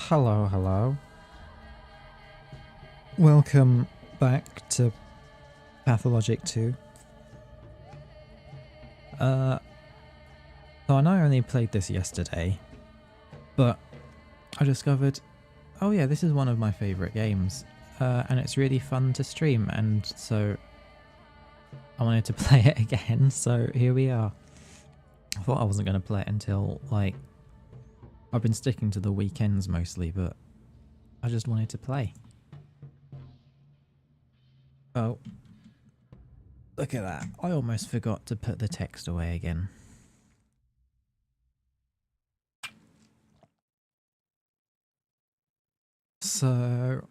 Hello, hello. Welcome back to Pathologic 2. So I know I only played this yesterday, but I discovered, oh yeah, this is one of my favourite games, and it's really fun to stream, and so I wanted to play it again, so here we are. I thought I wasn't going to play it until, like, I've been sticking to the weekends mostly, but I just wanted to play. Oh, look at that. I almost forgot to put the text away again. So,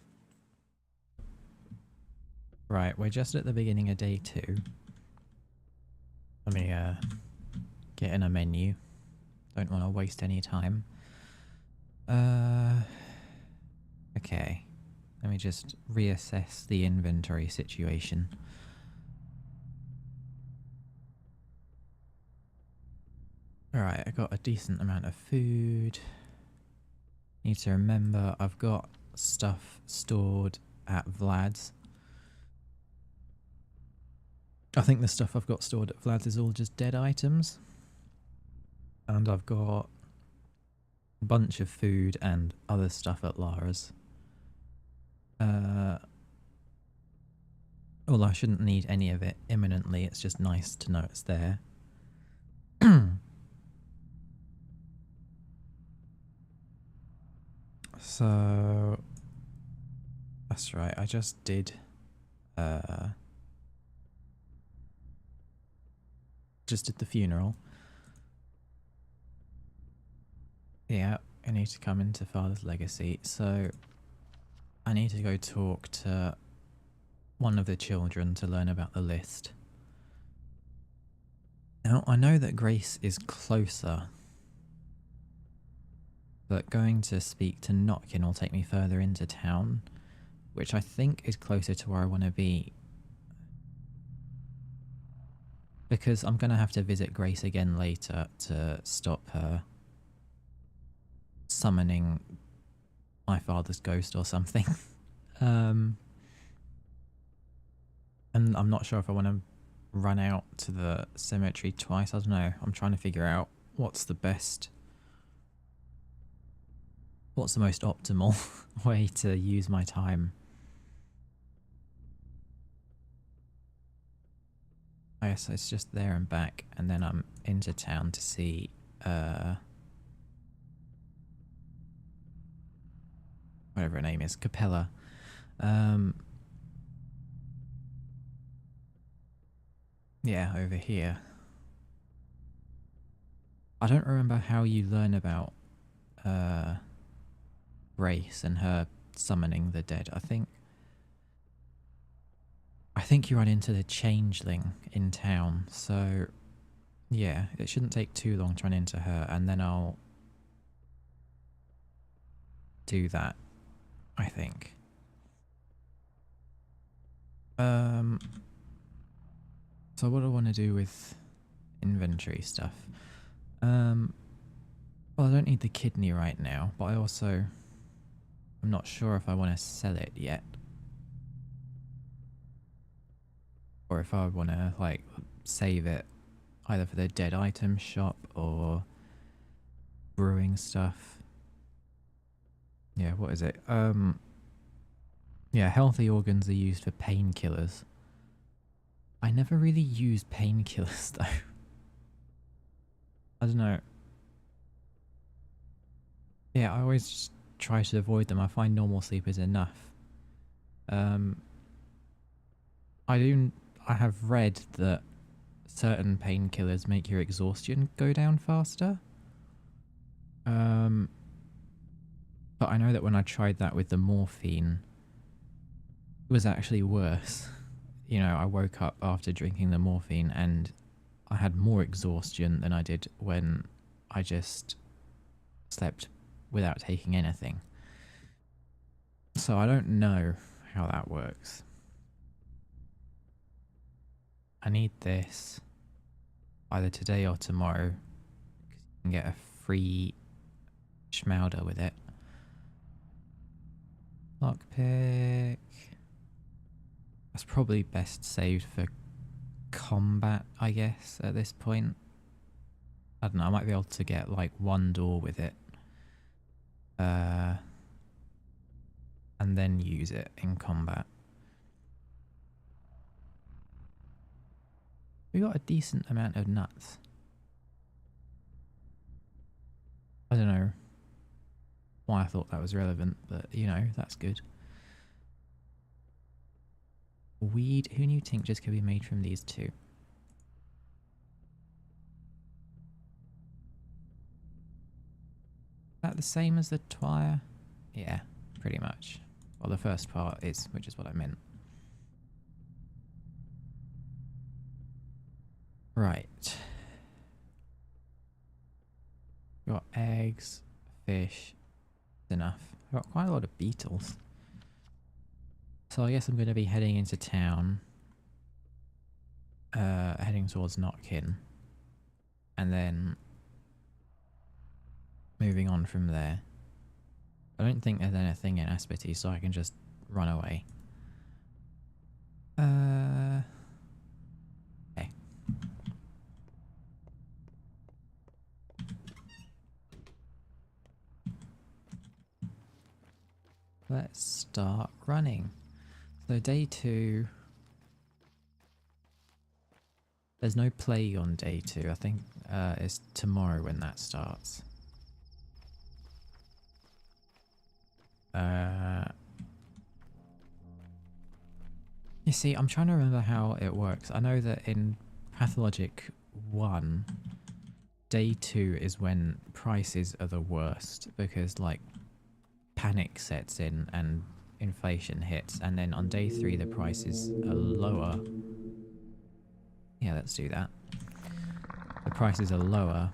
right, we're just at the beginning of day 2. Let me get in a menu. Don't want to waste any time. Okay. Let me just reassess the inventory situation. Alright, I got a decent amount of food. Need to remember I've got stuff stored at Vlad's. I think the stuff I've got stored at Vlad's is all just dead items. And I've got a bunch of food and other stuff at Lara's. Although I shouldn't need any of it imminently, it's just nice to know it's there. So that's right, I just did the funeral. Yeah, I need to come into Father's Legacy, so I need to go talk to one of the children to learn about the list. Now, I know that Grace is closer, but going to speak to Notkin will take me further into town, which I think is closer to where I want to be. Because I'm going to have to visit Grace again later to stop her summoning my father's ghost or something. And I'm not sure if I want to run out to the cemetery twice. I don't know. I'm trying to figure out what's the most optimal way to use my time. I guess it's just there and back, and then I'm into town to see whatever her name is, Capella. Yeah, over here. I don't remember how you learn about Grace and her summoning the dead. I think you run into the changeling in town, so yeah, it shouldn't take too long to run into her, and then I'll do that, I think. So what do I want to do with inventory stuff? Well, I don't need the kidney right now, but I'm not sure if I want to sell it yet. Or if I want to, like, save it either for the dead item shop or brewing stuff. Yeah, what is it? Yeah, healthy organs are used for painkillers. I never really use painkillers though. I don't know. Yeah, I always try to avoid them. I find normal sleep is enough. I have read that certain painkillers make your exhaustion go down faster. But I know that when I tried that with the morphine, it was actually worse. You know, I woke up after drinking the morphine and I had more exhaustion than I did when I just slept without taking anything. So I don't know how that works. I need this either today or tomorrow because you can get a free schmowder with it. Lockpick. That's probably best saved for combat, I guess, at this point. I don't know, I might be able to get like one door with it. And then use it in combat. We got a decent amount of nuts. I don't know why I thought that was relevant, but you know, that's good. Weed, who knew tinctures could be made from these two? Is that the same as the twire? Yeah, pretty much. Well, the first part is, which is what I meant. Right. Got eggs, fish, enough. Got quite a lot of beetles. So I guess I'm going to be heading into town. Heading towards Notkin. And then moving on from there. I don't think there's anything in Aspity, so I can just run away. Okay. Let's start running. So day 2. There's no plague on day 2. I think it's tomorrow when that starts. You see, I'm trying to remember how it works. I know that in Pathologic 1, day 2 is when prices are the worst because like panic sets in and inflation hits, and then on day 3 the prices are lower. Yeah, let's do that. The prices are lower.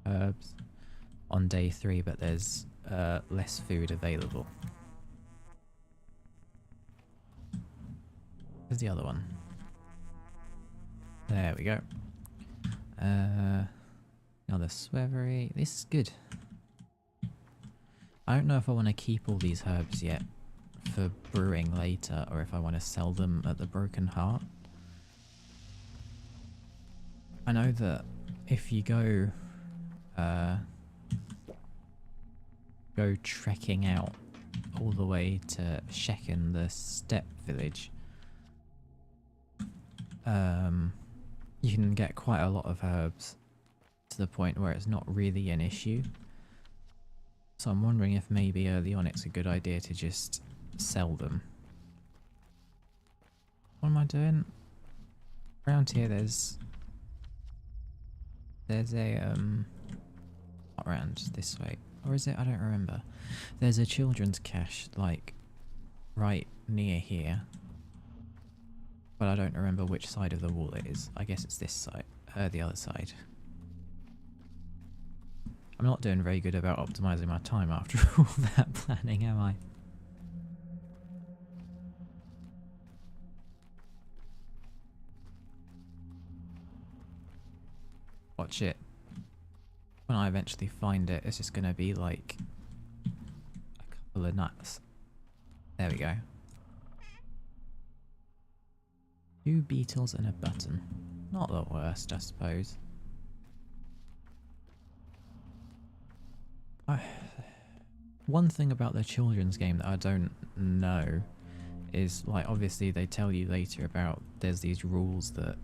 Herbs on day 3, but there's less food available. Where's the other one? There we go. Another swevery. This is good. I don't know if I want to keep all these herbs yet for brewing later, or if I want to sell them at the Broken Heart. I know that if you go trekking out all the way to Shekin, the steppe village, you can get quite a lot of herbs to the point where it's not really an issue. So I'm wondering if maybe early on it's a good idea to just sell them. What am I doing? Around here there's a not around this way. Or is it? I don't remember. There's a children's cache like right near here. But I don't remember which side of the wall it is. I guess it's this side, the other side. I'm not doing very good about optimizing my time after all that planning, am I? Watch it. When I eventually find it, it's just going to be like a couple of nuts. There we go. 2 beetles and a button. Not the worst, I suppose. One thing about the children's game that I don't know is, like, obviously they tell you later about there's these rules that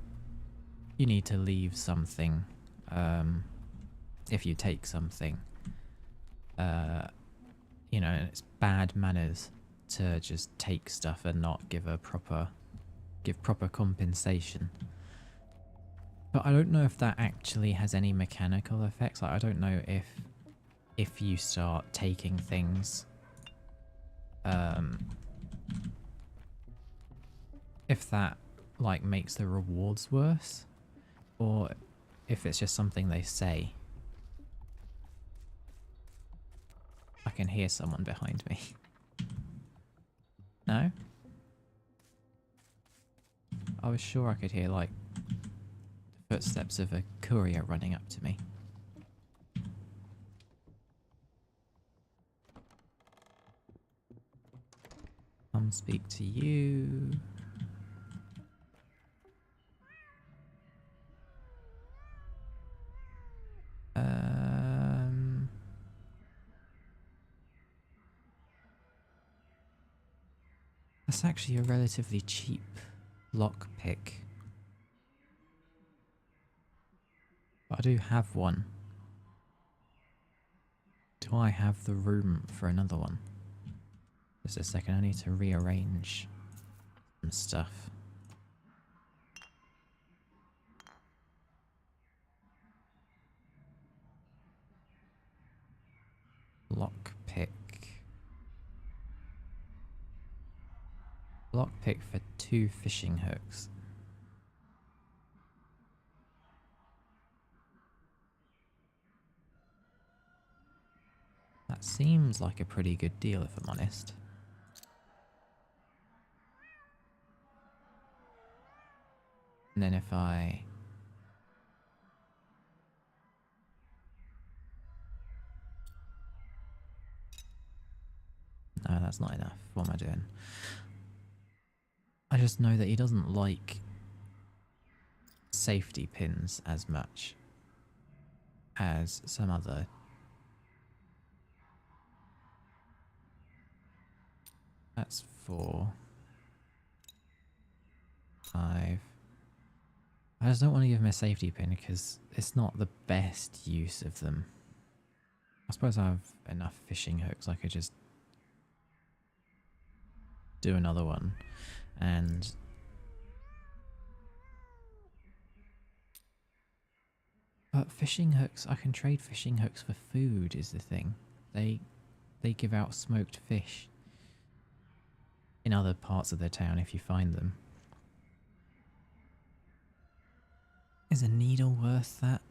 you need to leave something if you take something. You know, it's bad manners to just take stuff and not give proper compensation. But I don't know if that actually has any mechanical effects. Like, I don't know if you start taking things, if that like makes the rewards worse, or if it's just something they say. I can hear someone behind me. No? I was sure I could hear like the footsteps of a courier running up to me. Speak to you. That's actually a relatively cheap lockpick. But I do have one. Do I have the room for another one? Just a second, I need to rearrange some stuff. Lockpick. Lockpick for 2 fishing hooks. That seems like a pretty good deal, if I'm honest. And then if I... No, that's not enough. What am I doing? I just know that he doesn't like safety pins as much as some other. That's 4, 5. I just don't want to give him a safety pin because it's not the best use of them. I suppose I have enough fishing hooks. I could just do another one and but fishing hooks, I can trade fishing hooks for food is the thing. They give out smoked fish in other parts of the town if you find them. Is a needle worth that?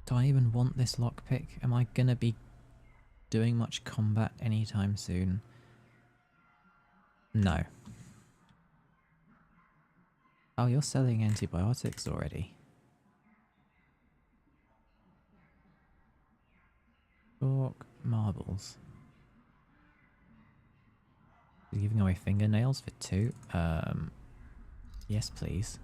Do I even want this lockpick? Am I gonna be doing much combat anytime soon? No. Oh, you're selling antibiotics already. Fork marbles. You're giving away fingernails for 2? Yes, please.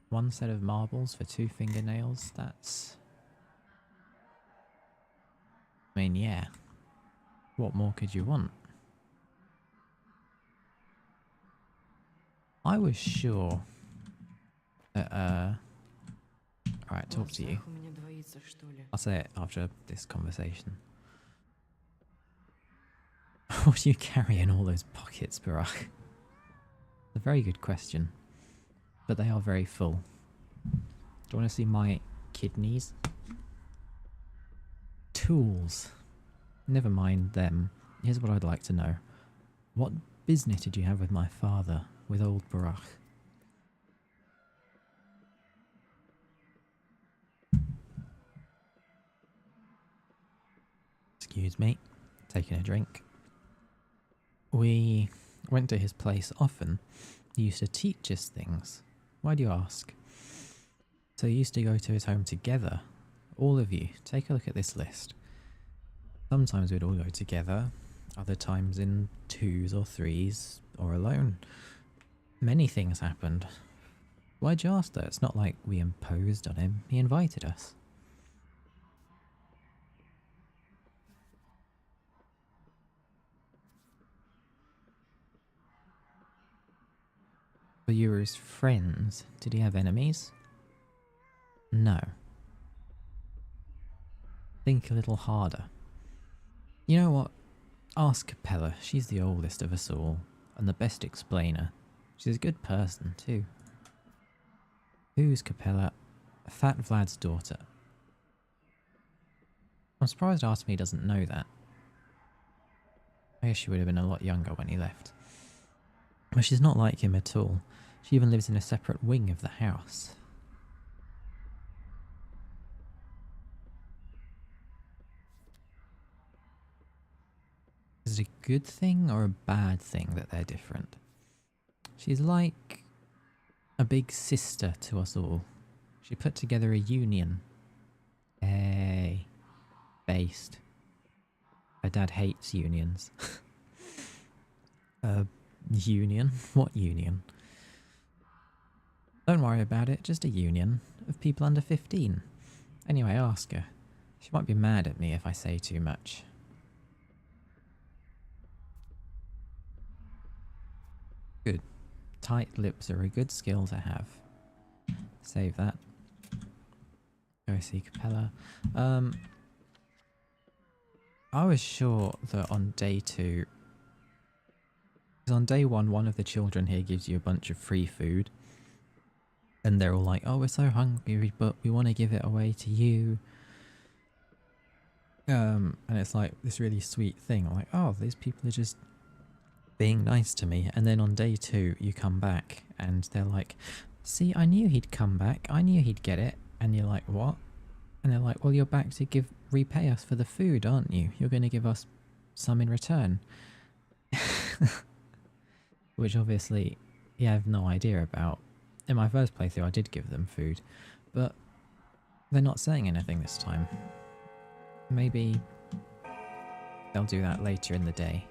One set of marbles for 2 fingernails, that's... I mean, yeah. What more could you want? I was sure that, alright, talk to you. I'll say it after this conversation. What do you carry in all those pockets, Barack? A very good question. But they are very full. Do you want to see my kidneys? Tools. Never mind them. Here's what I'd like to know. What business did you have with my father, with old Barack? Excuse me. Taking a drink. We went to his place often. He used to teach us things. Why do you ask? So you used to go to his home together. All of you. Take a look at this list. Sometimes we'd all go together. Other times in 2s or 3s or alone. Many things happened. Why'd you ask though? It's not like we imposed on him. He invited us. But you were his friends. Did he have enemies? No. Think a little harder. You know what? Ask Capella. She's the oldest of us all, and the best explainer. She's a good person, too. Who's Capella? Fat Vlad's daughter. I'm surprised Artemy doesn't know that. I guess she would have been a lot younger when he left. But she's not like him at all. She even lives in a separate wing of the house. Is it a good thing or a bad thing that they're different? She's like A big sister to us all. She put together a union. Hey. Based. Her dad hates unions. Union? What union? Don't worry about it, just a union of people under 15. Anyway, ask her. She might be mad at me if I say too much. Good. Tight lips are a good skill to have. Save that. Go see Capella. I was sure that on day 2... Because on day 1, one of the children here gives you a bunch of free food. And they're all like, oh, we're so hungry, but we want to give it away to you. And it's like this really sweet thing. I'm like, oh, these people are just being nice to me. And then on day 2, you come back and they're like, see, I knew he'd come back. I knew he'd get it. And you're like, what? And they're like, well, you're back to repay us for the food, aren't you? You're going to give us some in return. Which obviously, yeah, I have no idea about. In my first playthrough, I did give them food, but they're not saying anything this time. Maybe they'll do that later in the day.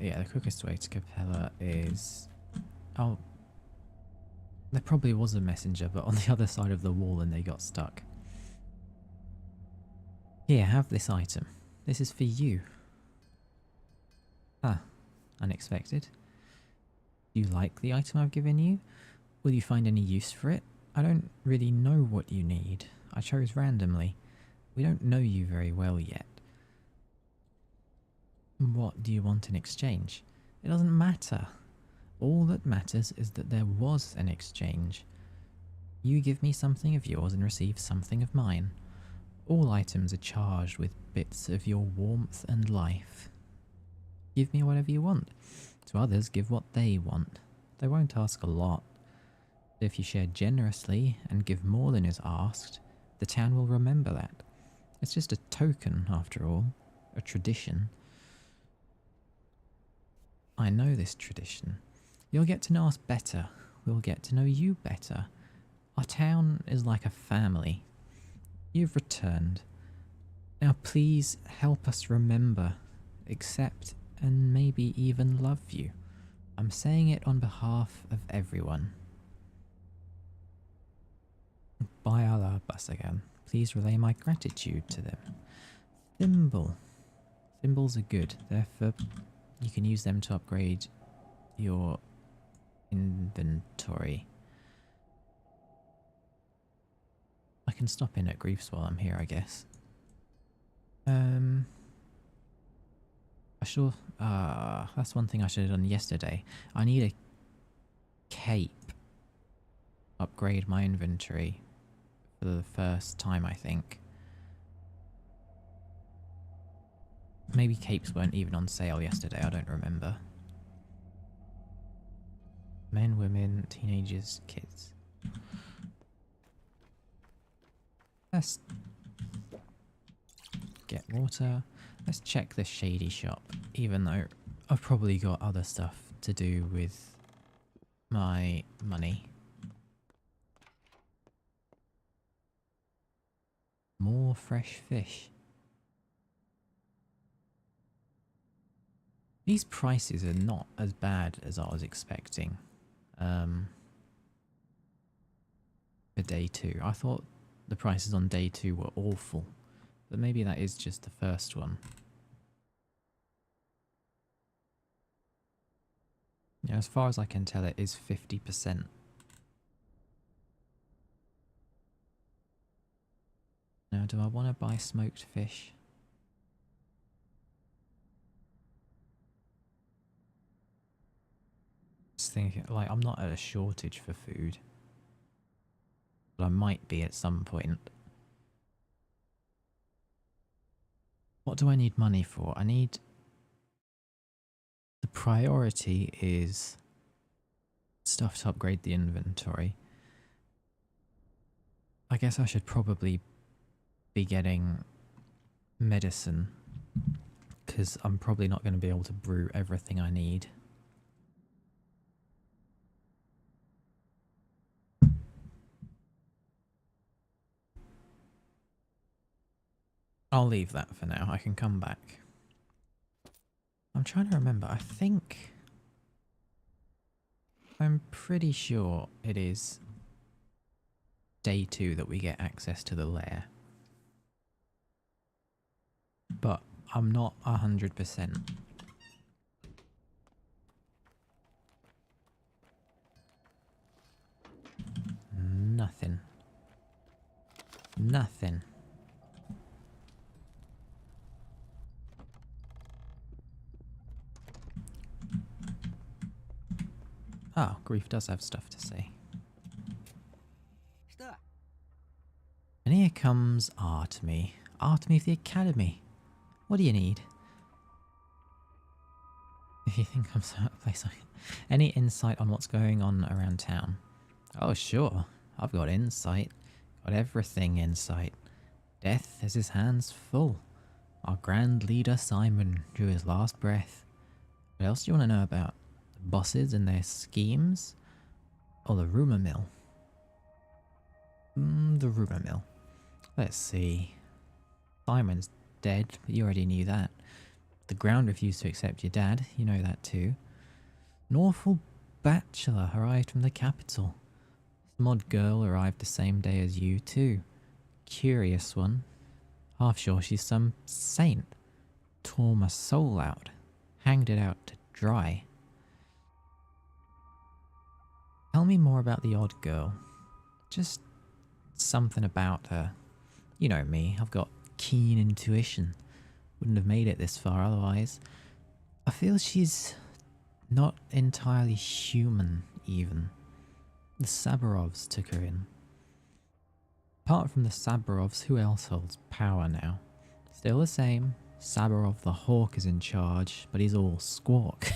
Yeah, the quickest way to Capella is... Oh, there probably was a messenger, but on the other side of the wall and they got stuck. Here, have this item. This is for you. Ah, unexpected. Do you like the item I've given you? Will you find any use for it? I don't really know what you need. I chose randomly. We don't know you very well yet. What do you want in exchange? It doesn't matter. All that matters is that there was an exchange. You give me something of yours and receive something of mine. All items are charged with bits of your warmth and life. Give me whatever you want. To others, give what they want. They won't ask a lot. But if you share generously and give more than is asked, the town will remember that. It's just a token, after all. A tradition. I know this tradition. You'll get to know us better. We'll get to know you better. Our town is like a family. You've returned. Now please help us remember, accept, and maybe even love you. I'm saying it on behalf of everyone. By Allah, Basagan, please relay my gratitude to them. Thimble. Thimbles are good. Therefore, you can use them to upgrade your inventory. I can stop in at Griefs while I'm here, I guess. That's one thing I should have done yesterday. I need a cape. Upgrade my inventory for the first time, I think. Maybe capes weren't even on sale yesterday, I don't remember. Men, women, teenagers, kids. Let's get water. Let's check the shady shop, even though I've probably got other stuff to do with my money. More fresh fish. These prices are not as bad as I was expecting for day 2. I thought the prices on day 2 were awful, but maybe that is just the first one. Yeah, as far as I can tell, it is 50%. Now, do I want to buy smoked fish? Just thinking, like, I'm not at a shortage for food, but I might be at some point. What do I need money for? I need... The priority is stuff to upgrade the inventory. I guess I should probably be getting medicine, because I'm probably not going to be able to brew everything I need. I'll leave that for now. I can come back. I'm trying to remember. I'm pretty sure it is day 2 that we get access to the lair. But I'm not 100%. Nothing. Nothing. Oh, Grief does have stuff to say. And here comes Artemy. Artemy of the Academy. What do you need? If you think I'm so out of place, any insight on what's going on around town? Oh, sure. I've got insight. Got everything in sight. Death has his hands full. Our grand leader Simon drew his last breath. What else do you want to know about? The bosses and their schemes? Or the rumour mill? The rumour mill. Let's see. Simon's dead, but you already knew that. The ground refused to accept your dad, you know that too. An awful bachelor arrived from the capital. Some odd girl arrived the same day as you too. Curious one. Half sure she's some saint. Tore my soul out. Hanged it out to dry. Tell me more about the odd girl. Just something about her. You know me, I've got keen intuition. Wouldn't have made it this far otherwise. I feel she's not entirely human, even. The Sabarovs took her in. Apart from the Sabarovs, who else holds power now? Still the same. Sabarov the Hawk is in charge, but he's all squawk.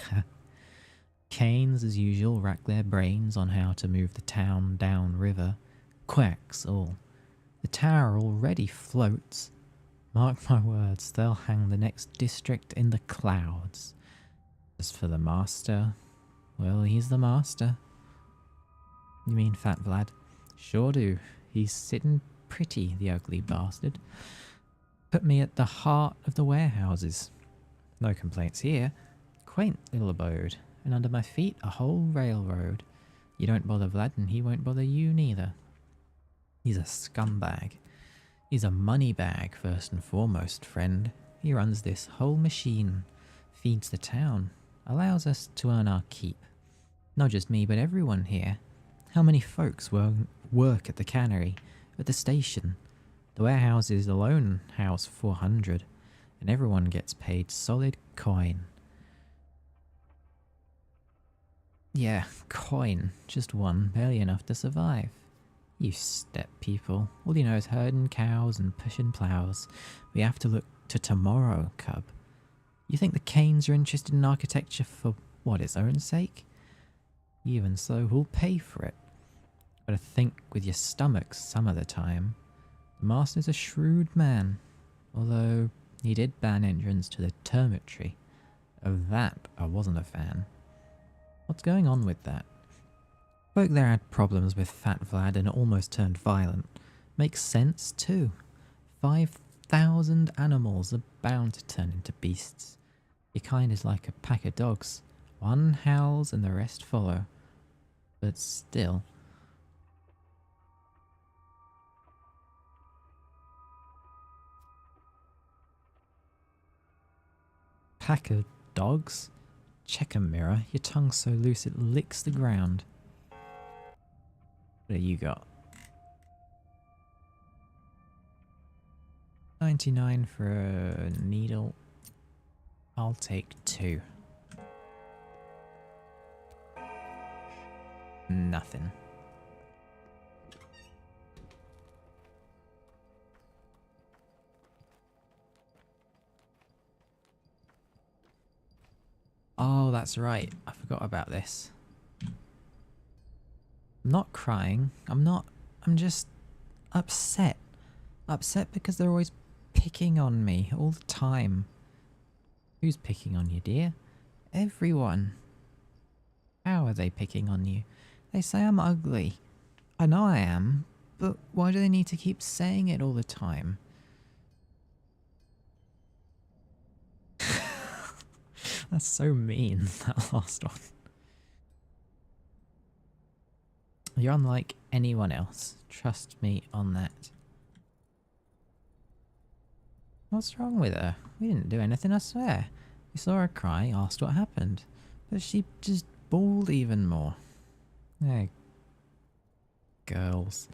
Canes, as usual, rack their brains on how to move the town downriver. Quacks all. The tower already floats. Mark my words, they'll hang the next district in the clouds. As for the master, well, he's the master. You mean Fat Vlad? Sure do. He's sitting pretty, the ugly bastard. Put me at the heart of the warehouses. No complaints here. Quaint little abode. And under my feet, a whole railroad. You don't bother Vlad and he won't bother you neither. He's a scumbag. He's a money bag, first and foremost, friend. He runs this whole machine. Feeds the town. Allows us to earn our keep. Not just me, but everyone here. How many folks work at the cannery, at the station? The warehouses alone house 400, and everyone gets paid solid coin. Yeah, coin. Just one, barely enough to survive. You steppe people. All you know is herding cows and pushing plows. We have to look to tomorrow, cub. You think the Canes are interested in architecture for, what, its own sake? Even so, who'll pay for it? Gotta think with your stomach some of the time. The master's a shrewd man, although he did ban entrance to the termitory. Of that, I wasn't a fan. What's going on with that? Folk there had problems with Fat Vlad and almost turned violent. Makes sense too. 5,000 animals are bound to turn into beasts. Your kind is like a pack of dogs. One howls and the rest follow. But still. Pack of dogs? Check a mirror. Your tongue's so loose it licks the ground. What do you got? 99 for a needle. I'll take 2. Nothing. Oh, that's right. I forgot about this. I'm not crying. I'm just upset. Upset because they're always picking on me all the time. Who's picking on you, dear? Everyone. How are they picking on you? They say I'm ugly. I know I am, but why do they need to keep saying it all the time? That's so mean, that last one. You're unlike anyone else. Trust me on that. What's wrong with her? We didn't do anything, I swear. We saw her cry, asked what happened. But she just bawled even more. Hey, girls.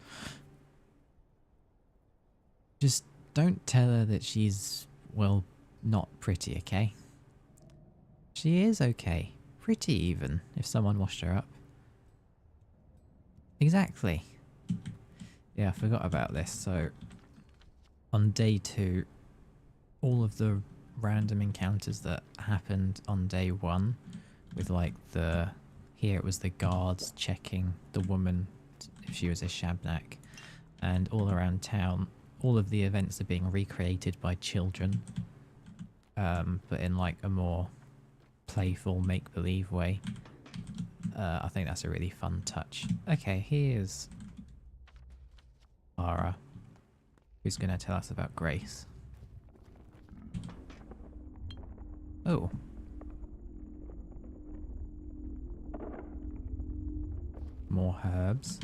Just don't tell her that she's, well, not pretty, okay? She is okay. Pretty even, if someone washed her up. Exactly. Yeah, I forgot about this. So, on day 2, all of the random encounters that happened on day 1, with like here it was the guards checking the woman if she was a shabnak, and all around town, all of the events are being recreated by children, but in like a more playful, make-believe way. I think that's a really fun touch. Okay, here's Lara, who's going to tell us about Grace. Oh. More herbs.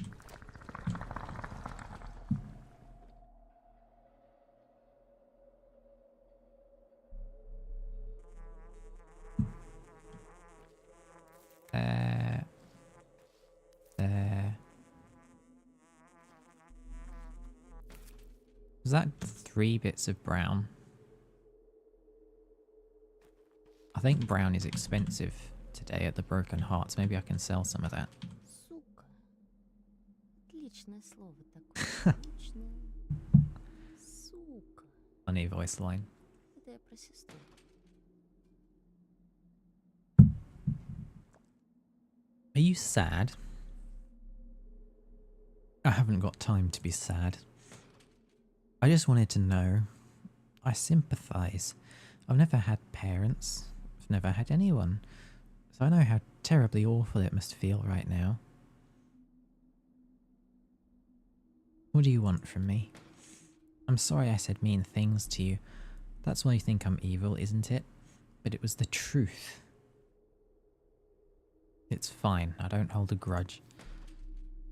There. Was that 3 bits of brown? I think brown is expensive today at the Broken Hearts. Maybe I can sell some of that. Сука. Отличное слово такое. Отличное. Сука. Funny voice line. Это я про сестру. Are you sad? I haven't got time to be sad. I just wanted to know. I sympathise. I've never had parents. I've never had anyone. So I know how terribly awful it must feel right now. What do you want from me? I'm sorry I said mean things to you. That's why you think I'm evil, isn't it? But it was the truth. It's fine, I don't hold a grudge.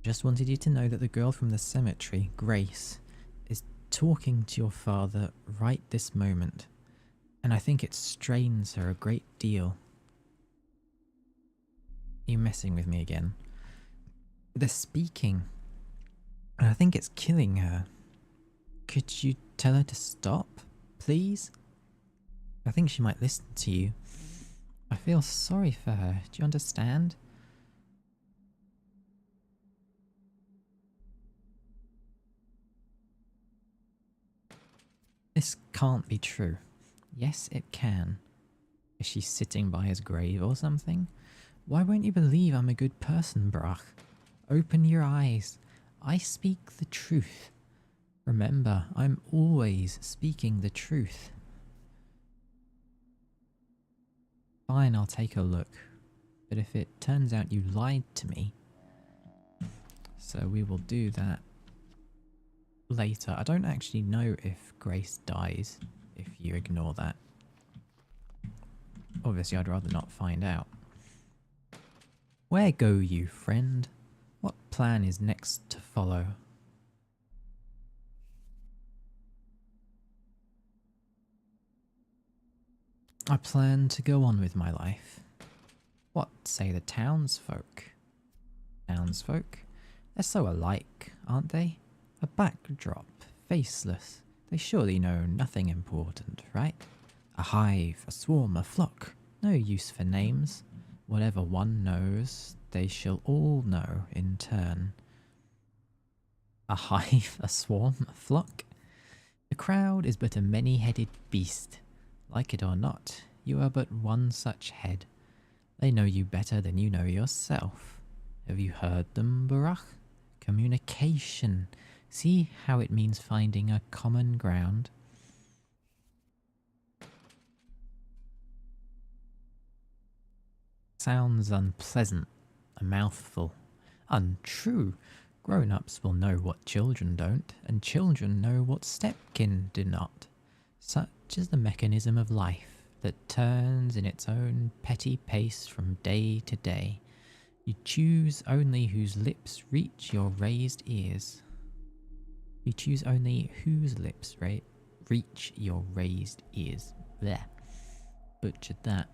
Just wanted you to know that the girl from the cemetery, Grace, is talking to your father right this moment. And I think it strains her a great deal. Are you messing with me again? They're speaking. And I think it's killing her. Could you tell her to stop, please? I think she might listen to you. I feel sorry for her. Do you understand? This can't be true. Yes, it can. Is she sitting by his grave or something? Why won't you believe I'm a good person, Brach? Open your eyes. I speak the truth. Remember, I'm always speaking the truth. Fine, I'll take a look. But if it turns out you lied to me... So we will do that later. I don't actually know if Grace dies if you ignore that. Obviously, I'd rather not find out. Where go you, friend? What plan is next to follow? I plan to go on with my life. What say the townsfolk? Townsfolk? They're so alike, aren't they? A backdrop, faceless. They surely know nothing important, right? A hive, a swarm, a flock. No use for names. Whatever one knows, they shall all know in turn. A hive, a swarm, a flock? The crowd is but a many-headed beast. Like it or not, you are but one such head. They know you better than you know yourself. Have you heard them, Barach? Communication. See how it means finding a common ground? Sounds unpleasant. A mouthful. Untrue. Grown-ups will know what children don't, and children know what stepkin do not. Such is the mechanism of life that turns in its own petty pace from day to day. You choose only whose lips reach your raised ears. You choose only whose lips reach your raised ears. Blech. Butchered that.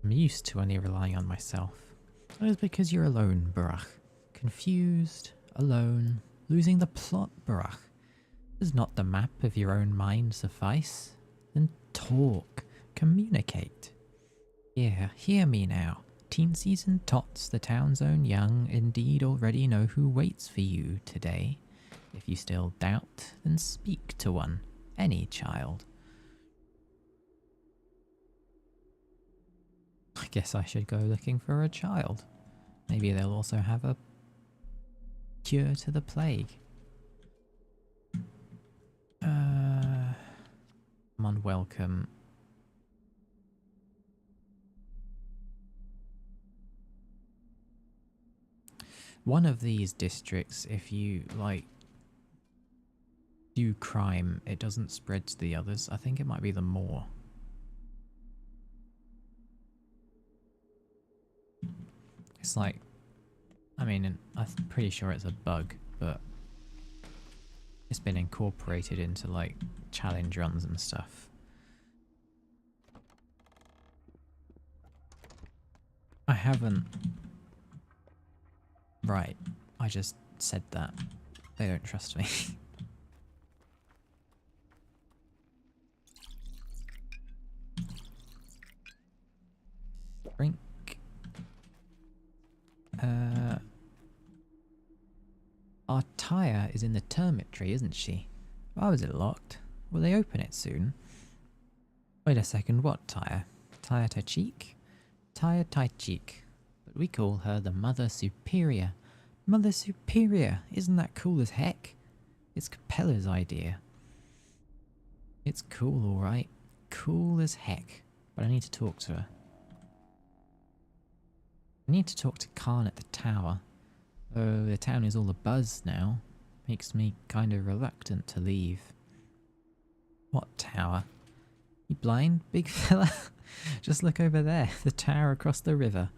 I'm used to only relying on myself. That is because you're alone, Barach. Confused, alone, losing the plot, Barach. Does not the map of your own mind suffice? Then talk, communicate. Hear me now. Teensies and tots, the town's own young, indeed already know who waits for you today. If you still doubt, then speak to one, any child. I guess I should go looking for a child. Maybe they'll also have a cure to the plague. I'm unwelcome. One of these districts, if you, like, do crime, it doesn't spread to the others. I think it might be the Moor. It's like, I mean, I'm pretty sure it's a bug, but it's been incorporated into, like, challenge runs and stuff. I haven't... Right, I just said that. They don't trust me. Drink. Our Tyre is in the termitory, isn't she? Why was it locked? Will they open it soon? Wait a second, what Tyre? Tyre Tachik? Tyre Tachik. But we call her the Mother Superior. Mother Superior! Isn't that cool as heck? It's Capella's idea. It's cool, alright. Cool as heck. But I need to talk to her. I need to talk to Khan at the tower. Oh, the town is all abuzz now. Makes me kind of reluctant to leave. What tower? You blind, big fella? Just look over there, the tower across the river.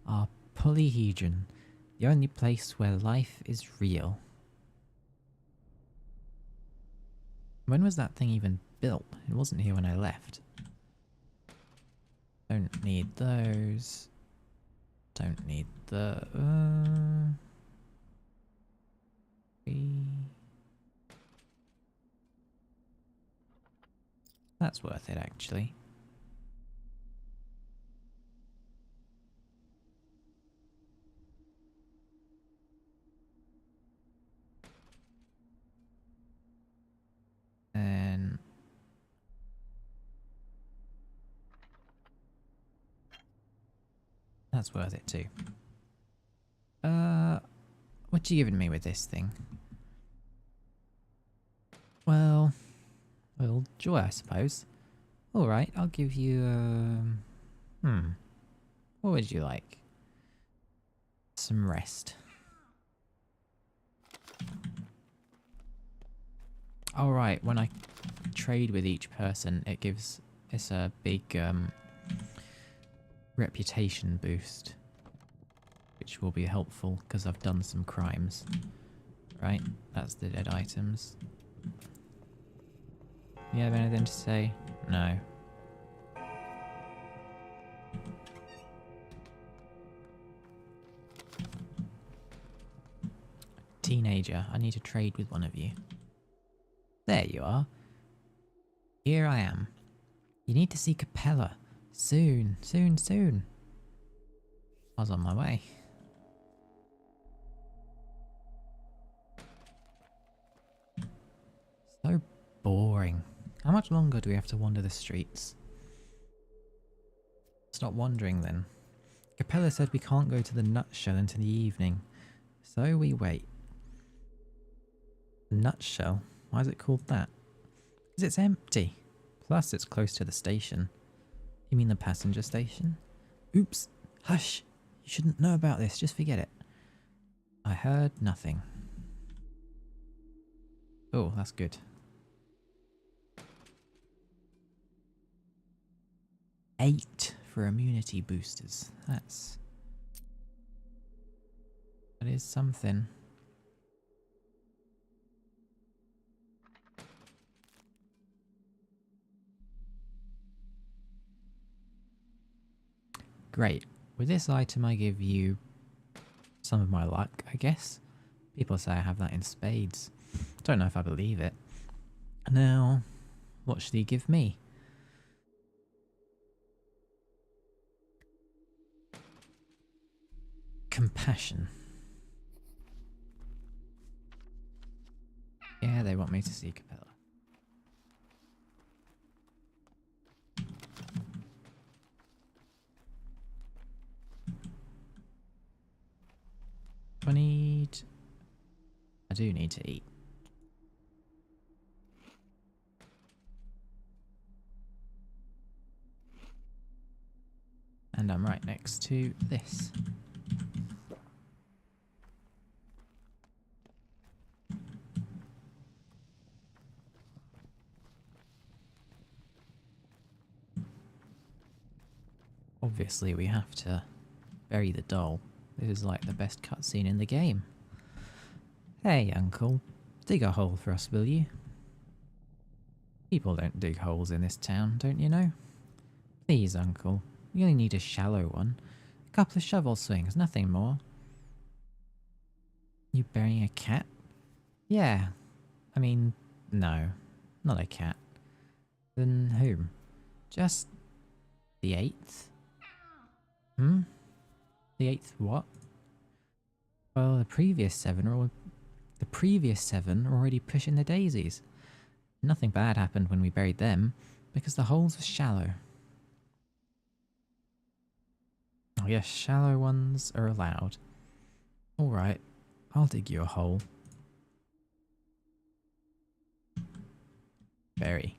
Our polyhedron. The only place where life is real. When was that thing even built? It wasn't here when I left. Don't need those. Don't need the... That's worth it, actually. And... that's worth it too. What you giving me with this thing? Well, a little joy, I suppose. Alright, I'll give you, what would you like? Some rest. Alright, when I trade with each person, it's a big, reputation boost. Which will be helpful, because I've done some crimes. Right, that's the dead items. You have anything to say? No. Teenager, I need to trade with one of you. There you are. Here I am. You need to see Capella. Soon, soon, soon. I was on my way. So boring. How much longer do we have to wander the streets? Stop wandering then. Capella said we can't go to the Nutshell until the evening, so we wait. The Nutshell? Why is it called that? Because it's empty. Plus, it's close to the station. You mean the passenger station? Oops. Hush. You shouldn't know about this. Just forget it. I heard nothing. Oh, that's good. 8 for immunity boosters. That is something. Great. With this item I give you some of my luck, I guess. People say I have that in spades. Don't know if I believe it. Now, what should he give me? Compassion. Yeah, they want me to see Capella. I do need to eat. And I'm right next to this. Obviously we have to bury the doll. This is like the best cutscene in the game. Hey, Uncle. Dig a hole for us, will you? People don't dig holes in this town, don't you know? Please, Uncle. You only need a shallow one. A couple of shovel swings, nothing more. You burying a cat? Yeah. I mean, no. Not a cat. Then whom? Just the 8th? Hmm? The 8th what? Well, the previous 7 are already pushing the daisies. Nothing bad happened when we buried them, because the holes were shallow. Oh yes, shallow ones are allowed. Alright, I'll dig you a hole. Bury.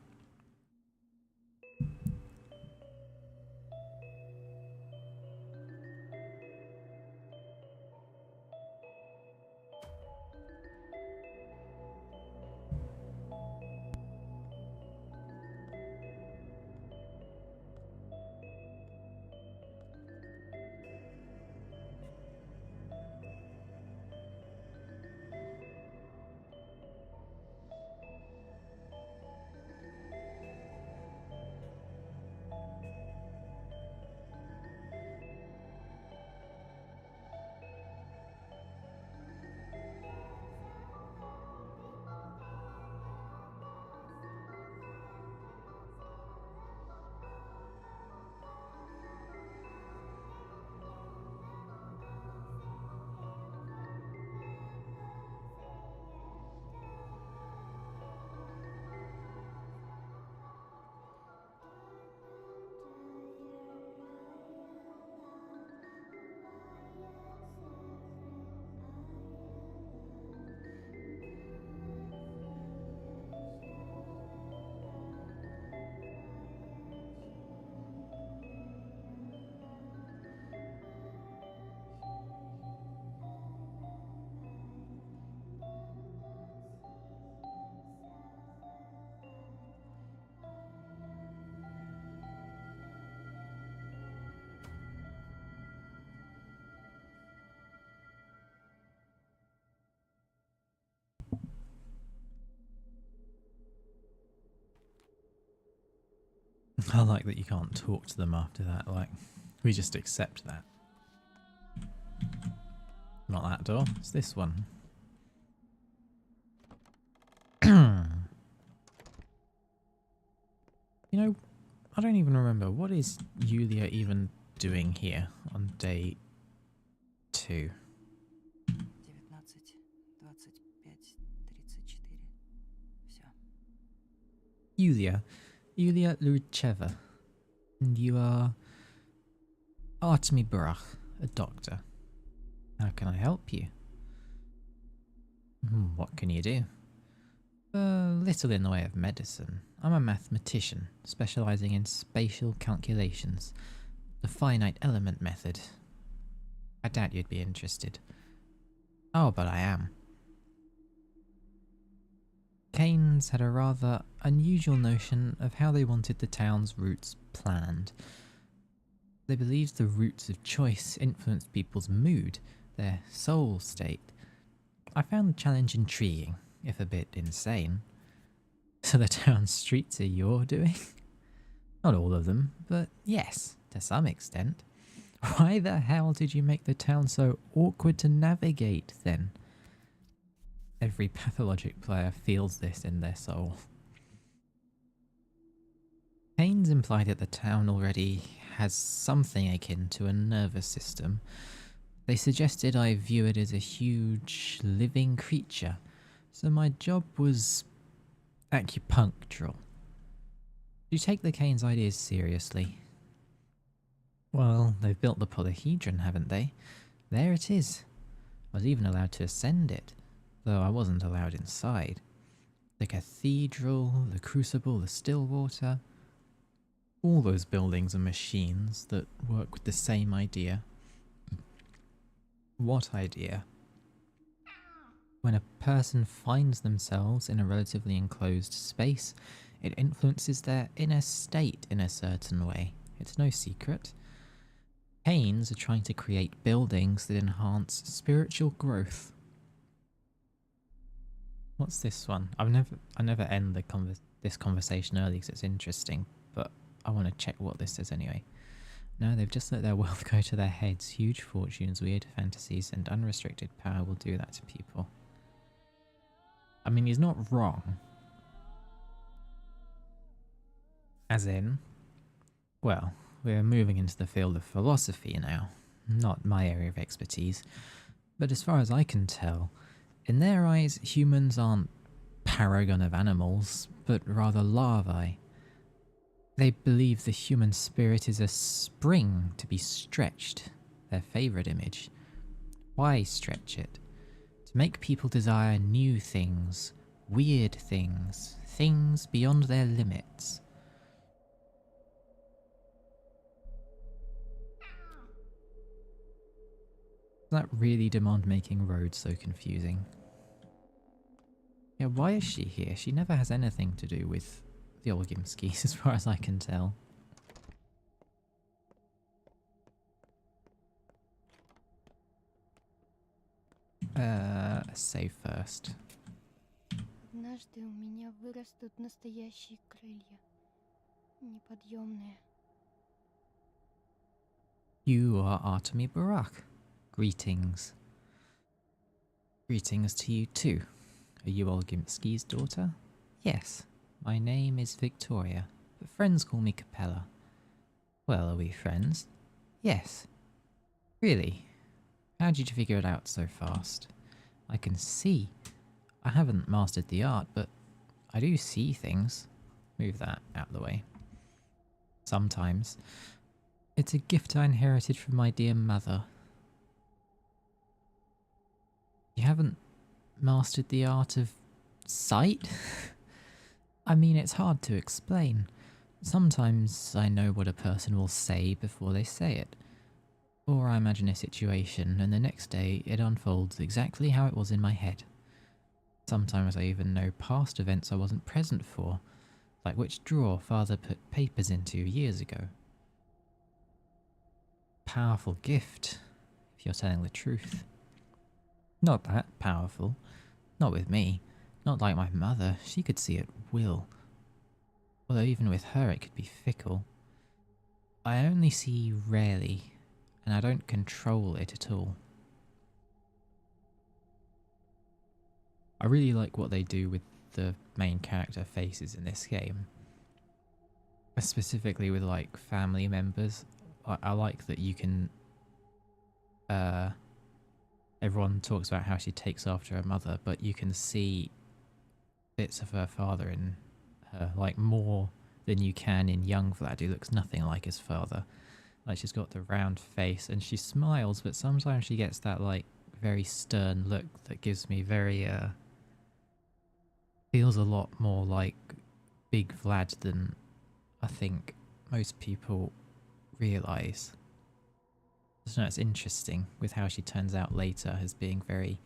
I like that you can't talk to them after that, like, we just accept that. Not that door, it's this one. You know, I don't even remember, what is Yulia even doing here on day 2? 19, 25, 34. Всё. Yulia Lucheva. And you are Artemy Barach, a doctor. How can I help you? What can you do? Little in the way of medicine. I'm a mathematician, specialising in spatial calculations. The finite element method. I doubt you'd be interested. Oh, but I am. Keynes had a rather unusual notion of how they wanted the town's routes planned. They believed the routes of choice influenced people's mood, their soul state. I found the challenge intriguing, if a bit insane. So the town's streets are your doing? Not all of them, but yes, to some extent. Why the hell did you make the town so awkward to navigate, then? Every Pathologic player feels this in their soul. Keynes implied that the town already has something akin to a nervous system. They suggested I view it as a huge, living creature, so my job was acupunctural. Do you take the Keynes ideas seriously? Well, they've built the polyhedron, haven't they? There it is. I was even allowed to ascend it, though I wasn't allowed inside. The cathedral, the crucible, the still water. All those buildings are machines that work with the same idea. What idea? When a person finds themselves in a relatively enclosed space, it influences their inner state in a certain way. It's no secret. Keynes are trying to create buildings that enhance spiritual growth. What's this one? I never end this conversation early because it's interesting, but I want to check what this says anyway. No, they've just let their wealth go to their heads. Huge fortunes, weird fantasies, and unrestricted power will do that to people. I mean, he's not wrong. As in, well, we're moving into the field of philosophy now. Not my area of expertise. But as far as I can tell, in their eyes, humans aren't paragon of animals, but rather larvae. They believe the human spirit is a spring to be stretched, their favourite image. Why stretch it? To make people desire new things, weird things, things beyond their limits. Does that really demand making roads so confusing? Yeah, why is she here? She never has anything to do with the Olgimskis, as far as I can tell. Save first. Однажды у меня вырастут настоящие крылья, неподъемные. You are Artemi Barak. Greetings. Greetings to you too. Are you Olgimski's daughter? Yes. My name is Victoria, but friends call me Capella. Well, are we friends? Yes. Really? How did you figure it out so fast? I can see. I haven't mastered the art, but I do see things. Move that out of the way. Sometimes. It's a gift I inherited from my dear mother. You haven't mastered the art of sight? I mean, it's hard to explain. Sometimes I know what a person will say before they say it. Or I imagine a situation and the next day it unfolds exactly how it was in my head. Sometimes I even know past events I wasn't present for, like which drawer father put papers into years ago. Powerful gift, if you're telling the truth. Not that powerful. Not with me. Not like my mother, she could see at will. Although even with her it could be fickle. I only see rarely, and I don't control it at all. I really like what they do with the main character faces in this game. Specifically with like family members. I like that you can... everyone talks about how she takes after her mother, but you can see bits of her father in her, like more than you can in young Vlad, who looks nothing like his father. Like she's got the round face and she smiles, but sometimes she gets that like very stern look that gives me very Feels a lot more like Big Vlad than I think most people realise. So it's interesting with how she turns out later as being very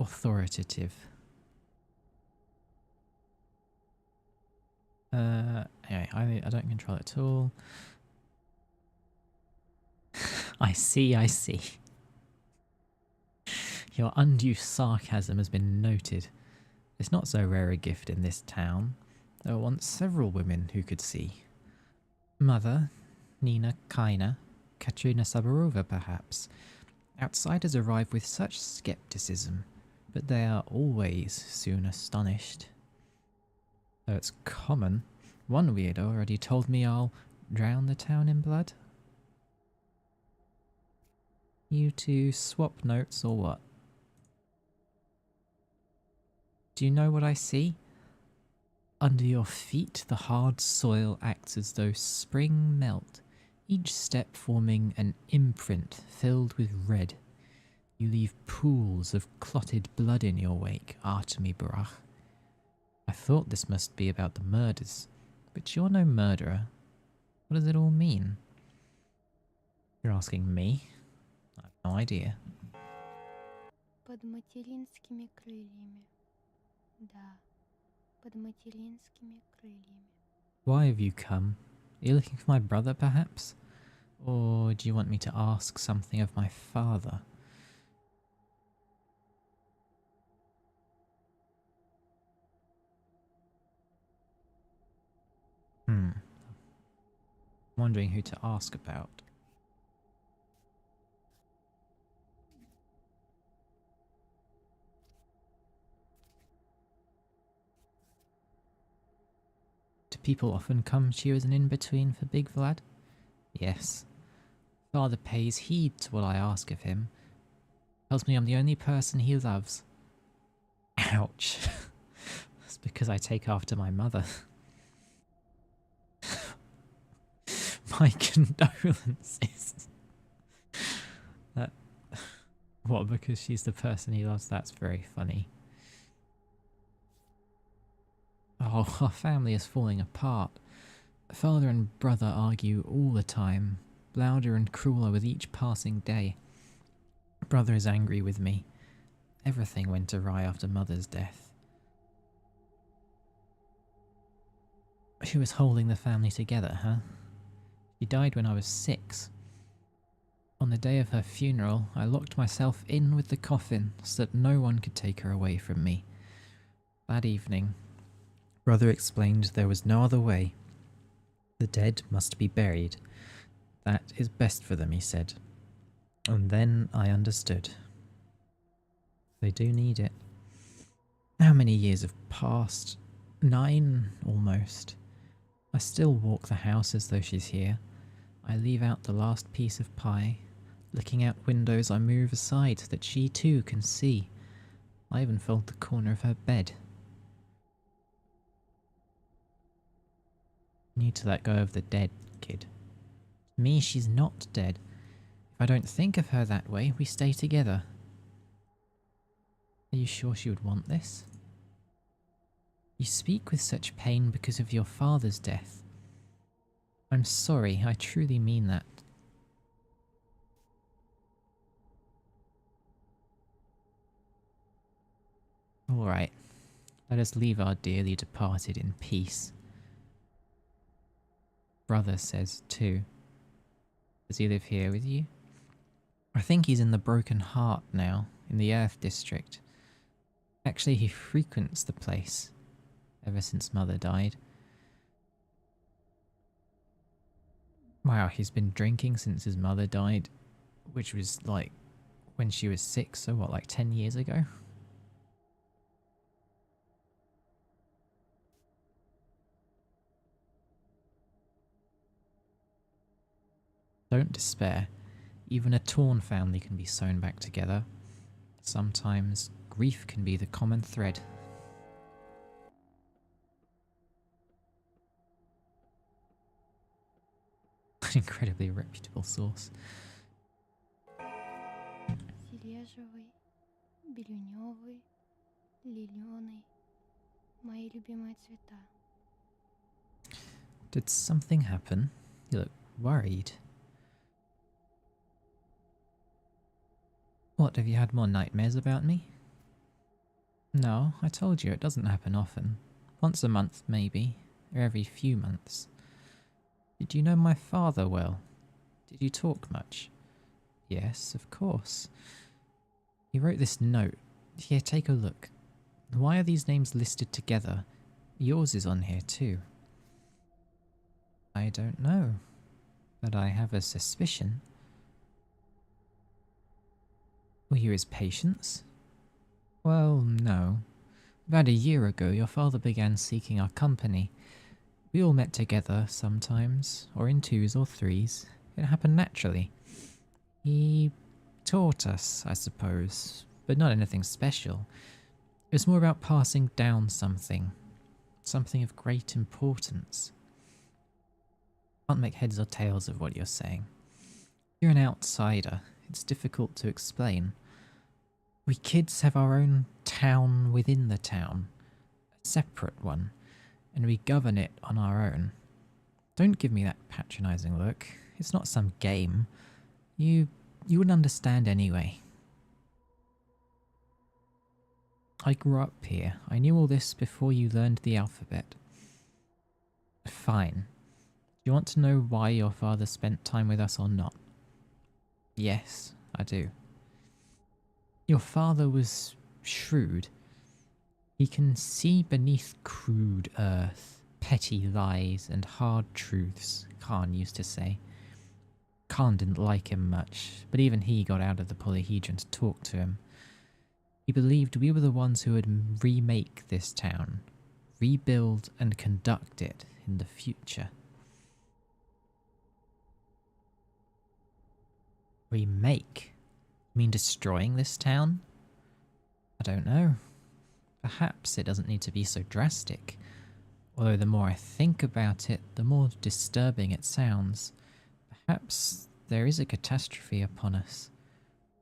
authoritative. Anyway, I don't control it at all. I see. Your undue sarcasm has been noted. It's not so rare a gift in this town. There were once several women who could see. Mother, Nina Kaina, Katrina Sabarova perhaps. Outsiders arrive with such skepticism, but they are always soon astonished. Though it's common, one weirdo already told me I'll drown the town in blood. You two swap notes or what? Do you know what I see? Under your feet, the hard soil acts as though spring melt, each step forming an imprint filled with red. You leave pools of clotted blood in your wake, Artemi Barach. I thought this must be about the murders, but you're no murderer. What does it all mean? You're asking me? I have no idea. Под материнскими крыльями. Да, под материнскими крыльями. Why have you come? Are you looking for my brother, perhaps? Or do you want me to ask something of my father? I'm wondering who to ask about. Do people often come to you as an in-between for Big Vlad? Yes. Father pays heed to what I ask of him. Tells me I'm the only person he loves. Ouch. That's because I take after my mother. My condolences. That... What, because she's the person he loves? That's very funny. Oh, our family is falling apart. Father and brother argue all the time, louder and crueler with each passing day. Brother is angry with me. Everything went awry after Mother's death. Who was holding the family together, huh? She died when I was 6. On the day of her funeral, I locked myself in with the coffin so that no one could take her away from me. That evening, Brother explained there was no other way. The dead must be buried. That is best for them, he said. And then I understood. They do need it. How many years have passed? 9, almost. I still walk the house as though she's here. I leave out the last piece of pie. Looking out windows, I move aside so that she too can see. I even fold the corner of her bed. You need to let go of the dead, kid. To me, she's not dead. If I don't think of her that way, we stay together. Are you sure she would want this? You speak with such pain because of your father's death. I'm sorry, I truly mean that. Alright, let us leave our dearly departed in peace. Brother says too. Does he live here with you? I think he's in the Broken Heart now, in the Earth District. Actually, he frequents the place, ever since Mother died. Wow, he's been drinking since his mother died, which was like when she was 6, so what, like 10 years ago? Don't despair. Even a torn family can be sewn back together. Sometimes grief can be the common thread. An incredibly reputable source. Сережевый, белюнёвый, лилёный, Мои любимые цвета. Did something happen? You look worried. What, have you had more nightmares about me? No, I told you it doesn't happen often. Once a month, maybe, or every few months. Did you know my father well? Did you talk much? Yes, of course. He wrote this note. Here, take a look. Why are these names listed together? Yours is on here too. I don't know, but I have a suspicion. Were you his patients? Well, no. About a year ago, your father began seeking our company. We all met together sometimes, or in twos or threes. It happened naturally. He taught us, I suppose, but not anything special. It was more about passing down something of great importance. Can't make heads or tails of what you're saying. You're an outsider. It's difficult to explain. We kids have our own town within the town, a separate one, and we govern it on our own. Don't give me that patronizing look. It's not some game. You wouldn't understand anyway. I grew up here. I knew all this before you learned the alphabet. Fine. Do you want to know why your father spent time with us or not? Yes, I do. Your father was shrewd. He can see beneath crude earth, petty lies and hard truths, Khan used to say. Khan didn't like him much, but even he got out of the polyhedron to talk to him. He believed we were the ones who would remake this town, rebuild and conduct it in the future. Remake? You mean destroying this town? I don't know. Perhaps it doesn't need to be so drastic. Although the more I think about it, the more disturbing it sounds. Perhaps there is a catastrophe upon us.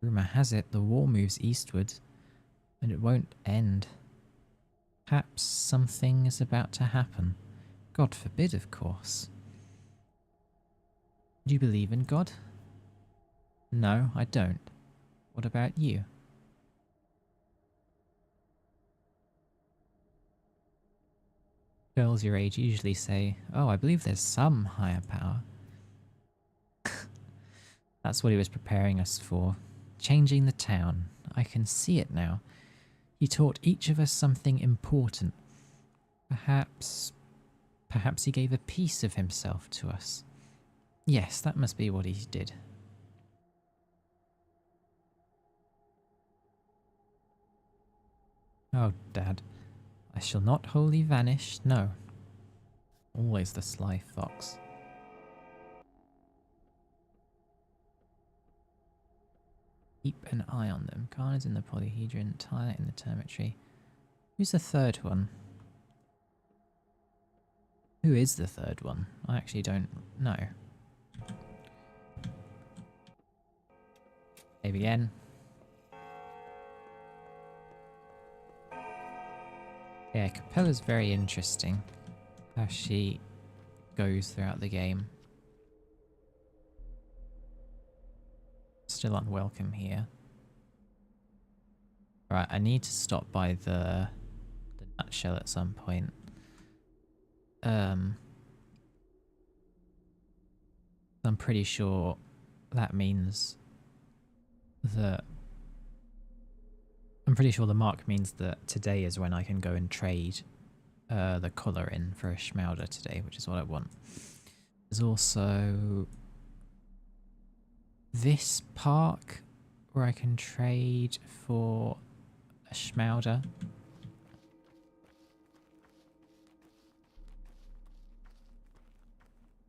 Rumour has it the war moves eastward, and it won't end. Perhaps something is about to happen. God forbid, of course. Do you believe in God? No, I don't. What about you? Girls your age usually say, oh, I believe there's some higher power. That's what he was preparing us for. Changing the town. I can see it now. He taught each of us something important. Perhaps he gave a piece of himself to us. Yes, that must be what he did. Oh, Dad. I shall not wholly vanish, no. Always the sly fox. Keep an eye on them. Khan is in the polyhedron, Tyler in the termitory. Who's the third one? Who is the third one? I actually don't know. Save again. Yeah, Capella's very interesting. How she goes throughout the game. Still unwelcome here. Right, I need to stop by the nutshell at some point. I'm pretty sure that means that... I'm pretty sure the mark means that today is when I can go and trade the colour in for a Schmauder today, which is what I want. There's also this park where I can trade for a Schmauder.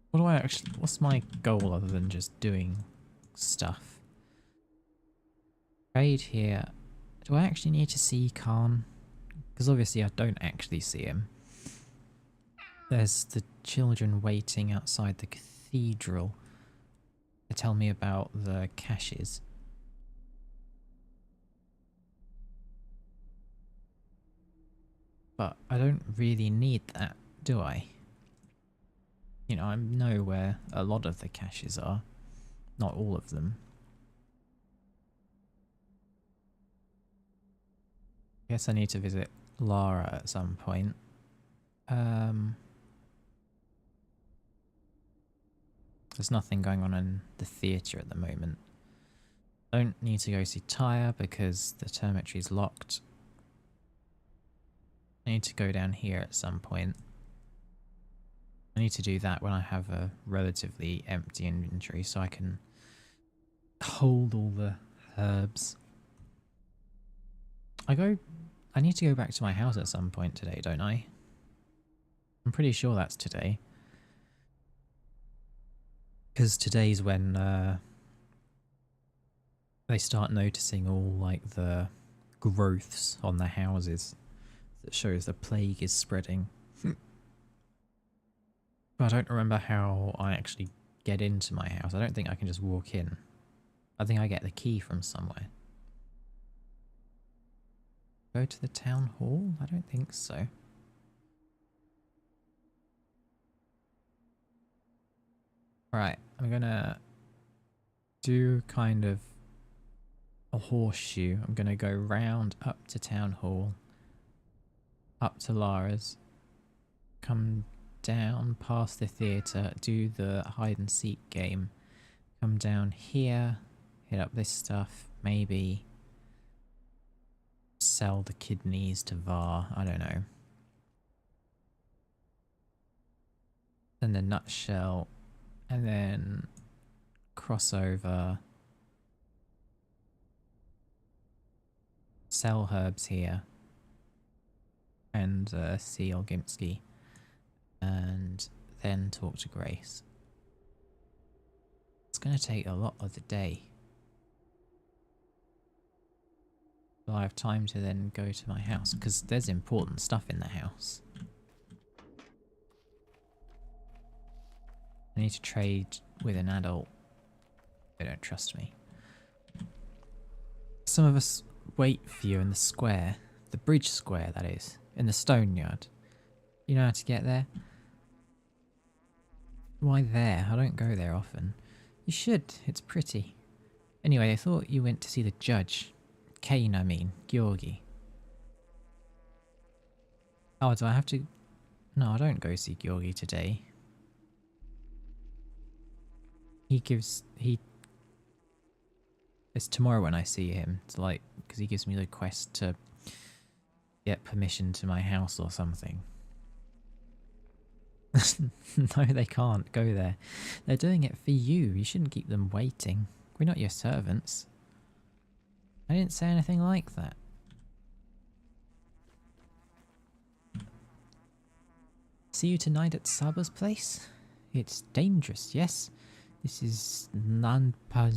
What do I actually... What's my goal other than just doing stuff? Trade here. Do I actually need to see Khan? Because obviously I don't actually see him. There's the children waiting outside the cathedral to tell me about the caches. But I don't really need that, do I? You know, I know where a lot of the caches are. Not all of them. I guess I need to visit Lara at some point. There's nothing going on in the theatre at the moment. Don't need to go see Tyre because the termitory's locked. I need to go down here at some point. I need to do that when I have a relatively empty inventory so I can hold all the herbs. I need to go back to my house at some point today, don't I? I'm pretty sure that's today. Because today's when they start noticing all like the growths on the houses that shows the plague is spreading. But I don't remember how I actually get into my house. I don't think I can just walk in. I think I get the key from somewhere. Go to the town hall? I don't think so. Right, I'm gonna do kind of a horseshoe. I'm gonna go round up to town hall, up to Lara's, come down past the theatre, do the hide and seek game, come down here, hit up this stuff, maybe sell the kidneys to Var, I don't know. Then the nutshell, and then cross over, sell herbs here, and see Olgimsky, and then talk to Grace. It's going to take a lot of the day. Will I have time to then go to my house? Because there's important stuff in the house. I need to trade with an adult. They don't trust me. Some of us wait for you in the square. The bridge square, that is. In the stone yard. You know how to get there? Why there? I don't go there often. You should. It's pretty. Anyway, I thought you went to see the judge. Kane, I mean. Georgi. Oh, do I have to... No, I don't go see Georgi today. It's tomorrow when I see him. It's like, because he gives me the quest to get permission to my house or something. No, they can't go there. They're doing it for you. You shouldn't keep them waiting. We're not your servants. I didn't say anything like that. See you tonight at Saba's place? It's dangerous, yes? This is Nanpa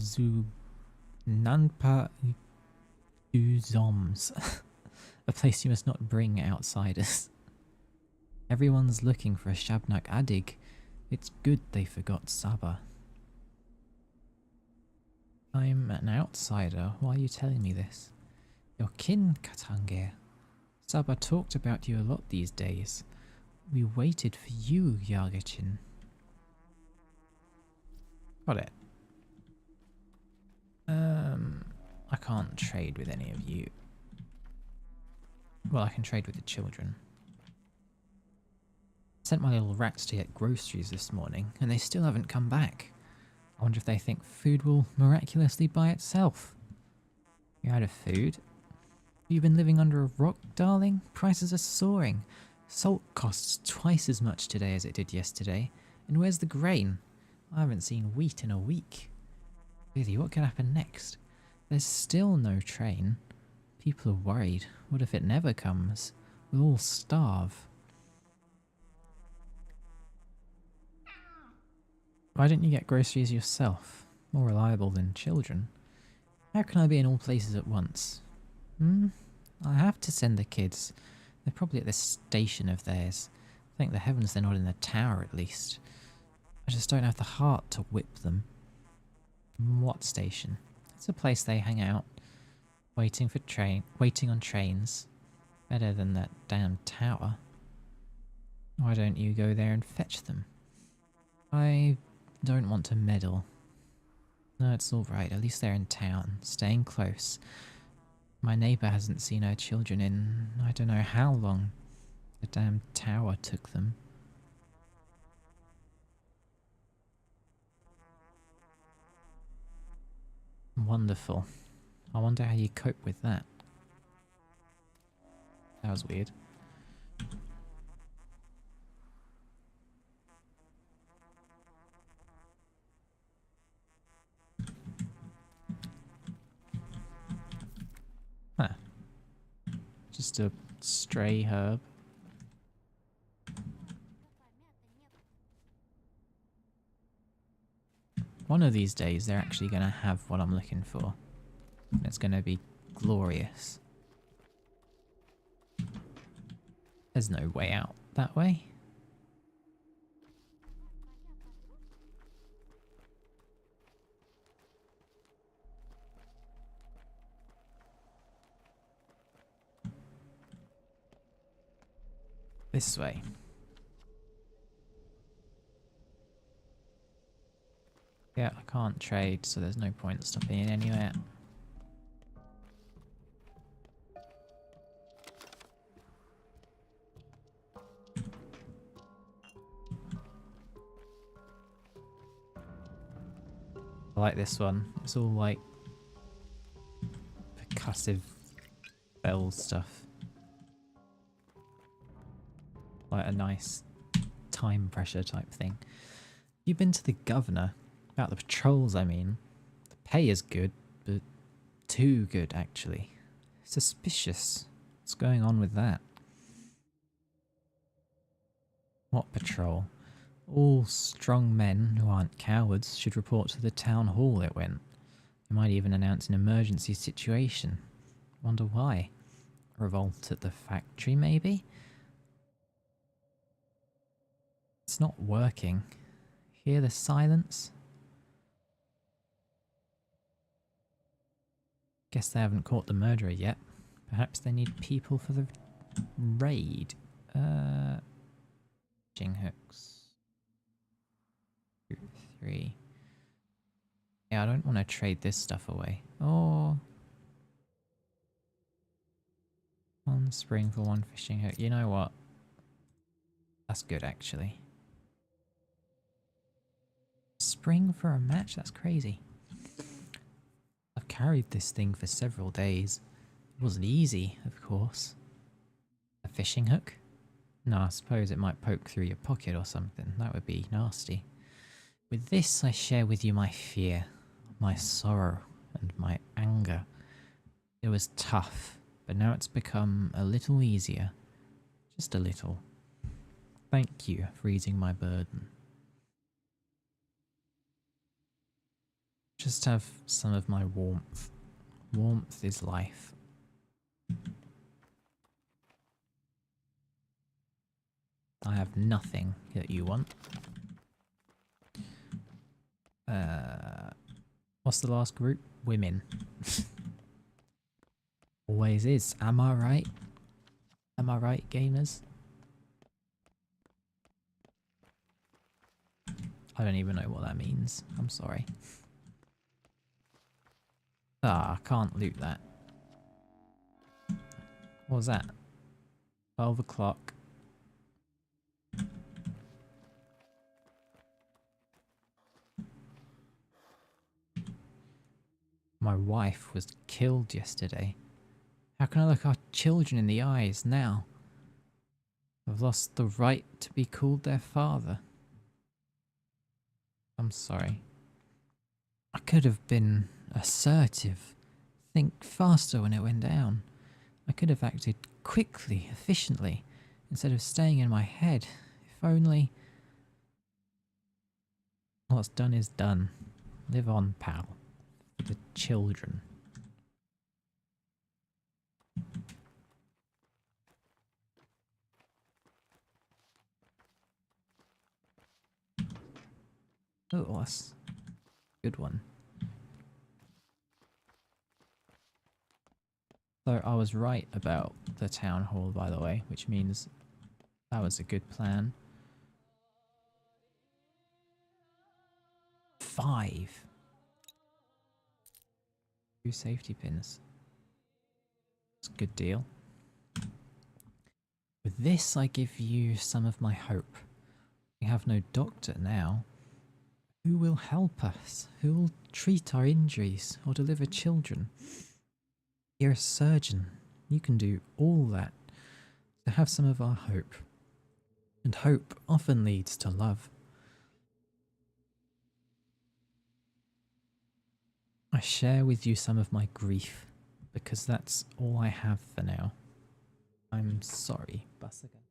Zoms. A place you must not bring outsiders. Everyone's looking for a Shabnak Adig. It's good they forgot Saba. I'm an outsider. Why are you telling me this? Your kin, Katangir. Saba talked about you a lot these days. We waited for you, Yargachin. Got it. I can't trade with any of you. Well, I can trade with the children. Sent my little rats to get groceries this morning, and they still haven't come back. I wonder if they think food will miraculously buy itself. You're out of food? Have you been living under a rock, darling? Prices are soaring. Salt costs twice as much today as it did yesterday. And where's the grain? I haven't seen wheat in a week. Really, what could happen next? There's still no train. People are worried. What if it never comes? We'll all starve. Why didn't you get groceries yourself? More reliable than children. How can I be in all places at once? I have to send the kids. They're probably at this station of theirs. Thank the heavens they're not in the tower, at least. I just don't have the heart to whip them. What station? It's a place they hang out, waiting on trains. Better than that damn tower. Why don't you go there and fetch them? I don't want to meddle. No, it's alright. At least they're in town, staying close. My neighbour hasn't seen her children in I don't know how long. The damn tower took them. Wonderful. I wonder how you cope with that. That was weird. Huh. Just a stray herb. One of these days they're actually going to have what I'm looking for. It's going to be glorious. There's no way out that way. This way. Yeah, I can't trade, so there's no point stopping in anywhere. I like this one. It's all like percussive bell stuff. Like a nice time pressure type thing. You've been to the governor? About the patrols, I mean. The pay is good, but too good, actually. Suspicious. What's going on with that? What patrol? All strong men who aren't cowards should report to the town hall, it went. They might even announce an emergency situation. Wonder why? Revolt at the factory, maybe? It's not working. Hear the silence? Guess they haven't caught the murderer yet. Perhaps they need people for the raid. Fishing hooks. 2, 3. Yeah, I don't want to trade this stuff away. Oh. 1 spring for 1 fishing hook. You know what? That's good, actually. Spring for a match? That's crazy. I've carried this thing for several days. It wasn't easy, of course. A fishing hook? No, I suppose it might poke through your pocket or something. That would be nasty. With this, I share with you my fear, my sorrow, and my anger. It was tough, but now it's become a little easier. Just a little. Thank you for easing my burden. Just have some of my warmth. Warmth is life. I have nothing that you want. What's the last group? Women. Always is. Am I right? Am I right, gamers? I don't even know what that means. I'm sorry. Ah, I can't loot that. What was that? 12 o'clock. My wife was killed yesterday. How can I look our children in the eyes now? I've lost the right to be called their father. I'm sorry. I could have been assertive. Think faster when it went down. I could have acted quickly, efficiently, instead of staying in my head. If only... What's done is done. Live on, pal. For the children. Oh, that's a good one. So I was right about the town hall, by the way, which means that was a good plan. 5. 2 safety pins. It's a good deal. With this, I give you some of my hope. We have no doctor now. Who will help us? Who will treat our injuries or deliver children? You're a surgeon. You can do all that. So have some of our hope. And hope often leads to love. I share with you some of my grief, because that's all I have for now. I'm sorry, Basiga.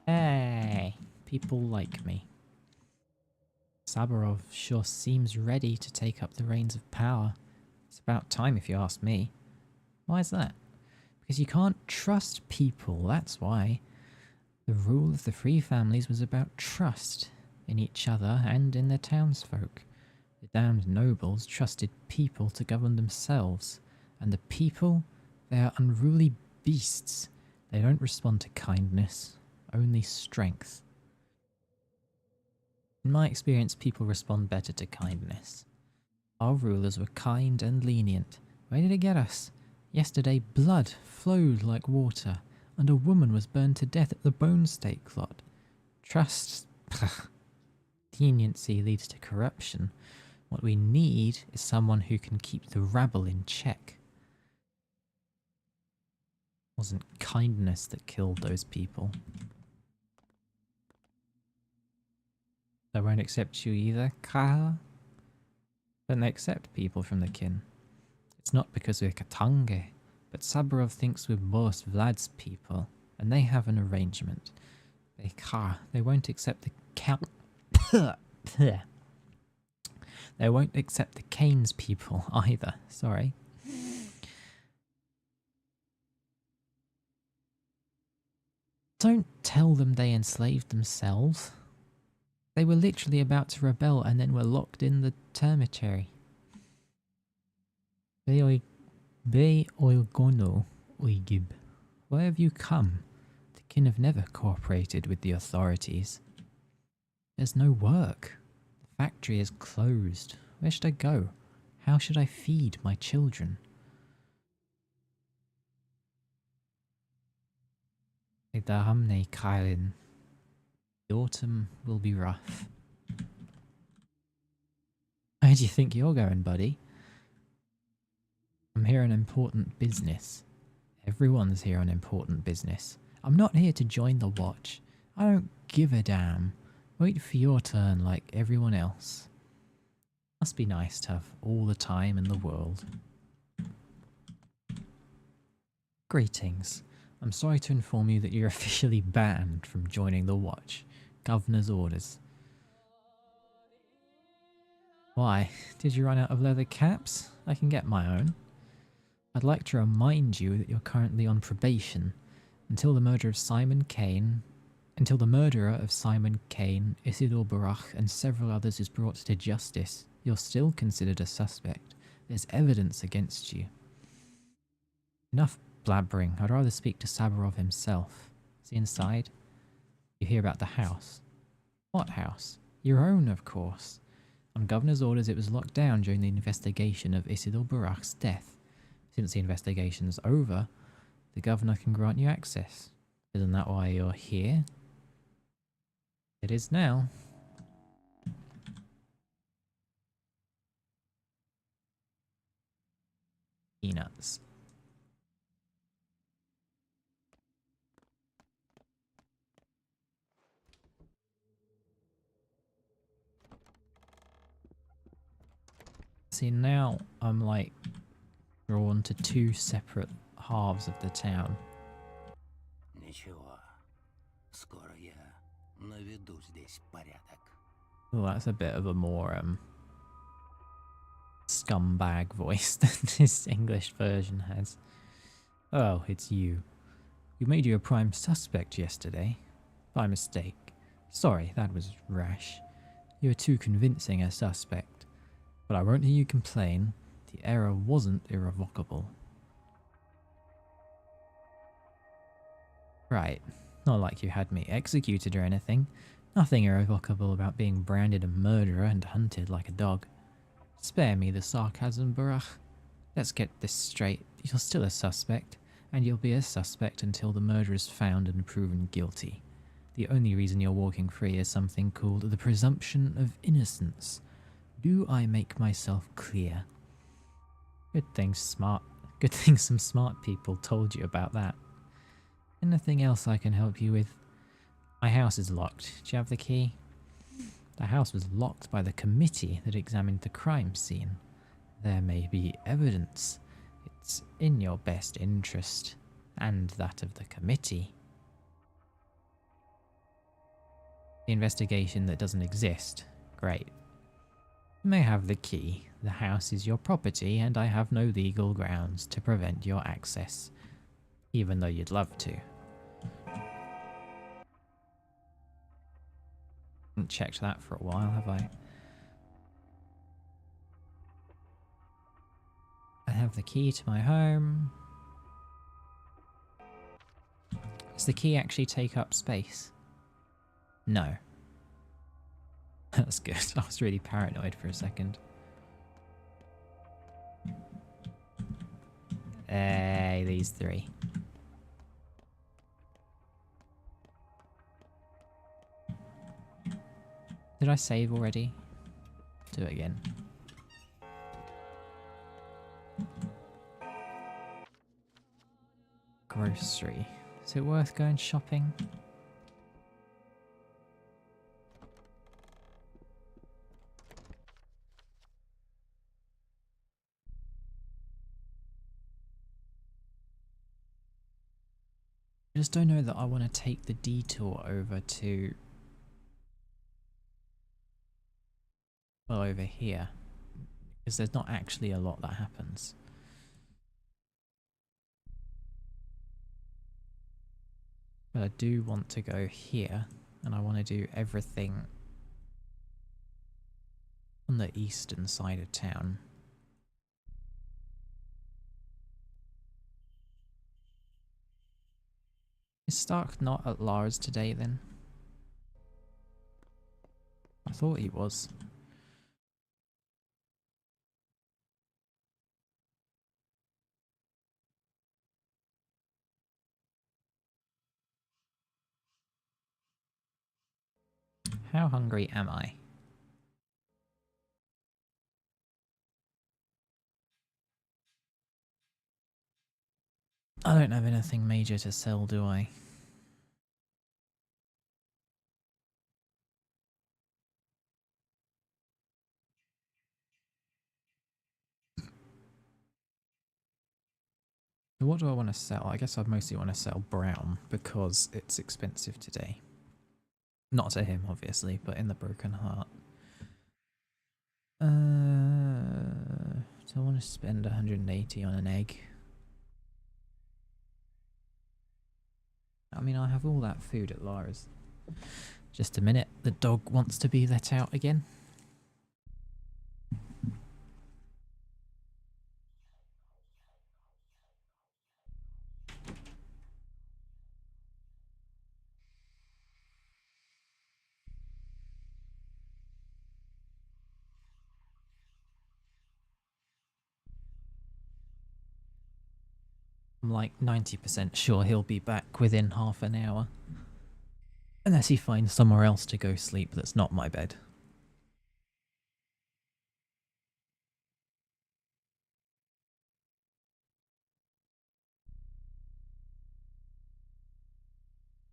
Hey, people like me. Saburov sure seems ready to take up the reins of power. It's about time if you ask me. Why is that? Because you can't trust people, that's why. The rule of the three families was about trust in each other and in their townsfolk. The damned nobles trusted people to govern themselves, and the people, they are unruly beasts. They don't respond to kindness, only strength. In my experience, people respond better to kindness. Our rulers were kind and lenient. Where did it get us? Yesterday, blood flowed like water, and a woman was burned to death at the bone stake lot. Trust, leniency leads to corruption. What we need is someone who can keep the rabble in check. It wasn't kindness that killed those people. They won't accept you either, Kyle. Don't they accept people from the kin? It's not because we're Katange, but Saburov thinks we're both Vlad's people, and they have an arrangement. They won't accept the They won't accept the Kane's people either, sorry. Don't tell them they enslaved themselves. They were literally about to rebel and then were locked in the termitary. Be oilgono oigib. Why have you come? The kin have never cooperated with the authorities. There's no work. The factory is closed. Where should I go? How should I feed my children? Idahamne Kailin. The autumn will be rough. Where do you think you're going, buddy? I'm here on important business. Everyone's here on important business. I'm not here to join the watch. I don't give a damn. Wait for your turn like everyone else. Must be nice to have all the time in the world. Greetings. I'm sorry to inform you that you're officially banned from joining the watch. Governor's orders. Why? Did you run out of leather caps? I can get my own. I'd like to remind you that you're currently on probation until the murder of Simon Kane, until the murderer of Simon Kane, Isidore Barach, and several others is brought to justice. You're still considered a suspect. There's evidence against you. Enough blabbering. I'd rather speak to Saburov himself. Is he inside? You hear about the house. What house? Your own, of course. On Governor's orders, it was locked down during the investigation of Isidore Barach's death. Since the investigation's over, the Governor can grant you access. Isn't that why you're here? It is now. Peanuts. See, now I'm like drawn to two separate halves of the town. Oh, that's a bit of a more scumbag voice than his English version has. Oh, it's you. We made you a prime suspect yesterday. By mistake. Sorry, that was rash. You were too convincing a suspect. But I won't hear you complain. The error wasn't irrevocable. Right, not like you had me executed or anything. Nothing irrevocable about being branded a murderer and hunted like a dog. Spare me the sarcasm, Barach. Let's get this straight. You're still a suspect, and you'll be a suspect until the murderer is found and proven guilty. The only reason you're walking free is something called the presumption of innocence. Do I make myself clear? Good thing some smart people told you about that. Anything else I can help you with? My house is locked. Do you have the key? The house was locked by the committee that examined the crime scene. There may be evidence. It's in your best interest, and that of the committee. The investigation that doesn't exist. Great. You may have the key. The house is your property, and I have no legal grounds to prevent your access, even though you'd love to. Haven't checked that for a while, have I? I have the key to my home. Does the key actually take up space? No. That's good. I was really paranoid for a second. Hey, these three. Did I save already? Do it again. Grocery. Is it worth going shopping? I just don't know that I want to take the detour over to... well, over here. Because there's not actually a lot that happens. But I do want to go here, and I want to do everything on the eastern side of town. Is Stark not at Lara's today then? I thought he was. How hungry am I? I don't have anything major to sell, do I? So what do I want to sell? I guess I mostly want to sell brown because it's expensive today. Not to him, obviously, but in the broken heart. Do I want to spend 180 on an egg? I mean, I have all that food at Lara's. Just a minute, the dog wants to be let out again. I'm like 90% sure he'll be back within half an hour. Unless he finds somewhere else to go sleep that's not my bed.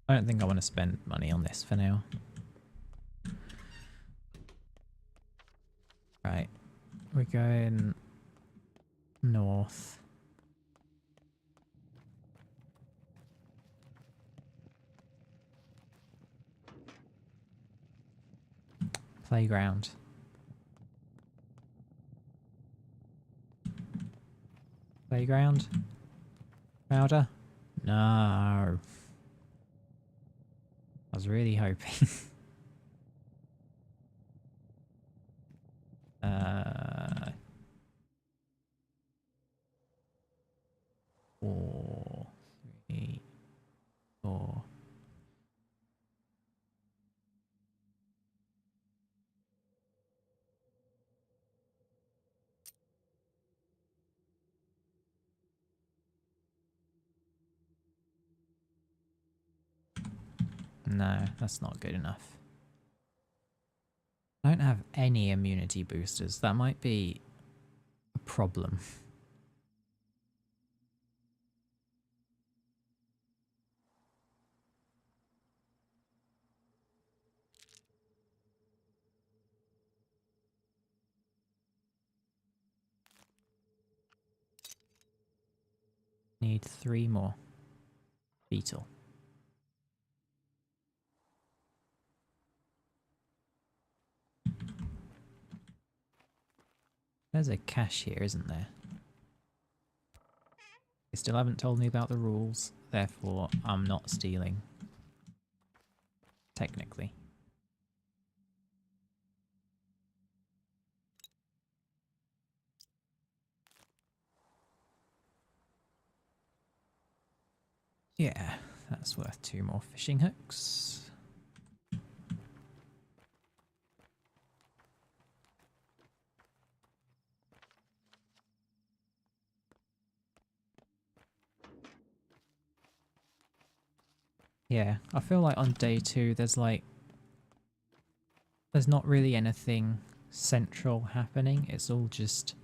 I don't think I want to spend money on this for now. Right, we're going north. Playground. Playground? Powder? No. I was really hoping. 4, 3, 4. No, that's not good enough. I don't have any immunity boosters. That might be a problem. Need 3 more. Beetle. There's a cache here, isn't there? They still haven't told me about the rules, therefore I'm not stealing. Technically. Yeah, that's worth 2 more fishing hooks. Yeah, I feel like on day 2 there's not really anything central happening. It's all just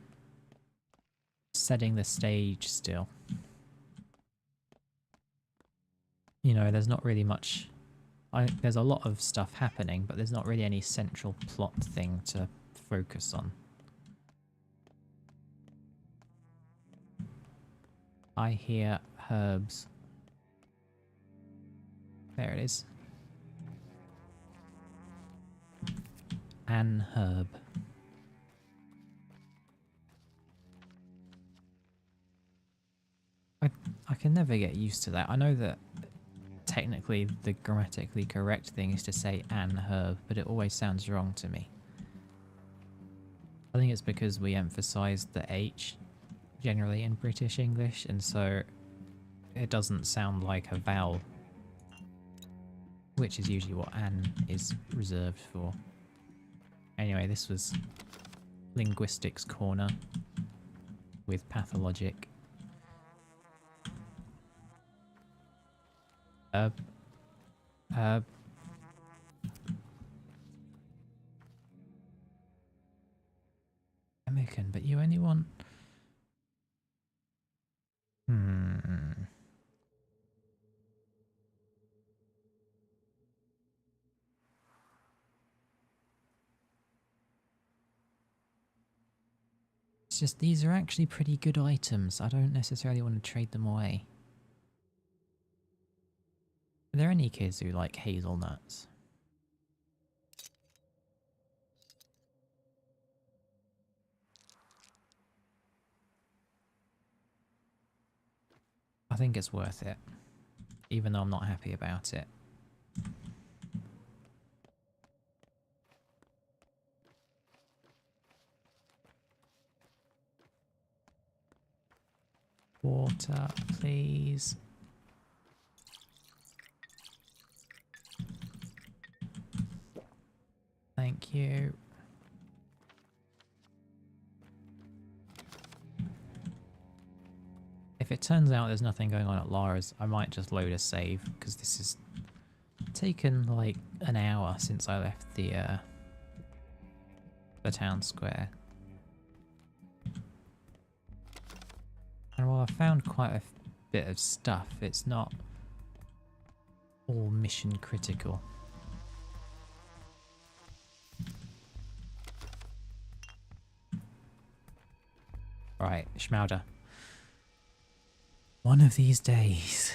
setting the stage still. You know, there's not really much... there's a lot of stuff happening, but there's not really any central plot thing to focus on. I hear herbs. There it is. An herb. I can never get used to that. I know that technically the grammatically correct thing is to say an herb, but it always sounds wrong to me. I think it's because we emphasise the H generally in British English, and so it doesn't sound like a vowel, which is usually what an is reserved for. Anyway, this was Linguistics Corner with Pathologic. American, but you only want... It's just these are actually pretty good items. I don't necessarily want to trade them away. Are there any kids who like hazelnuts? I think it's worth it, even though I'm not happy about it. Water, please. Thank you. If it turns out there's nothing going on at Lara's, I might just load a save, because this has taken like an hour since I left the town square. And while I've found quite a bit of stuff, it's not all mission critical. Right, Schmauder. One of these days.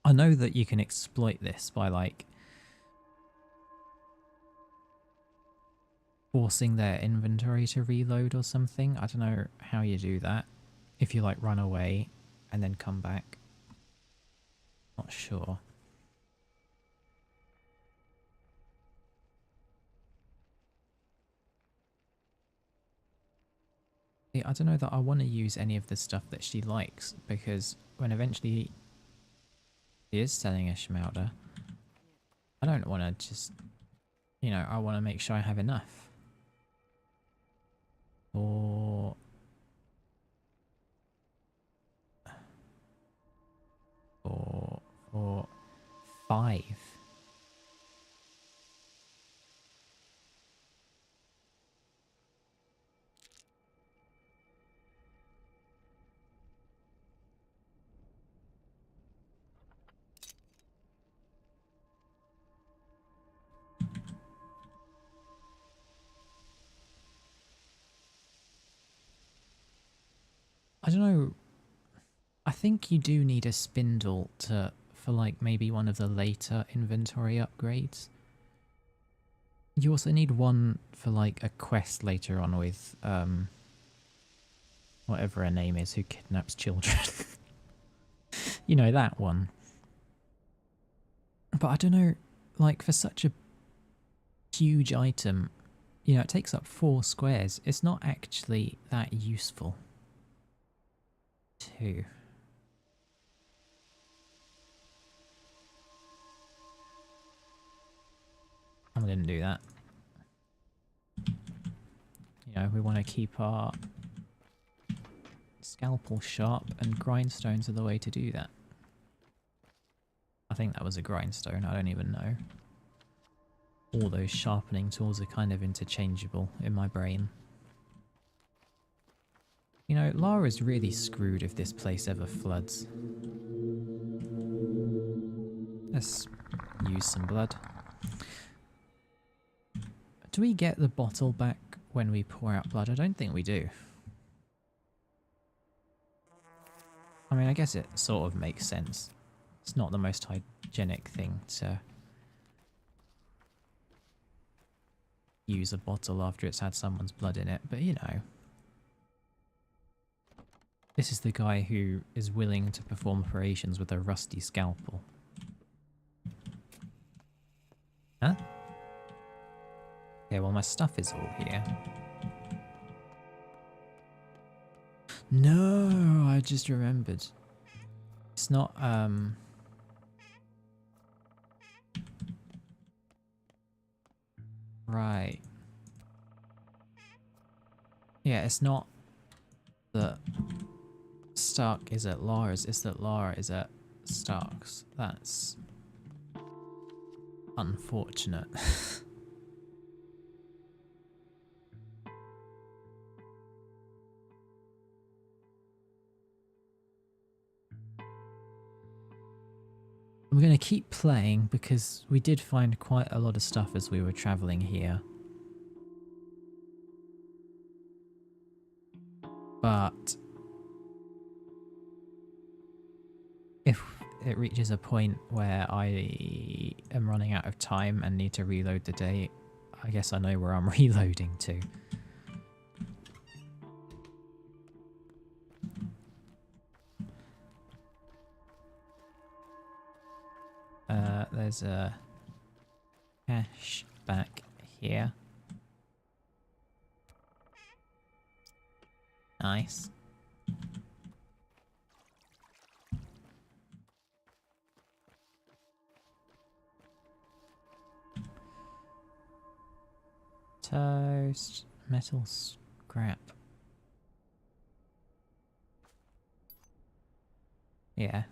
I know that you can exploit this by like forcing their inventory to reload or something. I don't know how you do that. If you like run away and then come back. Not sure. I don't know that I want to use any of the stuff that she likes, because when eventually she is selling a schmelter, I don't want to just, you know, I want to make sure I have enough. Or... or 5. I don't know. I think you do need a spindle for like maybe one of the later inventory upgrades. You also need one for like a quest later on with whatever her name is who kidnaps children. You know, that one. But I don't know, like for such a huge item, you know, it takes up 4 squares. It's not actually that useful. 2. I'm going to do that. You know, we want to keep our scalpel sharp, and grindstones are the way to do that. I think that was a grindstone, I don't even know. All those sharpening tools are kind of interchangeable in my brain. You know, Lara's really screwed if this place ever floods. Let's use some blood. Do we get the bottle back when we pour out blood? I don't think we do. I mean, I guess it sort of makes sense. It's not the most hygienic thing to use a bottle after it's had someone's blood in it, but you know. This is the guy who is willing to perform operations with a rusty scalpel. Huh? Okay, well my stuff is all here. No, I just remembered. It's not, right. Yeah, it's not that Stark is at Lara's, it's that Lara is at Stark's. That's unfortunate. I'm going to keep playing because we did find quite a lot of stuff as we were travelling here. But if it reaches a point where I am running out of time and need to reload the day, I guess I know where I'm reloading to. There's a cache back here. Nice. Toast, metal scrap. Yeah,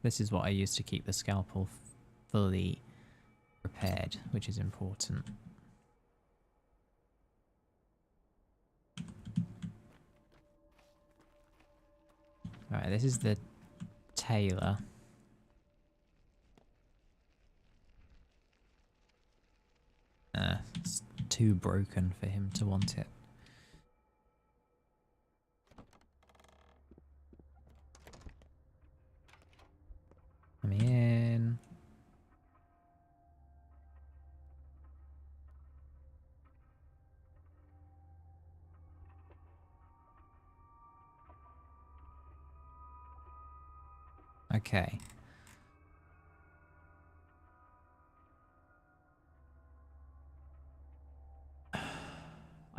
this is what I use to keep the scalpel fully prepared, which is important. Alright, this is the tailor. It's too broken for him to want it. Let me in. Okay.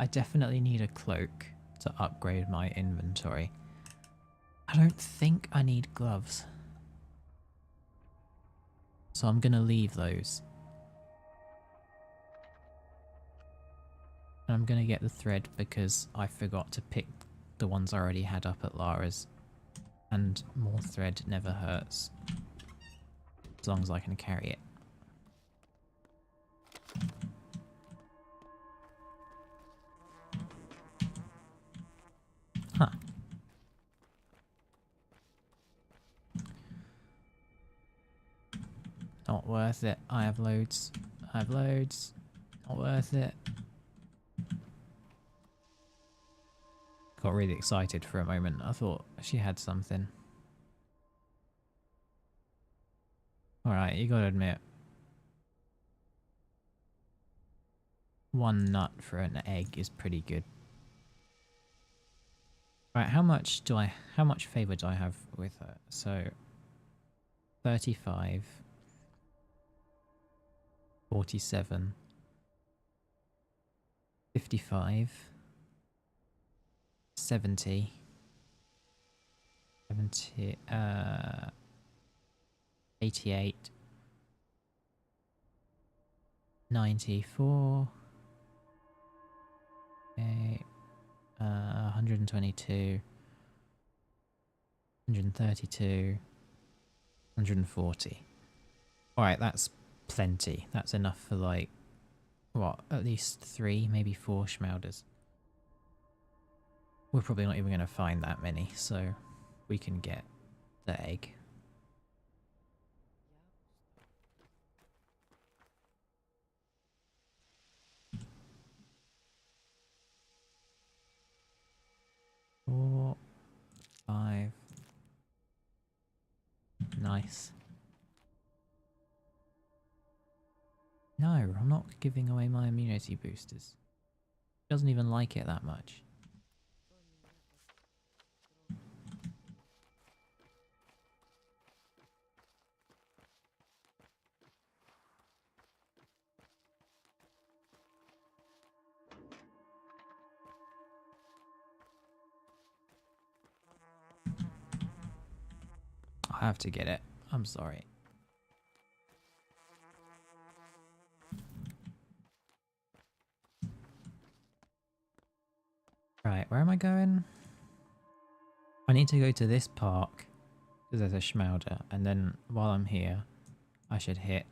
I definitely need a cloak to upgrade my inventory. I don't think I need gloves. So I'm gonna leave those. And I'm gonna get the thread because I forgot to pick the ones I already had up at Lara's. And more thread never hurts. As long as I can carry it. Huh. Not worth it. I have loads. I have loads. Not worth it. Got really excited for a moment. I thought she had something. Alright, you gotta admit. One nut for an egg is pretty good. Right, how much favor do I have with her? So 35, 47, 55, 70, 88, 94, 122, 132, 140. Alright, that's plenty. That's enough for like, what, at least 3, maybe 4 schmauders. We're probably not even going to find that many, so we can get the egg. Four, 5. Nice. No, I'm not giving away my immunity boosters. Doesn't even like it that much. I have to get it. I'm sorry. Right, where am I going? I need to go to this park because there's a schmauder, and then while I'm here, I should hit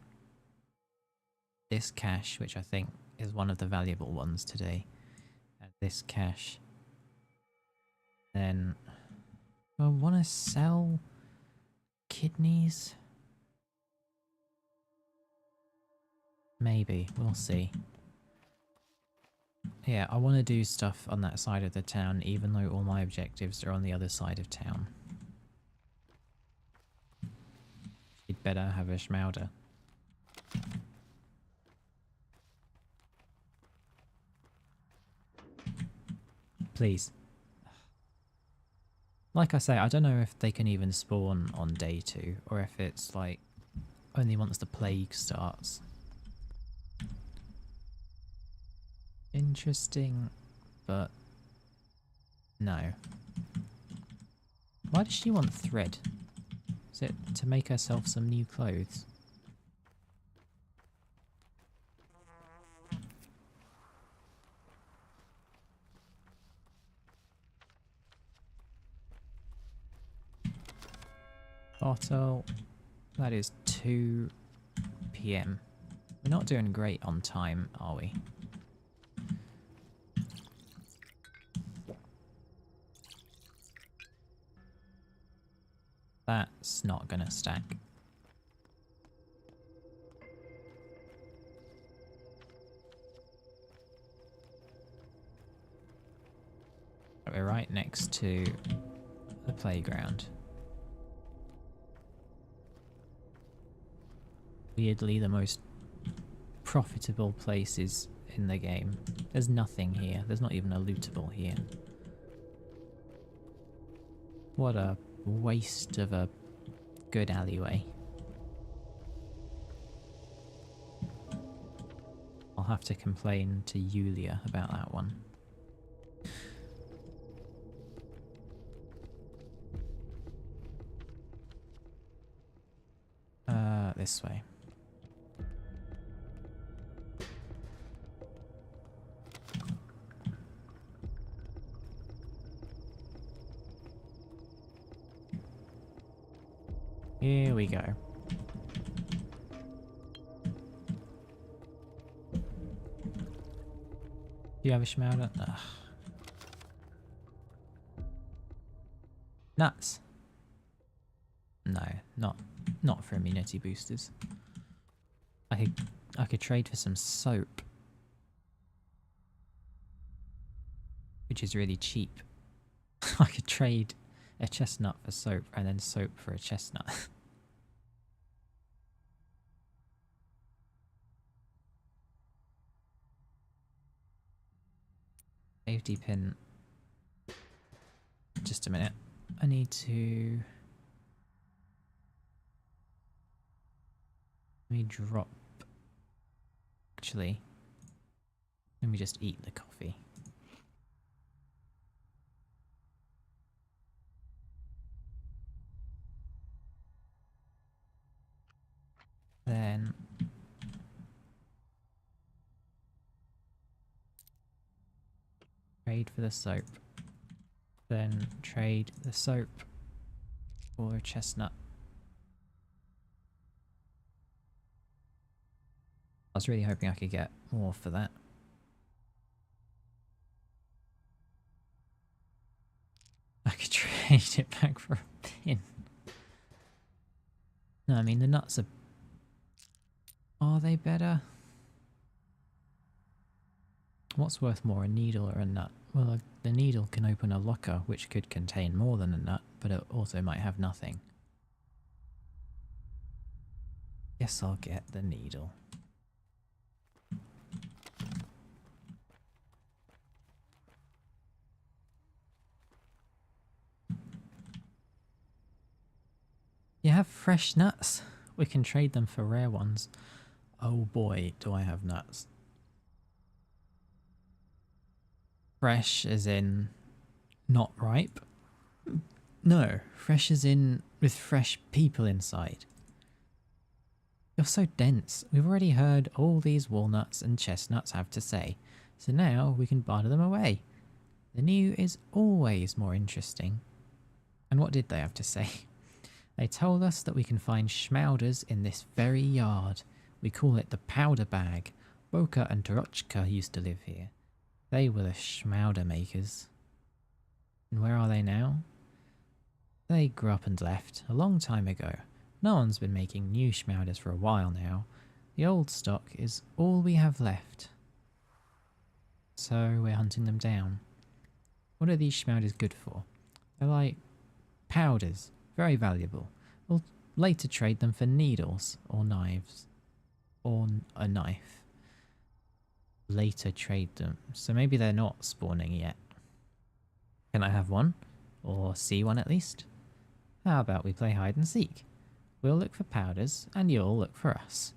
this cache, which I think is one of the valuable ones today, and this cache. Then I want to sell kidneys. Maybe, we'll see. Yeah, I want to do stuff on that side of the town, even though all my objectives are on the other side of town. You'd better have a schmauder. Please. Like I say, I don't know if they can even spawn on day 2, or if it's like only once the plague starts. Interesting, but no. Why does she want thread? Is it to make herself some new clothes? Bottle. That is 2 PM. We're not doing great on time, are we? That's not gonna stack. We're right next to the playground. Weirdly, the most profitable places in the game. There's nothing here. There's not even a lootable here. What a waste of a good alleyway. I'll have to complain to Yulia about that one. this way. Here we go. Do you have a schmouder? Ugh. Nuts. No, not for immunity boosters. I could trade for some soap, which is really cheap. I could trade a chestnut for soap and then soap for a chestnut. Safety pin. Just a minute. I need to... Let me drop... Actually, let me just eat the coffee. Then... Trade for the soap. Then trade the soap for a chestnut. I was really hoping I could get more for that. I could trade it back for a pin. No, I mean the nuts are... Are they better? What's worth more, a needle or a nut? Well, the needle can open a locker which could contain more than a nut, but it also might have nothing. Guess I'll get the needle. You have fresh nuts? We can trade them for rare ones. Oh boy, do I have nuts. Fresh as in not ripe? No, fresh as in with fresh people inside. You're so dense. We've already heard all these walnuts and chestnuts have to say, so now we can barter them away. The new is always more interesting. And what did they have to say? They told us that we can find schmauders in this very yard. We call it the powder bag. Boka and Torochka used to live here. They were the schmauder makers. And where are they now? They grew up and left a long time ago. No one's been making new schmauders for a while now. The old stock is all we have left. So we're hunting them down. What are these schmauders good for? They're like powders, very valuable. We'll later trade them for needles or knives. Or a knife. Later trade them. So maybe they're not spawning yet. Can I have one? Or see one at least? How about we play hide and seek? We'll look for powders and you'll look for us.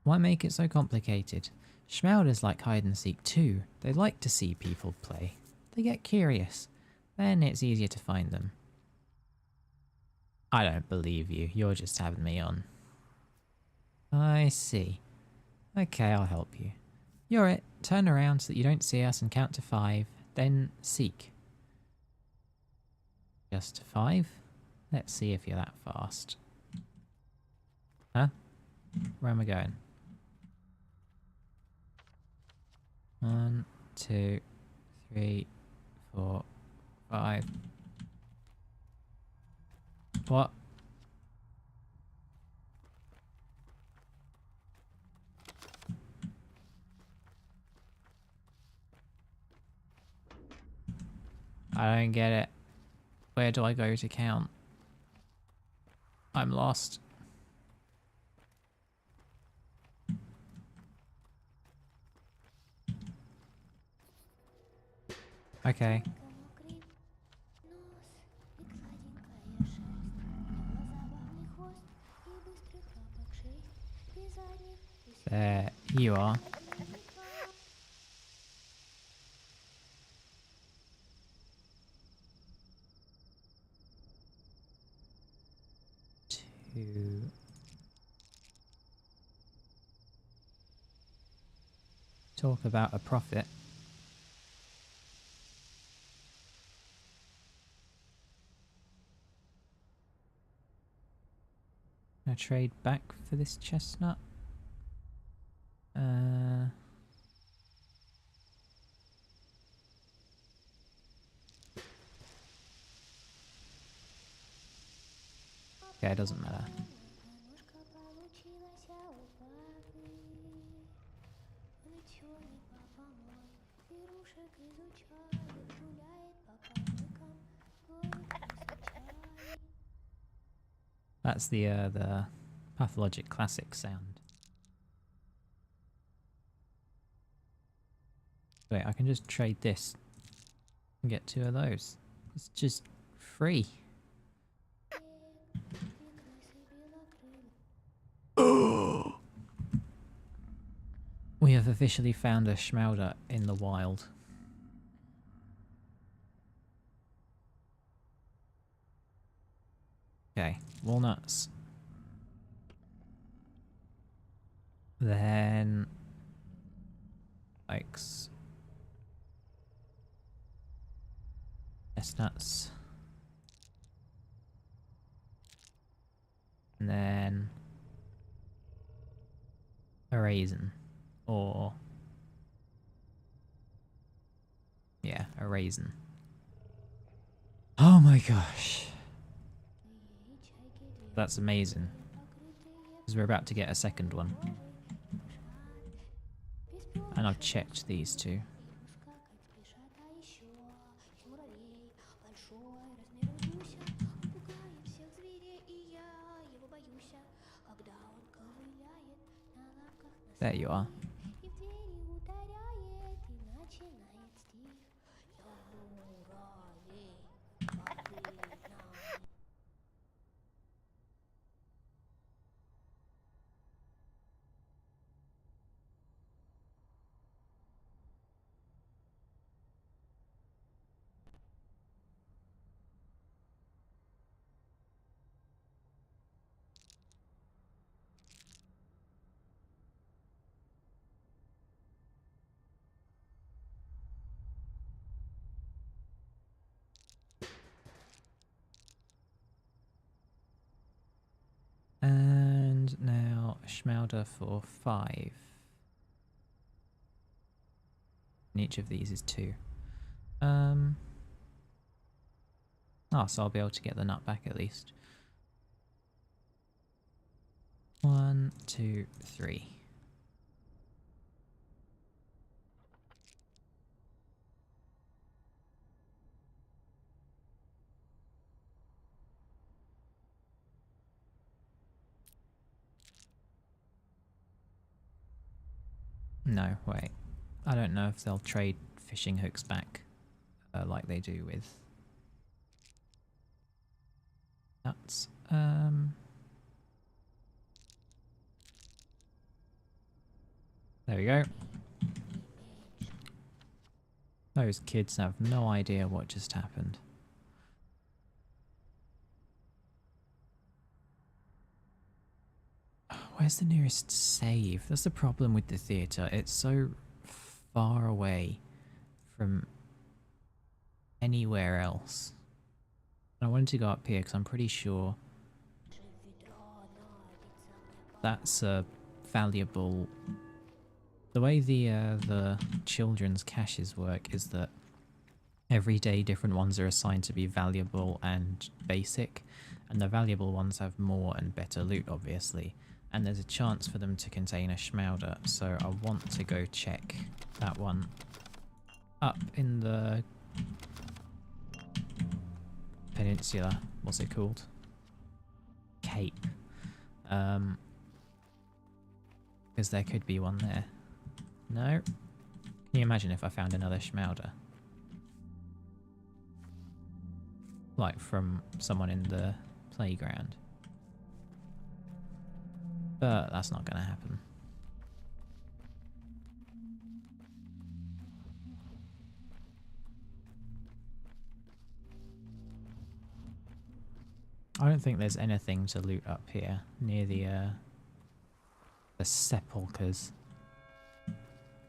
Why make it so complicated? Schmauders like hide and seek too. They like to see people play. They get curious. Then it's easier to find them. I don't believe you. You're just having me on. I see. Okay, I'll help you. You're it. Turn around so that you don't see us and count to 5. Then seek. Just 5? Let's see if you're that fast. Huh? Where am I going? 1, 2, 3, 4, 5. What? I don't get it. Where do I go to count? I'm lost. Okay. There you are. Talk about a profit. Can I trade back for this chestnut? Okay, it doesn't matter. That's the Pathologic classic sound. Wait, I can just trade this and get 2 of those. It's just free. We have officially found a Schmauder in the wild. Okay, walnuts. Then oaks. Chestnuts. And then a raisin. Or yeah, a raisin. Oh my gosh. That's amazing. Because we're about to get a second one. And I've checked these 2. There you are. And now Schmauder for 5. And each of these is 2. Oh, so I'll be able to get the nut back at least. 1, 2, 3. No, wait. I don't know if they'll trade fishing hooks back like they do with nuts. There we go. Those kids have no idea what just happened. Where's the nearest save? That's the problem with the theatre. It's so far away from anywhere else. I wanted to go up here because I'm pretty sure that's a valuable... The way the children's caches work is that every day different ones are assigned to be valuable and basic, and the valuable ones have more and better loot, obviously. And there's a chance for them to contain a Schmauder, so I want to go check that one up in the peninsula. What's it called? Cape. Because there could be one there. No? Can you imagine if I found another Schmauder? Like from someone in the playground. But that's not going to happen. I don't think there's anything to loot up here near the sepulchres.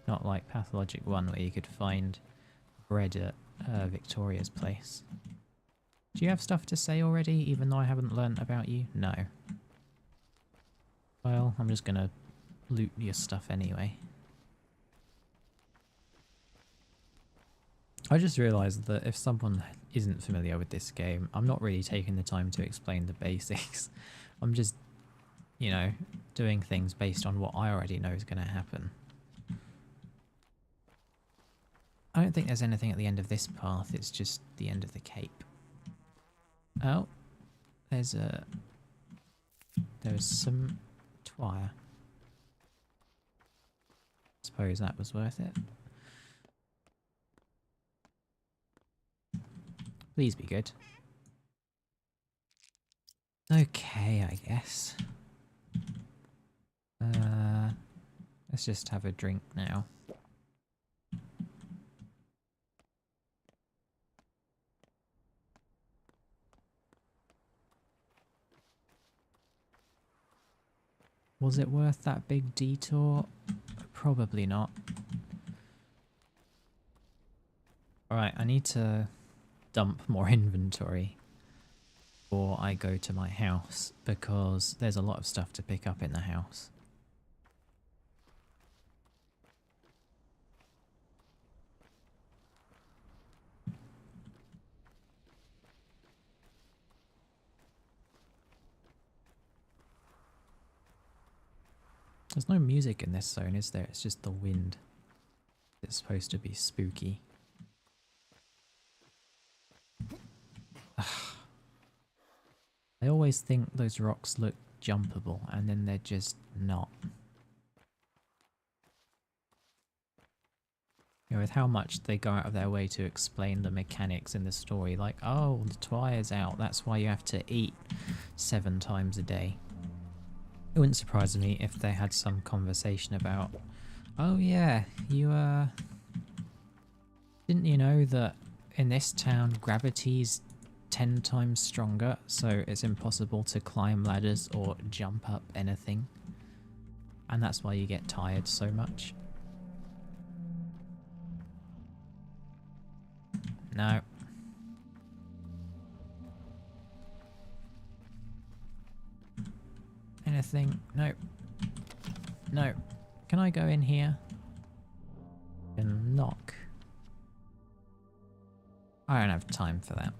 Not like Pathologic 1 where you could find bread at Victoria's place. Do you have stuff to say already, even though I haven't learnt about you? No. Well, I'm just gonna loot your stuff anyway. I just realised that if someone isn't familiar with this game, I'm not really taking the time to explain the basics. I'm just, you know, doing things based on what I already know is going to happen. I don't think there's anything at the end of this path, it's just the end of the cape. Oh, there's some twire. Suppose that was worth it. Please be good. Okay, I guess. Let's just have a drink now. Was it worth that big detour? Probably not. Alright, I need to dump more inventory before I go to my house, because there's a lot of stuff to pick up in the house. There's no music in this zone, is there? It's just the wind. It's supposed to be spooky. I always think those rocks look jumpable, and then they're just not. You know, with how much they go out of their way to explain the mechanics in the story, like, oh, the twire's out, that's why you have to eat 7 times a day. It wouldn't surprise me if they had some conversation about, oh yeah, you, didn't you know that in this town gravity's 10 times stronger, so it's impossible to climb ladders or jump up anything? And that's why you get tired so much. No. Anything? No. No. Can I go in here? And knock. I don't have time for that.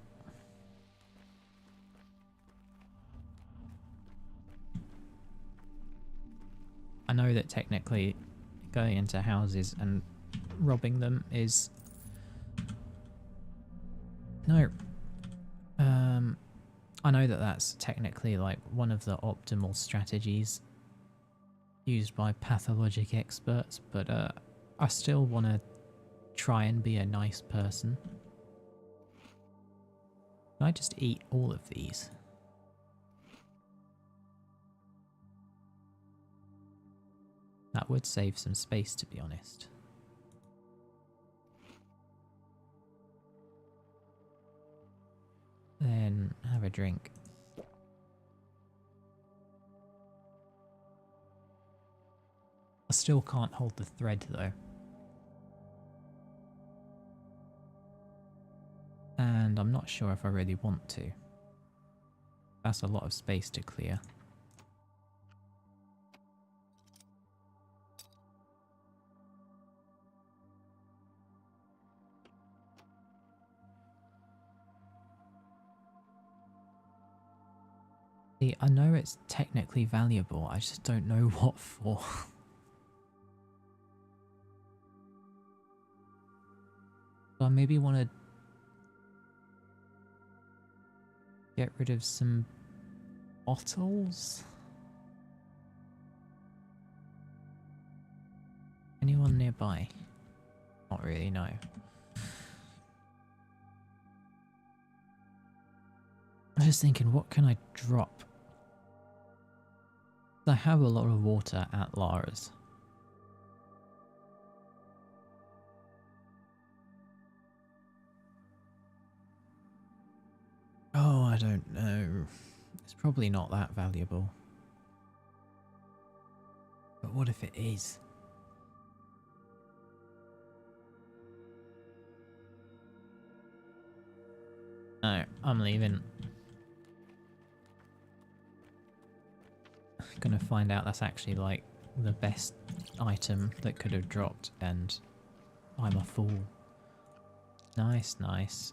I know that technically going into houses and robbing them is... No. I know that that's technically like one of the optimal strategies used by pathologic experts, but I still want to try and be a nice person. Can I just eat all of these? That would save some space, to be honest. Then have a drink. I still can't hold the thread though. And I'm not sure if I really want to. That's a lot of space to clear. See, I know it's technically valuable, I just don't know what for. So I maybe want to get rid of some bottles? Anyone nearby? Not really, no. I'm just thinking, what can I drop? I have a lot of water at Lara's. Oh, I don't know. It's probably not that valuable. But what if it is? I'm leaving. Gonna find out that's actually like the best item that could have dropped, and I'm a fool. Nice, nice.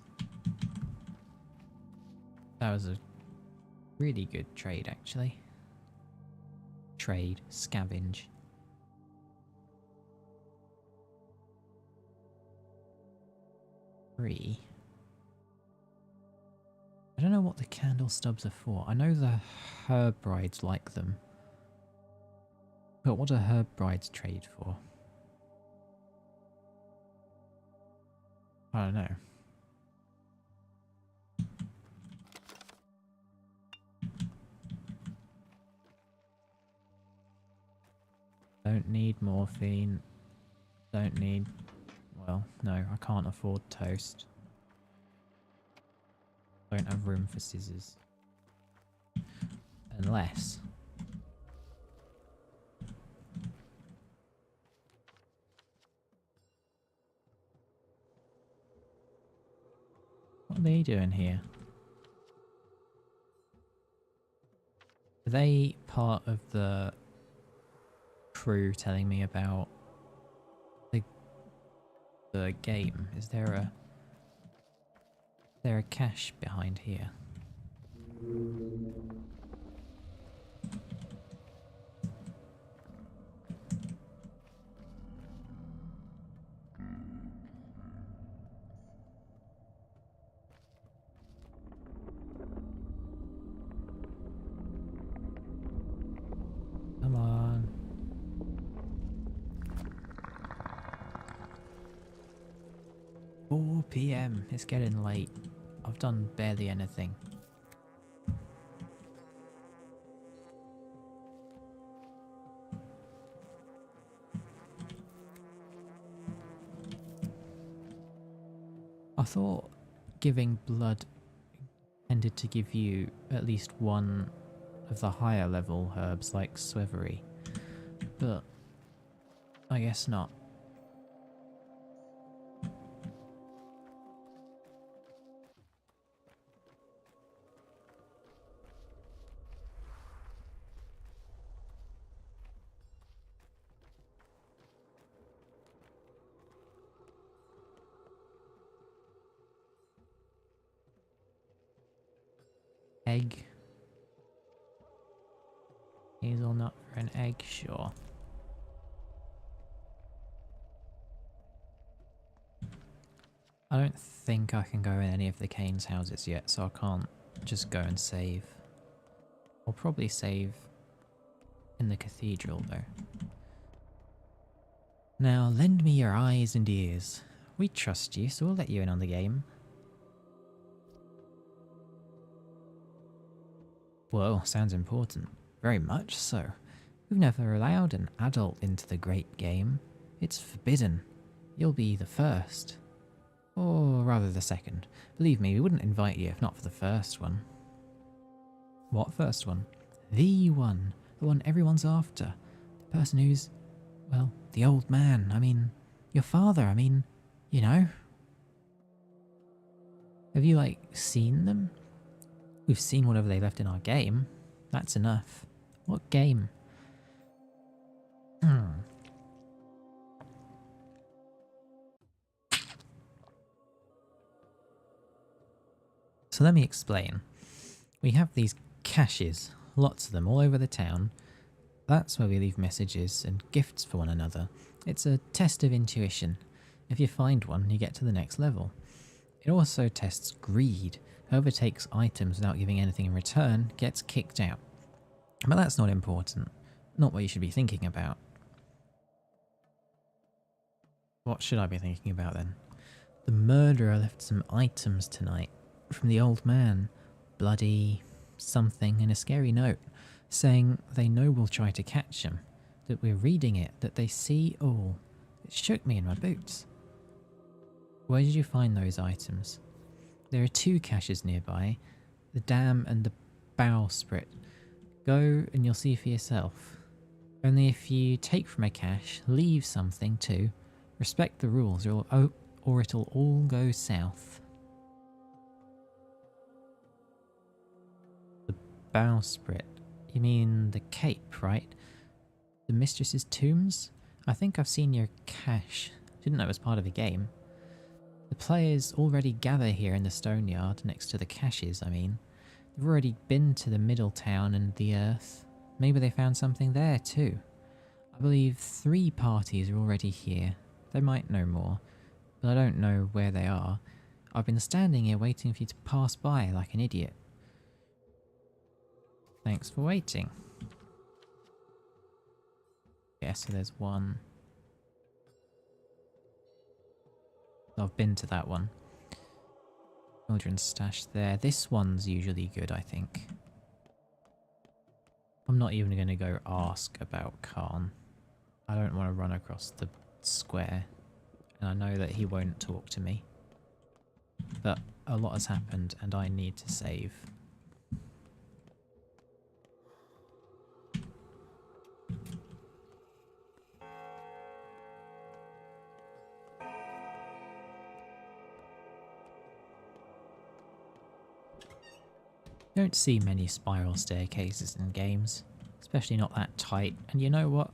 That was a really good trade, actually. Trade, scavenge. Three. I don't know what the candle stubs are for. I know the herb brides like them. But what do herb brides trade for? I don't know. Don't need morphine. Don't need... Well, no, I can't afford toast. Don't have room for scissors. Unless... What are they doing here? Are they part of the crew telling me about the game? Is there a cache behind here? Come on. "4 PM. It's getting late. I've done barely anything." I thought giving blood tended to give you at least one of the higher level herbs like Swevery, but I guess not. Egg. Hazelnut for an egg, sure. I don't think I can go in any of the Kane's houses yet, so I can't just go and save. I'll probably save in the cathedral though. Now lend me your eyes and ears. We trust you, so we'll let you in on the game. Whoa, sounds important. Very much so. We've never allowed an adult into the great game. It's forbidden. You'll be the first. Or rather the second. Believe me, we wouldn't invite you if not for the first one. What first one? The one. The one everyone's after. The person who's, well, the old man. I mean, your father. I mean, you know. Have you, like, seen them? We've seen whatever they left in our game. That's enough. What game? So let me explain. We have these caches, lots of them all over the town. That's where we leave messages and gifts for one another. It's a test of intuition. If you find one, you get to the next level. It also tests greed. Whoever takes items without giving anything in return gets kicked out. But that's not important. Not what you should be thinking about. What should I be thinking about then? The murderer left some items tonight from the old man. Bloody something and a scary note saying they know we'll try to catch him, that we're reading it, that they see all. It shook me in my boots. Where did you find those items? There are 2 caches nearby, the dam and the bowsprit. Go and you'll see for yourself. Only if you take from a cache, leave something too. Respect the rules or it'll all go south. Bowsprit. You mean the cape, right? The Mistress's Tombs? I think I've seen your cache. Didn't know it was part of a game. The players already gather here in the stone yard, next to the caches, I mean. They've already been to the middle town and the earth. Maybe they found something there too. I believe 3 parties are already here. They might know more, but I don't know where they are. I've been standing here waiting for you to pass by like an idiot. Thanks for waiting. Yeah, so there's one. I've been to that one. Children's stash there. This one's usually good, I think. I'm not even going to go ask about Khan. I don't want to run across the square. And I know that he won't talk to me. But a lot has happened and I need to save. You don't see many spiral staircases in games, especially not that tight, and you know what?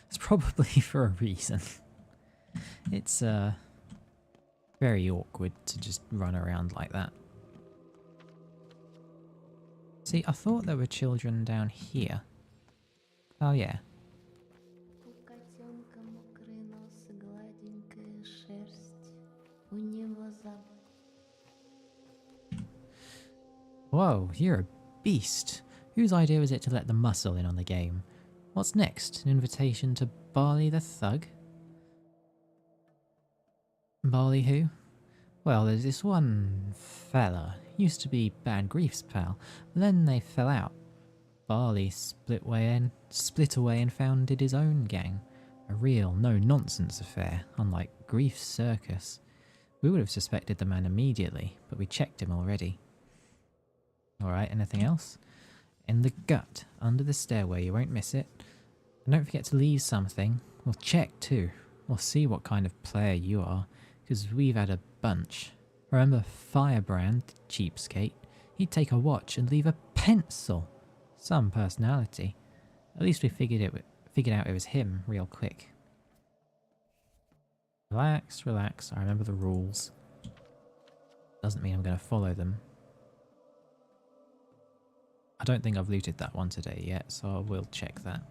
It's probably for a reason. It's very awkward to just run around like that. See, I thought there were children down here. Oh yeah. Whoa, you're a beast. Whose idea was it to let the muscle in on the game? What's next? An invitation to Barley the Thug? Barley who? Well, there's this one fella. Used to be Bad Grief's pal, but then they fell out. Barley split away and founded his own gang. A real, no-nonsense affair, unlike Grief's circus. We would have suspected the man immediately, but we checked him already. Alright, anything else? In the gut, under the stairway, you won't miss it. And don't forget to leave something. We'll check too. We'll see what kind of player you are, because we've had a bunch. Remember Firebrand, cheapskate? He'd take a watch and leave a pencil. Some personality. At least we figured out it was him real quick. Relax, relax. I remember the rules. Doesn't mean I'm going to follow them. I don't think I've looted that one today yet, so I will check that.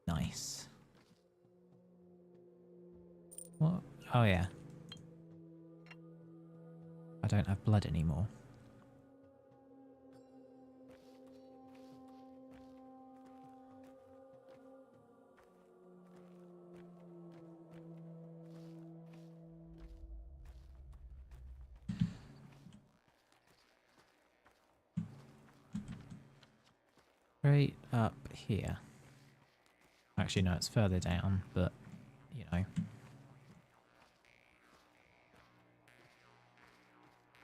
Nice. What? Oh yeah. I don't have blood anymore. Straight up here. Actually, no, it's further down, but, you know.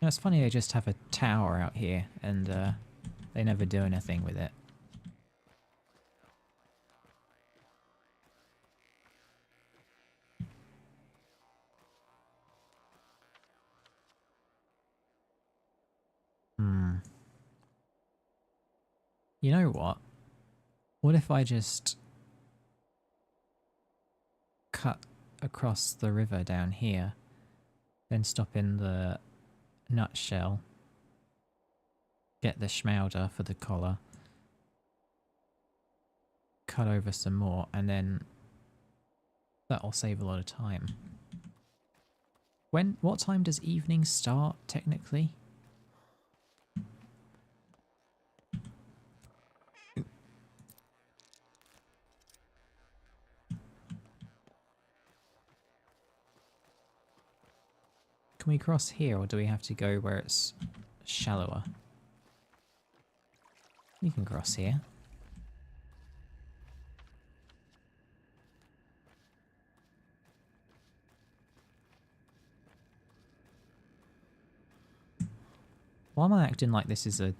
It's funny they just have a tower out here, and they never do anything with it. You know what? What if I just cut across the river down here, then stop in the Nutshell, get the Schmauder for the collar, cut over some more, and then that'll save a lot of time. What time does evening start, technically? Can we cross here, or do we have to go where it's shallower? We can cross here. Why am I acting like this is a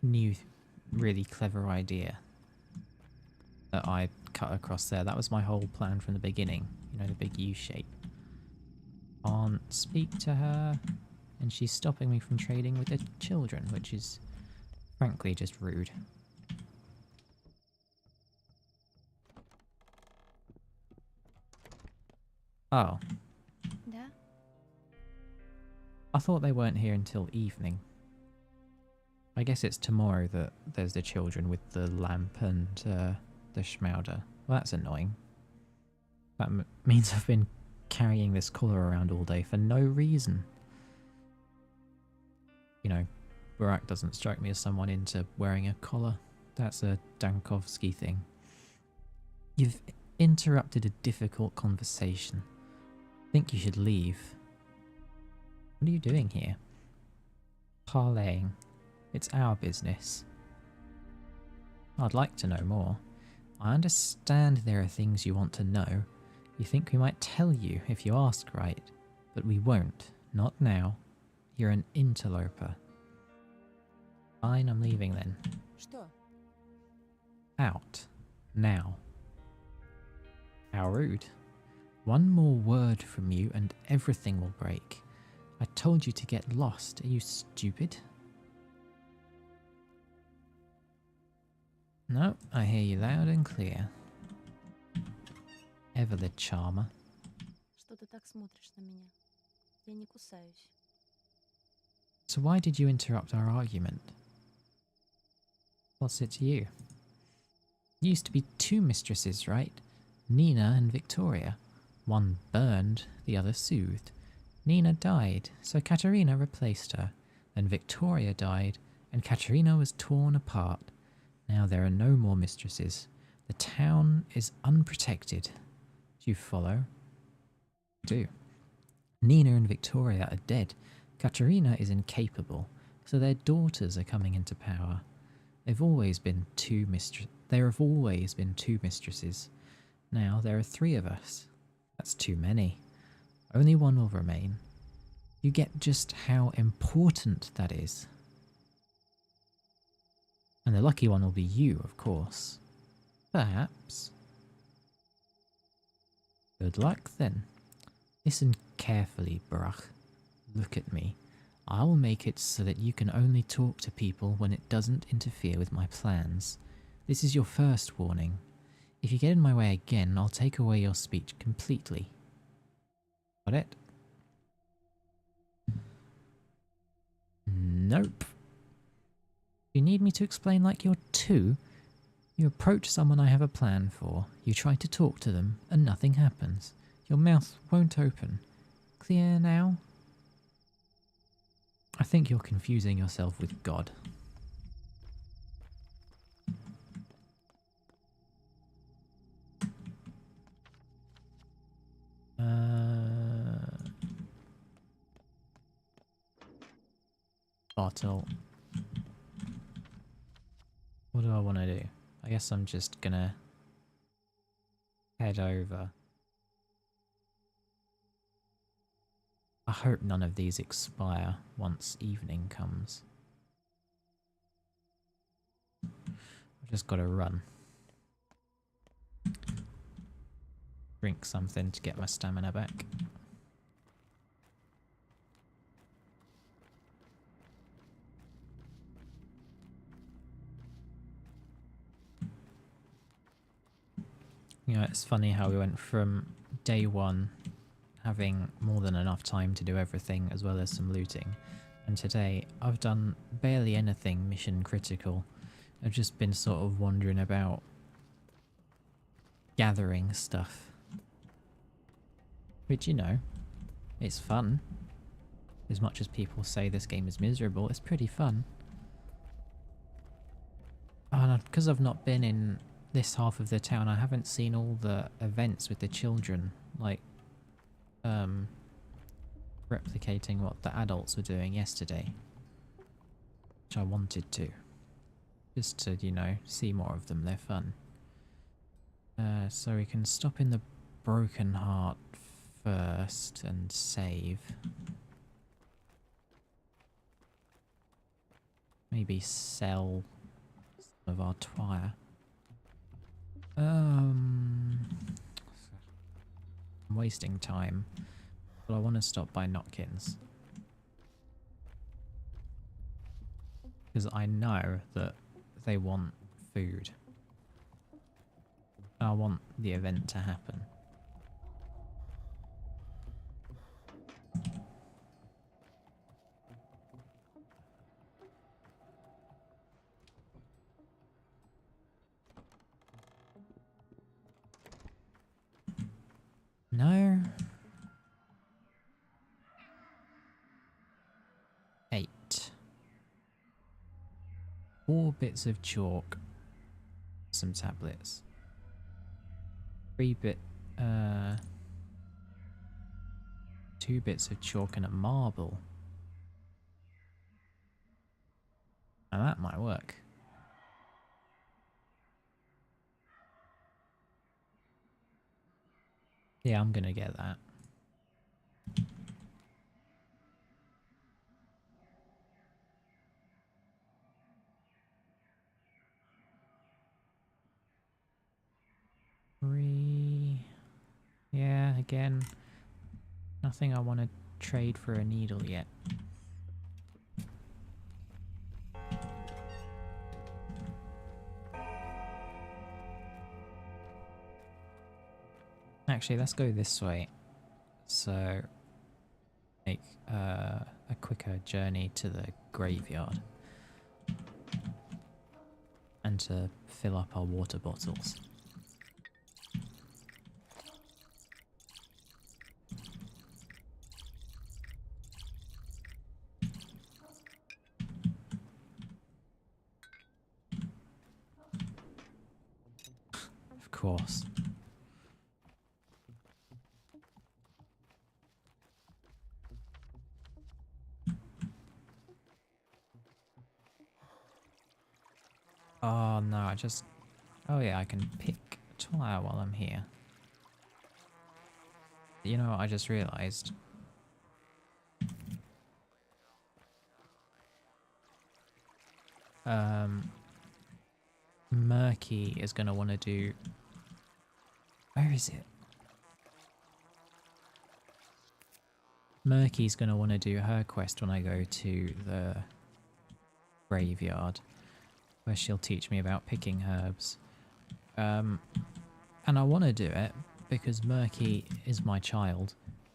new, really clever idea that I cut across there. That was my whole plan from the beginning. You know, the big U shape. Can't speak to her. And she's stopping me from trading with the children, which is frankly just rude. Oh. Да? I thought they weren't here until evening. I guess it's tomorrow that there's the children with the lamp and the schmauder. Well, that's annoying. That means I've been carrying this collar around all day for no reason. You know, Burak doesn't strike me as someone into wearing a collar. That's a Dankovsky thing. You've interrupted a difficult conversation. I think you should leave. What are you doing here? Parlaying. It's our business. I'd like to know more. I understand there are things you want to know. You think we might tell you if you ask right, but we won't. Not now. You're an interloper. Fine, I'm leaving then. Что? Out. Now. How rude. One more word from you and everything will break. I told you to get lost. Are you stupid? No, I hear you loud and clear. Ever the charmer. Что ты так смотришь на меня? Я не кусаюсь. So why did you interrupt our argument? What's it to you? Used to be two mistresses, right? Nina and Victoria. One burned, the other soothed. Nina died, so Katerina replaced her. Then Victoria died, and Katerina was torn apart. Now there are no more mistresses. The town is unprotected. Do you follow? I do. Nina and Victoria are dead. Katerina is incapable, so their daughters are coming into power. There have always been two mistresses. Now there are three of us. That's too many. Only one will remain. You get just how important that is. And the lucky one will be you, of course. Perhaps. Good luck, then. Listen carefully, Burak. Look at me. I will make it so that you can only talk to people when it doesn't interfere with my plans. This is your first warning. If you get in my way again, I'll take away your speech completely. Got it? Nope. You need me to explain like you're two? You approach someone I have a plan for, you try to talk to them, and nothing happens. Your mouth won't open. Clear now? I think you're confusing yourself with God. Bottle. What do I want to do? I guess I'm just gonna head over. I hope none of these expire once evening comes. I've just got to run. Drink something to get my stamina back. You know, it's funny how we went from day one having more than enough time to do everything as well as some looting, and today I've done barely anything mission critical. I've just been sort of wandering about gathering stuff, which, you know, it's fun. As much as people say this game is miserable, it's pretty fun. Because I've not been in this half of the town, I haven't seen all the events with the children, like replicating what the adults were doing yesterday, which I wanted to, just to, you know, see more of them. They're fun. So we can stop in the Broken Heart first and save. Maybe sell some of our twire. I'm wasting time, but I want to stop by Notkins. Because I know that they want food. I want the event to happen. No. 8. 4 bits of chalk. Some tablets. 2 bits of chalk and a marble. Now that might work. Yeah, I'm gonna get that. Yeah, again, nothing I want to trade for a needle yet. Actually, let's go this way. So, make a quicker journey to the graveyard. And to fill up our water bottles. Of course. Oh no, oh yeah, I can pick tile while I'm here. You know what I just realised? Murky is going to want to do... Where is it? Murky's going to want to do her quest when I go to the graveyard, where she'll teach me about picking herbs. And I want to do it because Murky is my child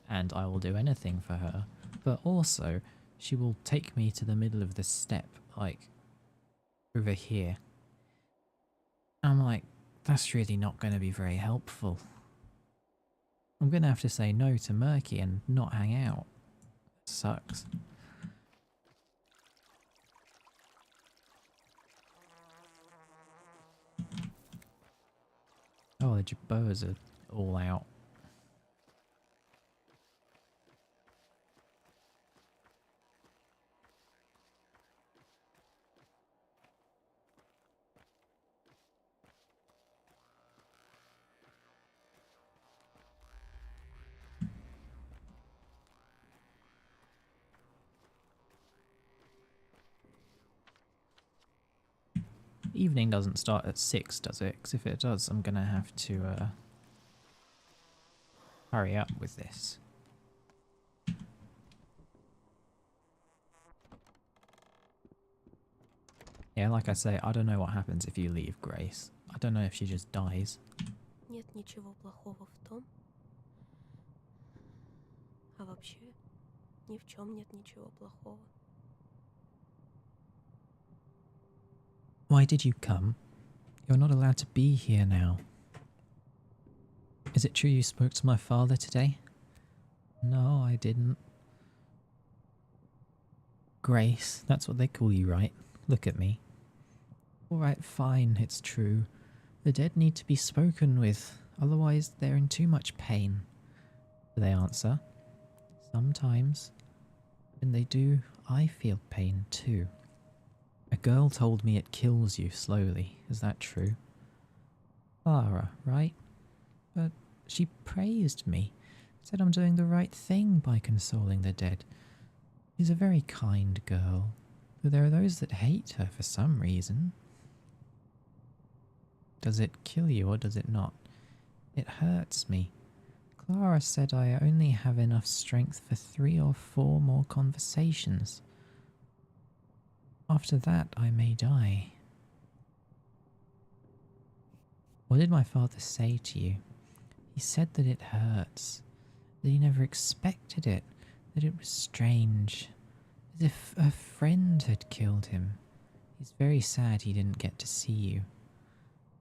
and I will do anything for her, but also she will take me to the middle of the steppe, like over here. I'm like, that's really not going to be very helpful. I'm going to have to say no to Murky and not hang out. It sucks. Oh, the Jabboas are all out. Evening doesn't start at 6, does it? Because if it does, I'm going to have to hurry up with this. Yeah, like I say, I don't know what happens if you leave Grace. I don't know if she just dies. Нет ничего плохого в том. А вообще, ни в чем нет ничего плохого. Why did you come? You're not allowed to be here now. Is it true you spoke to my father today? No, I didn't. Grace, that's what they call you, right? Look at me. Alright, fine, it's true. The dead need to be spoken with, otherwise they're in too much pain. They answer. Sometimes. When they do, I feel pain too. A girl told me it kills you slowly. Is that true? Clara, right? But she praised me, said I'm doing the right thing by consoling the dead. She's a very kind girl, though there are those that hate her for some reason. Does it kill you or does it not? It hurts me. Clara said I only have enough strength for 3 or 4 more conversations. After that, I may die. What did my father say to you? He said that it hurts, that he never expected it, that it was strange, as if a friend had killed him. He's very sad he didn't get to see you.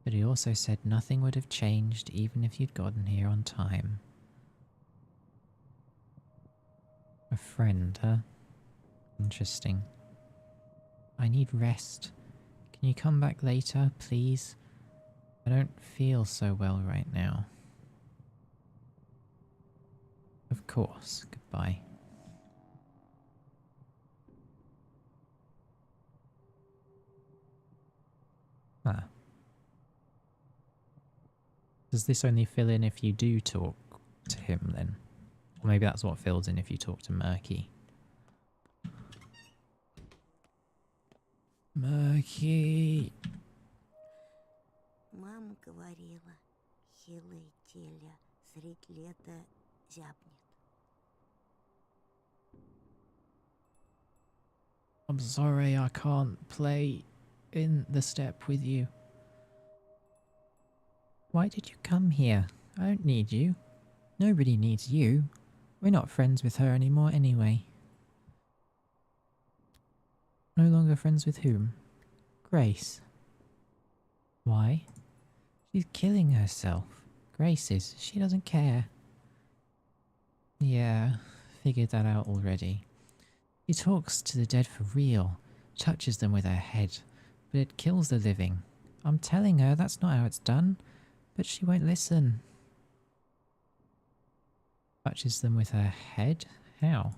But he also said nothing would have changed even if you'd gotten here on time. A friend, huh? Interesting. I need rest. Can you come back later, please? I don't feel so well right now. Of course. Goodbye. Ah. Does this only fill in if you do talk to him then? Or maybe that's what fills in if you talk to Murky. Murky! Мама говорила, хилое теле средь лета зябнет. I'm sorry I can't play in the step with you. Why did you come here? I don't need you. Nobody needs you. We're not friends with her anymore anyway. No longer friends with whom? Grace. Why? She's killing herself. Grace is. She doesn't care. Yeah, figured that out already. She talks to the dead for real, touches them with her head, but it kills the living. I'm telling her that's not how it's done, but she won't listen. Touches them with her head? How?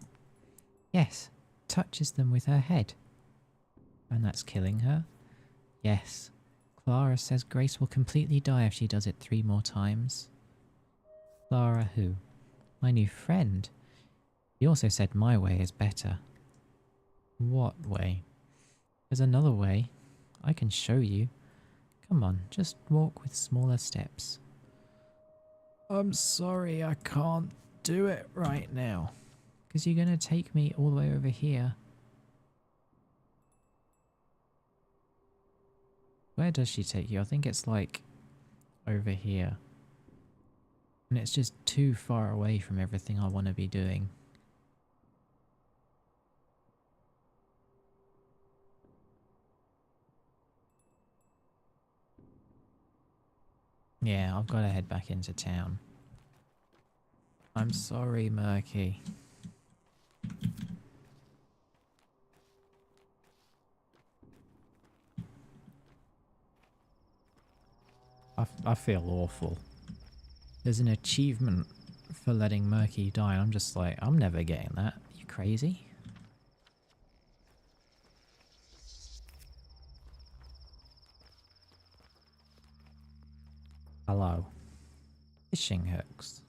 Yes, touches them with her head. And that's killing her? Yes. Clara says Grace will completely die if she does it 3 more times. Clara who? My new friend. He also said my way is better. What way? There's another way. I can show you. Come on, just walk with smaller steps. I'm sorry, I can't do it right now. Because you're going to take me all the way over here. Where does she take you? I think it's like over here. And it's just too far away from everything I want to be doing. Yeah, I've got to head back into town. I'm sorry, Murky. I feel awful. There's an achievement for letting Murky die, and I'm just like, I'm never getting that. You crazy? Hello. Fishing hooks.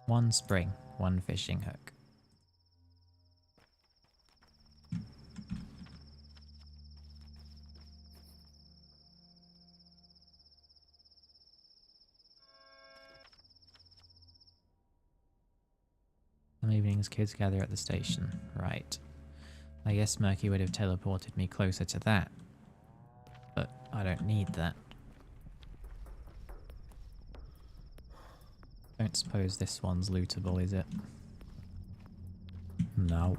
One spring, one fishing hook. Some evenings kids gather at the station. Right. I guess Murky would have teleported me closer to that. But I don't need that. Don't suppose this one's lootable, is it? No.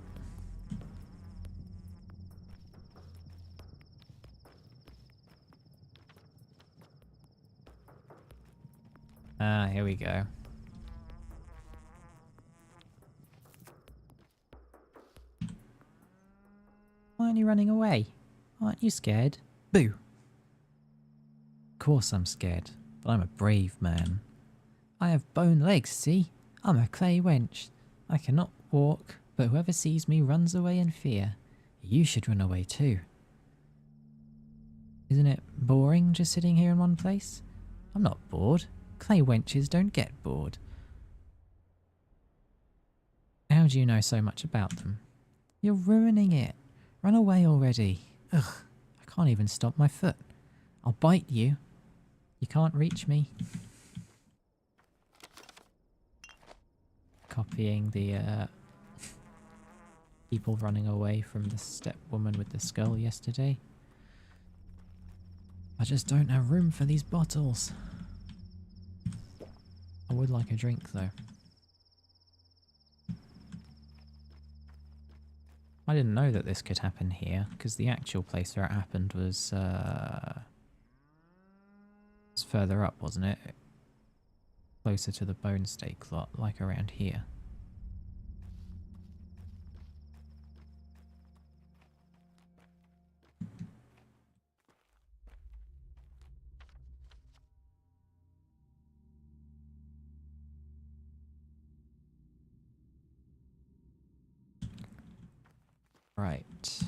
Ah, here we go. Why aren't you running away? Aren't you scared? Boo! Of course I'm scared, but I'm a brave man. I have bone legs, see? I'm a clay wench. I cannot walk, but whoever sees me runs away in fear. You should run away too. Isn't it boring just sitting here in one place? I'm not bored. Clay wenches don't get bored. How do you know so much about them? You're ruining it. Run away already. Ugh, I can't even stop my foot. I'll bite you. You can't reach me. Copying the people running away from the step woman with the skull yesterday. I just don't have room for these bottles. I would like a drink though. I didn't know that this could happen here, because the actual place where it happened was further up, wasn't it? Closer to the bone steak lot, like around here. Right.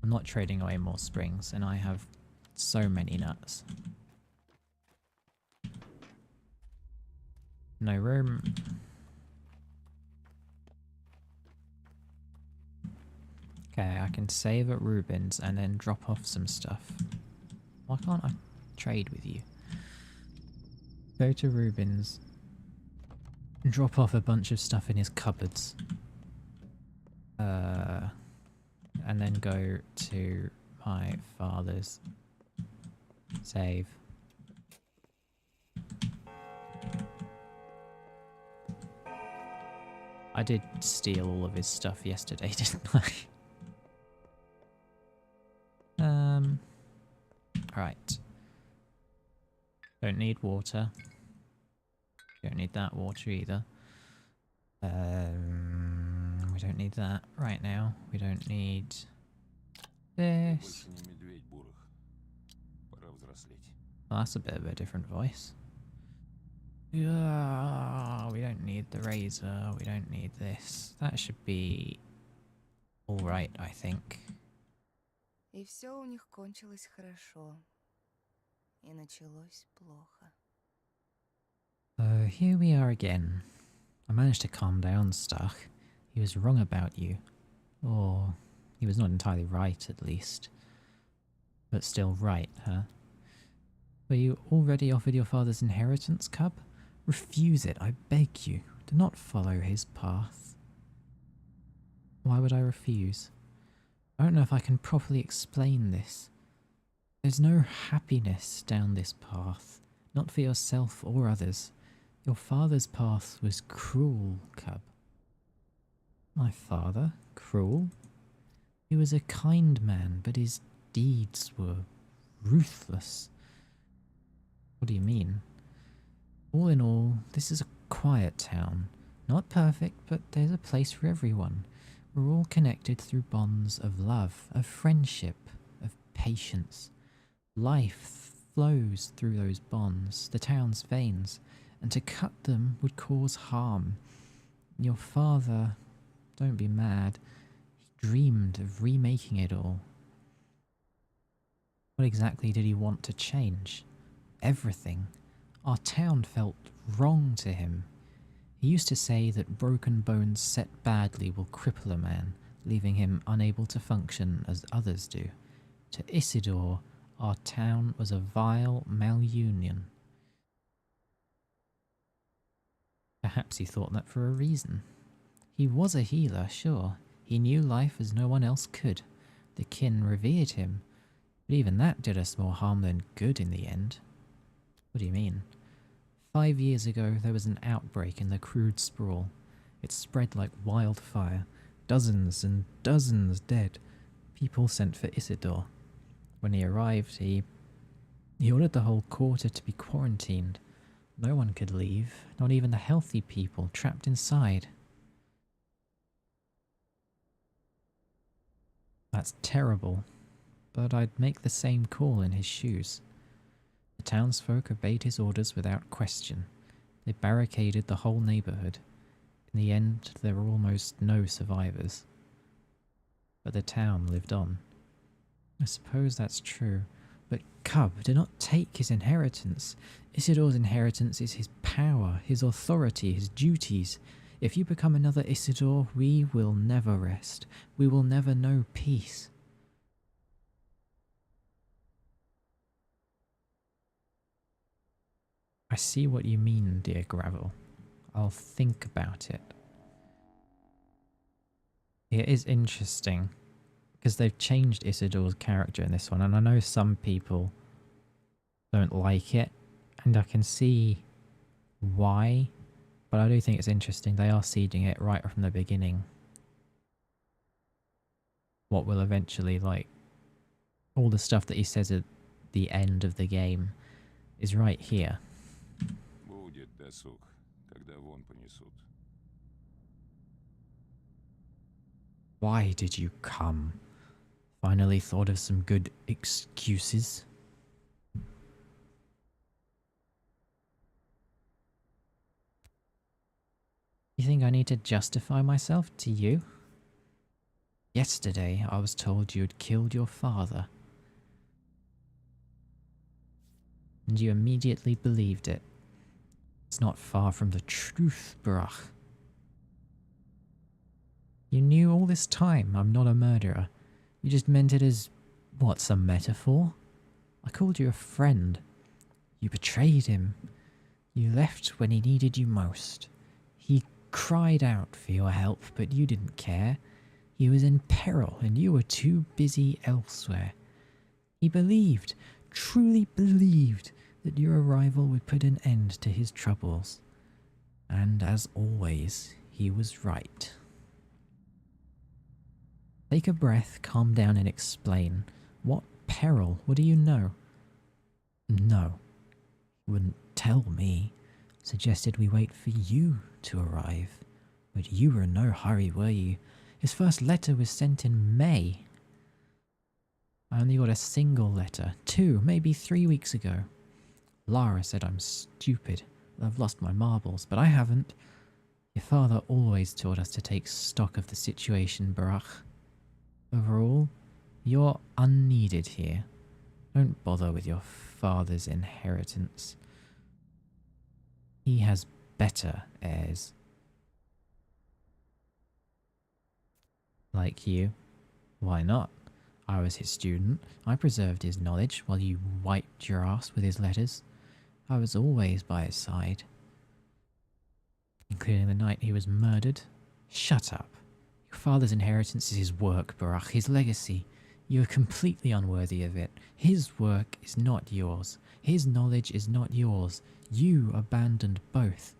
I'm not trading away more springs, and I have so many nuts. No room. Okay, I can save at Rubens and then drop off some stuff. Why can't I trade with you? Go to Rubens. Drop off a bunch of stuff in his cupboards. And then go to my father's. Save. I did steal all of his stuff yesterday, didn't I? Right. Don't need water. Don't need that water either. We don't need that right now. We don't need this. Well, that's a bit of a different voice. Yeah, we don't need the razor. We don't need this. That should be all right, I think. И все у них кончилось хорошо. И началось плохо. So here we are again. I managed to calm down Stach. He was wrong about you. Or he was not entirely right, at least. But still right, huh? Were you already offered your father's inheritance, cub? Refuse it, I beg you. Do not follow his path. Why would I refuse? I don't know if I can properly explain this. There's no happiness down this path, not for yourself or others. Your father's path was cruel, cub. My father? Cruel? He was a kind man, but his deeds were ruthless. What do you mean? All in all, this is a quiet town. Not perfect, but there's a place for everyone. We're all connected through bonds of love, of friendship, of patience. Life flows through those bonds, the town's veins, and to cut them would cause harm. Your father, don't be mad, he dreamed of remaking it all. What exactly did he want to change? Everything. Our town felt wrong to him. He used to say that broken bones set badly will cripple a man, leaving him unable to function as others do. To Isidore, our town was a vile malunion. Perhaps he thought that for a reason. He was a healer, sure. He knew life as no one else could. The kin revered him, but even that did us more harm than good in the end. What do you mean? 5 years ago, there was an outbreak in the crude sprawl. It spread like wildfire. Dozens and dozens dead. People sent for Isidore. When he arrived, he ordered the whole quarter to be quarantined. No one could leave, not even the healthy people trapped inside. That's terrible, but I'd make the same call in his shoes. The townsfolk obeyed his orders without question. They barricaded the whole neighbourhood. In the end, there were almost no survivors. But the town lived on. I suppose that's true, But Cub, do not take his inheritance. Isidor's inheritance is his power, his authority, his duties. If you become another Isidor, we will never rest. We will never know peace. I see what you mean, dear Gravel. I'll think about it. It is interesting, because they've changed Isidor's character in this one, and I know some people don't like it, and I can see why, but I do think it's interesting. They are seeding it right from the beginning. What will eventually, like, all the stuff that he says at the end of the game is right here. Будет досуг, когда вон понесут. Why did you come? Finally thought of some good excuses. You think I need to justify myself to you? Yesterday I was told you had killed your father. And you immediately believed it. It's not far from the truth, Barach. You knew all this time I'm not a murderer. You just meant it as, what, some metaphor? I called you a friend. You betrayed him. You left when he needed you most. He cried out for your help, but you didn't care. He was in peril and you were too busy elsewhere. He believed, truly believed, that your arrival would put an end to his troubles. And as always, he was right. Take a breath, calm down and explain. What peril? What do you know? No. You wouldn't tell me. Suggested we wait for you to arrive. But you were in no hurry, were you? His first letter was sent in May. I only got a single letter, 2, maybe 3 weeks ago. Lara said I'm stupid, that I've lost my marbles, but I haven't. Your father always taught us to take stock of the situation, Barach. Overall, you're unneeded here. Don't bother with your father's inheritance. He has better heirs. Like you. Why not? I was his student. I preserved his knowledge while you wiped your ass with his letters. I was always by his side. Including the night he was murdered. Shut up. Your father's inheritance is his work, Barach, his legacy. You are completely unworthy of it. His work is not yours. His knowledge is not yours. You abandoned both.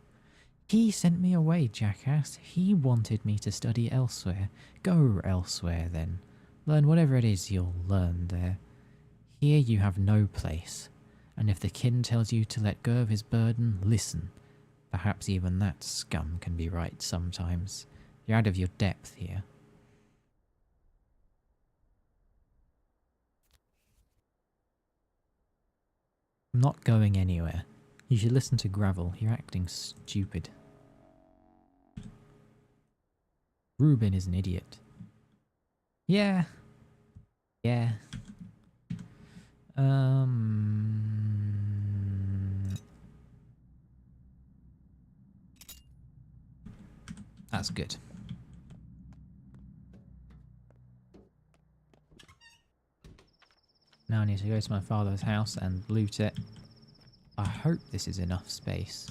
He sent me away, jackass. He wanted me to study elsewhere. Go elsewhere, then. Learn whatever it is you'll learn there. Here you have no place. And if the kin tells you to let go of his burden, listen. Perhaps even that scum can be right sometimes. You're out of your depth here. I'm not going anywhere. You should listen to Gravel. You're acting stupid. Reuben is an idiot. Yeah. Yeah. That's good. Now I need to go to my father's house and loot it. I hope this is enough space.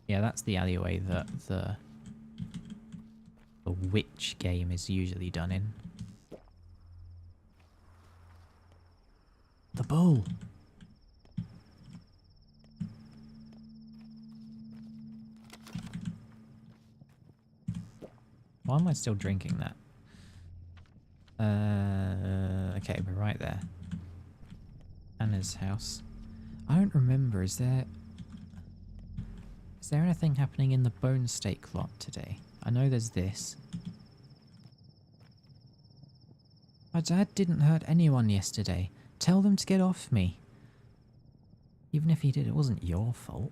Yeah, that's the alleyway that the witch game is usually done in. The bull! Why am I still drinking that? Okay, we're right there. Anna's house. I don't remember, is there anything happening in the bone steak lot today? I know there's this. My dad didn't hurt anyone yesterday. Tell them to get off me. Even if he did, it wasn't your fault.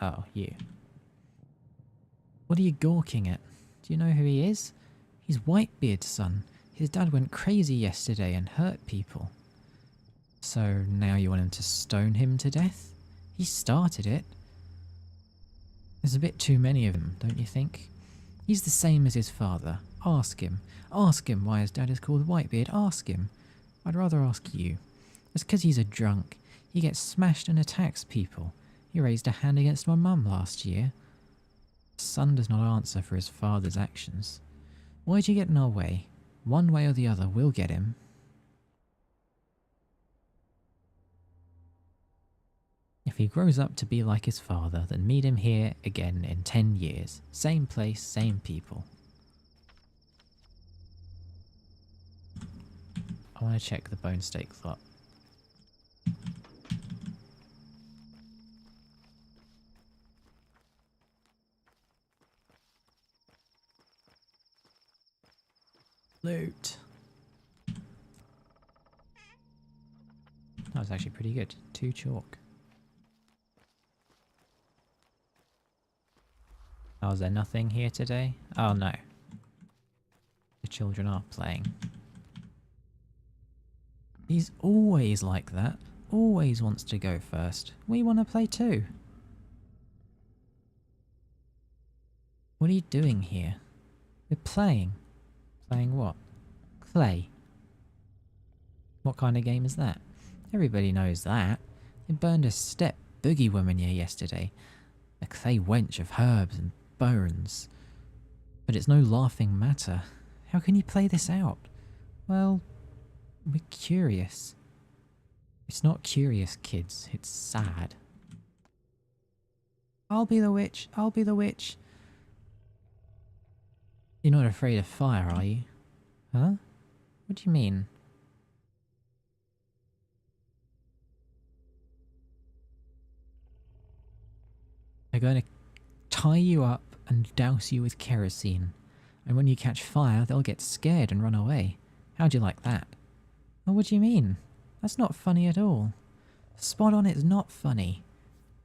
Oh, you. What are you gawking at? Do you know who he is? He's Whitebeard's son. His dad went crazy yesterday and hurt people. So now you want him to stone him to death? He started it. There's a bit too many of them, don't you think? He's the same as his father. Ask him. Ask him why his dad is called Whitebeard. Ask him. I'd rather ask you. It's 'cause he's a drunk. He gets smashed and attacks people. He raised a hand against my mum last year. The son does not answer for his father's actions. Why'd you get in our way? One way or the other, we'll get him. If he grows up to be like his father, then meet him here again in 10 years. Same place, same people. I want to check the bone steak slot. Loot. That was actually pretty good. 2 chalk. Oh, is there nothing here today? Oh no. The children are playing. He's always like that. Always wants to go first. We want to play too. What are you doing here? We're playing. Playing what? Clay. What kind of game is that? Everybody knows that. They burned a step boogie woman here yesterday. A clay wench of herbs and bones. But it's no laughing matter. How can you play this out? Well, we're curious. It's not curious, kids. It's sad. I'll be the witch. I'll be the witch. You're not afraid of fire, are you? Huh? What do you mean? They're going to tie you up and douse you with kerosene. And when you catch fire, they'll get scared and run away. How'd you like that? Oh, what do you mean? That's not funny at all. Spot on, it's not funny.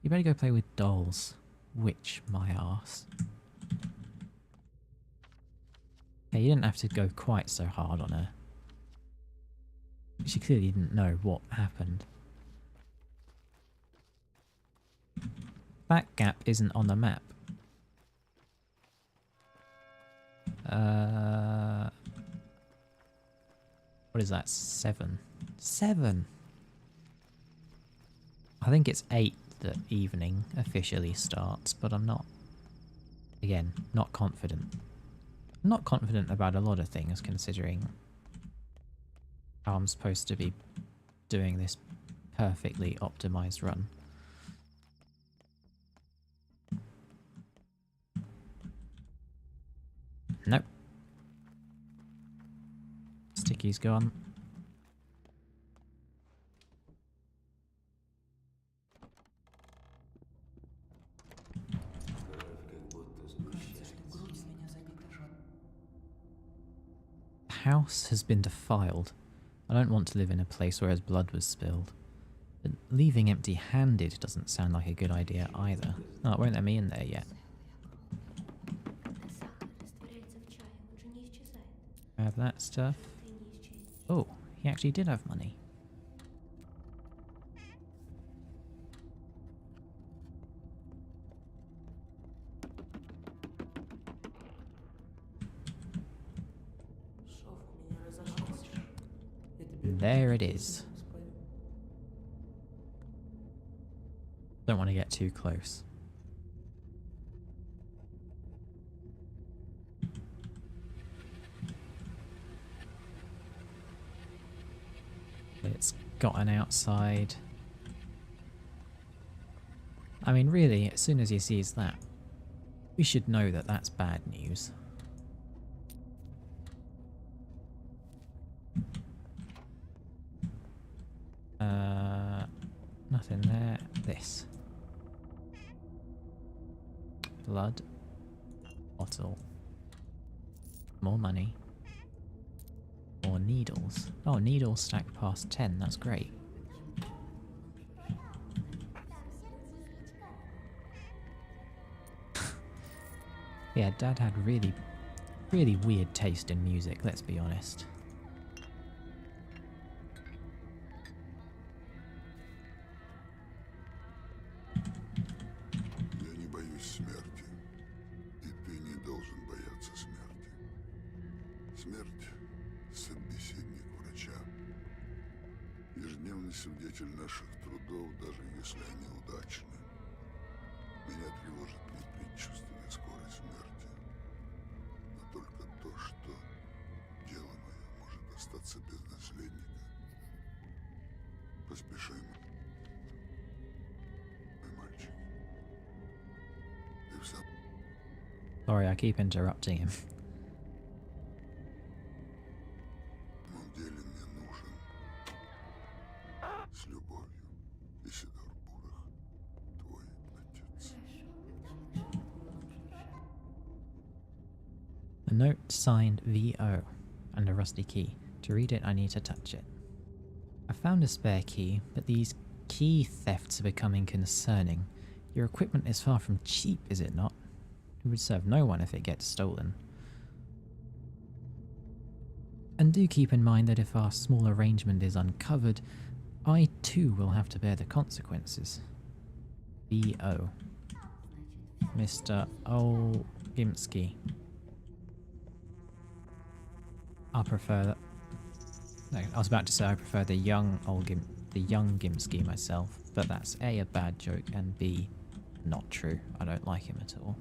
You better go play with dolls. Witch my arse. Yeah, you didn't have to go quite so hard on her. She clearly didn't know what happened. That gap isn't on the map. What is that? 7. 7! I think it's 8 that evening officially starts, but I'm not, again, not confident. I'm not confident about a lot of things, considering how I'm supposed to be doing this perfectly optimized run. Nope. Sticky's gone. The house has been defiled. I don't want to live in a place where his blood was spilled. But leaving empty-handed doesn't sound like a good idea either. Oh, it won't let me in there yet. Have that stuff. Oh, he actually did have money. There it is. Don't want to get too close. It's got an outside. I mean, really, as soon as he sees that, we should know that that's bad news. Nothing there. This. Blood. Bottle. More money. More needles. Oh, needles stacked past 10. That's great. Yeah, Dad had really, really weird taste in music, let's be honest. Я не боюсь смерти, и ты не должен бояться смерти. Смерть — собеседник врача, ежедневный свидетель наших трудов, даже если они удачны. Меня тревожит не предчувствие скорой смерти, но только то, что дело мое может остаться без наследника. Поспешай, мой мальчик. Ты в самом Sorry, I keep interrupting him. деле мне нужен с любовью, Исидор Бурах, твой отец. A note signed VO and a rusty key. To read it, I need to touch it. I found a spare key, but these key thefts are becoming concerning. Your equipment is far from cheap, is it not? It would serve no one if it gets stolen. And do keep in mind that if our small arrangement is uncovered, I too will have to bear the consequences. VO. Mr. Olgimsky. I prefer that. No, I was about to say I prefer the young Gimsky myself, but that's A, a bad joke, and B, not true. I don't like him at all.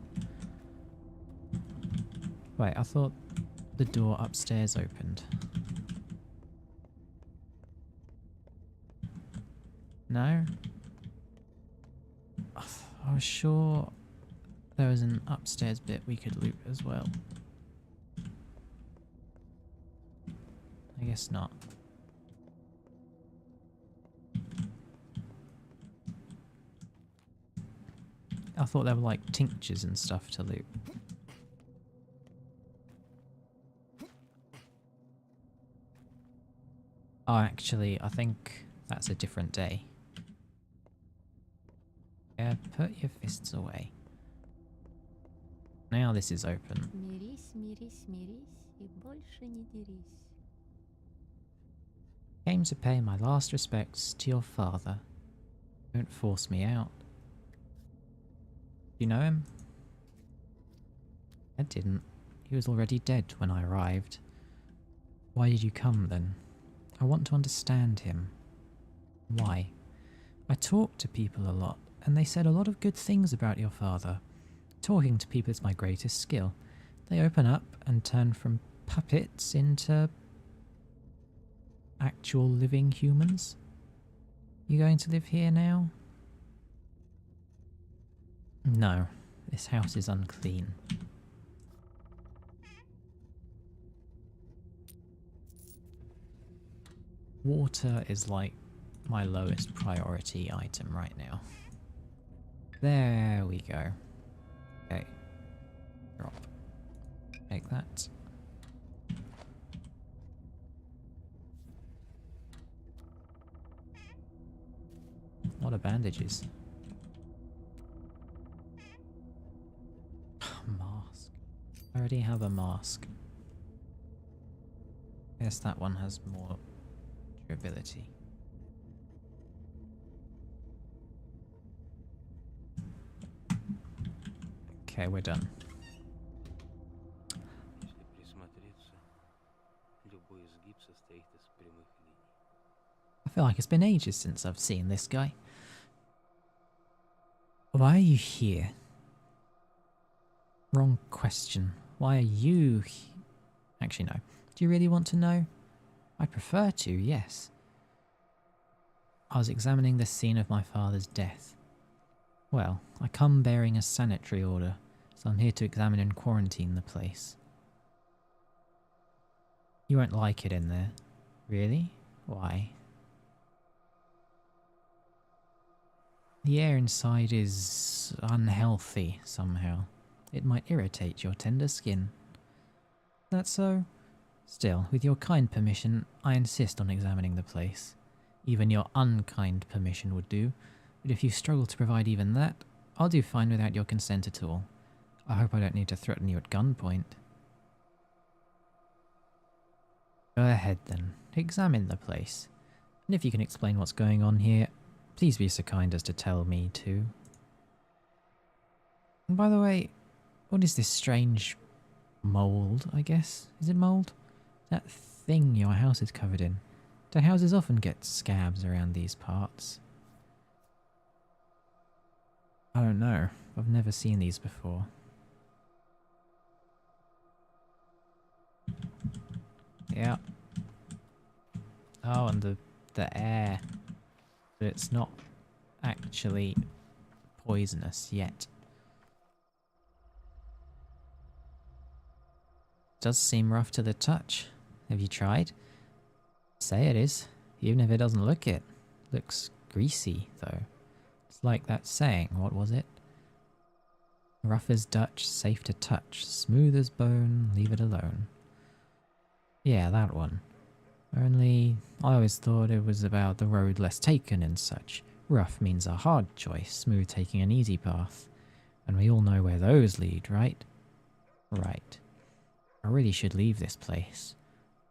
Wait, I thought the door upstairs opened. No? I was sure there was an upstairs bit we could loot as well. I guess not. I thought there were like tinctures and stuff to loot. Oh, actually, I think that's a different day. Yeah, put your fists away. Now this is open. Мирись, мирись, мирись и больше не дерись. Came to pay my last respects to your father. Don't force me out. You know him? I didn't. He was already dead when I arrived. Why did you come then? I want to understand him. Why? I talk to people a lot, and they said a lot of good things about your father. Talking to people is my greatest skill. They open up and turn from puppets into actual living humans. You going to live here now? No, this house is unclean. Water is like my lowest priority item right now. There we go. Okay. Drop. Take that. A lot of bandages. Mask. I already have a mask. Guess that one has more durability. Okay, we're done. Если присмотреться, любой изгиб состоит из прямых линий. I feel like it's been ages since I've seen this guy. Why are you here? Wrong question. Why are you Actually, no. Do you really want to know? I prefer to, yes. I was examining the scene of my father's death. Well, I come bearing a sanitary order, so I'm here to examine and quarantine the place. You won't like it in there. Really? Why? The air inside is unhealthy somehow. It might irritate your tender skin. That's so? Still, with your kind permission, I insist on examining the place. Even your unkind permission would do, but if you struggle to provide even that, I'll do fine without your consent at all. I hope I don't need to threaten you at gunpoint. Go ahead then, examine the place. And if you can explain what's going on here, please be so kind as to tell me too. And by the way, what is this strange mould, I guess? Is it mould? That thing your house is covered in. Do houses often get scabs around these parts? I don't know. I've never seen these before. Yeah. Oh, and the air. But it's not actually poisonous yet. Does seem rough to the touch. Have you tried? Say it is, even if it doesn't look it. Looks greasy, though. It's like that saying, what was it? Rough as Dutch, safe to touch. Smooth as bone, leave it alone. Yeah, that one. Only, I always thought it was about the road less taken and such. Rough means a hard choice, smooth taking an easy path. And we all know where those lead, right? Right. I really should leave this place.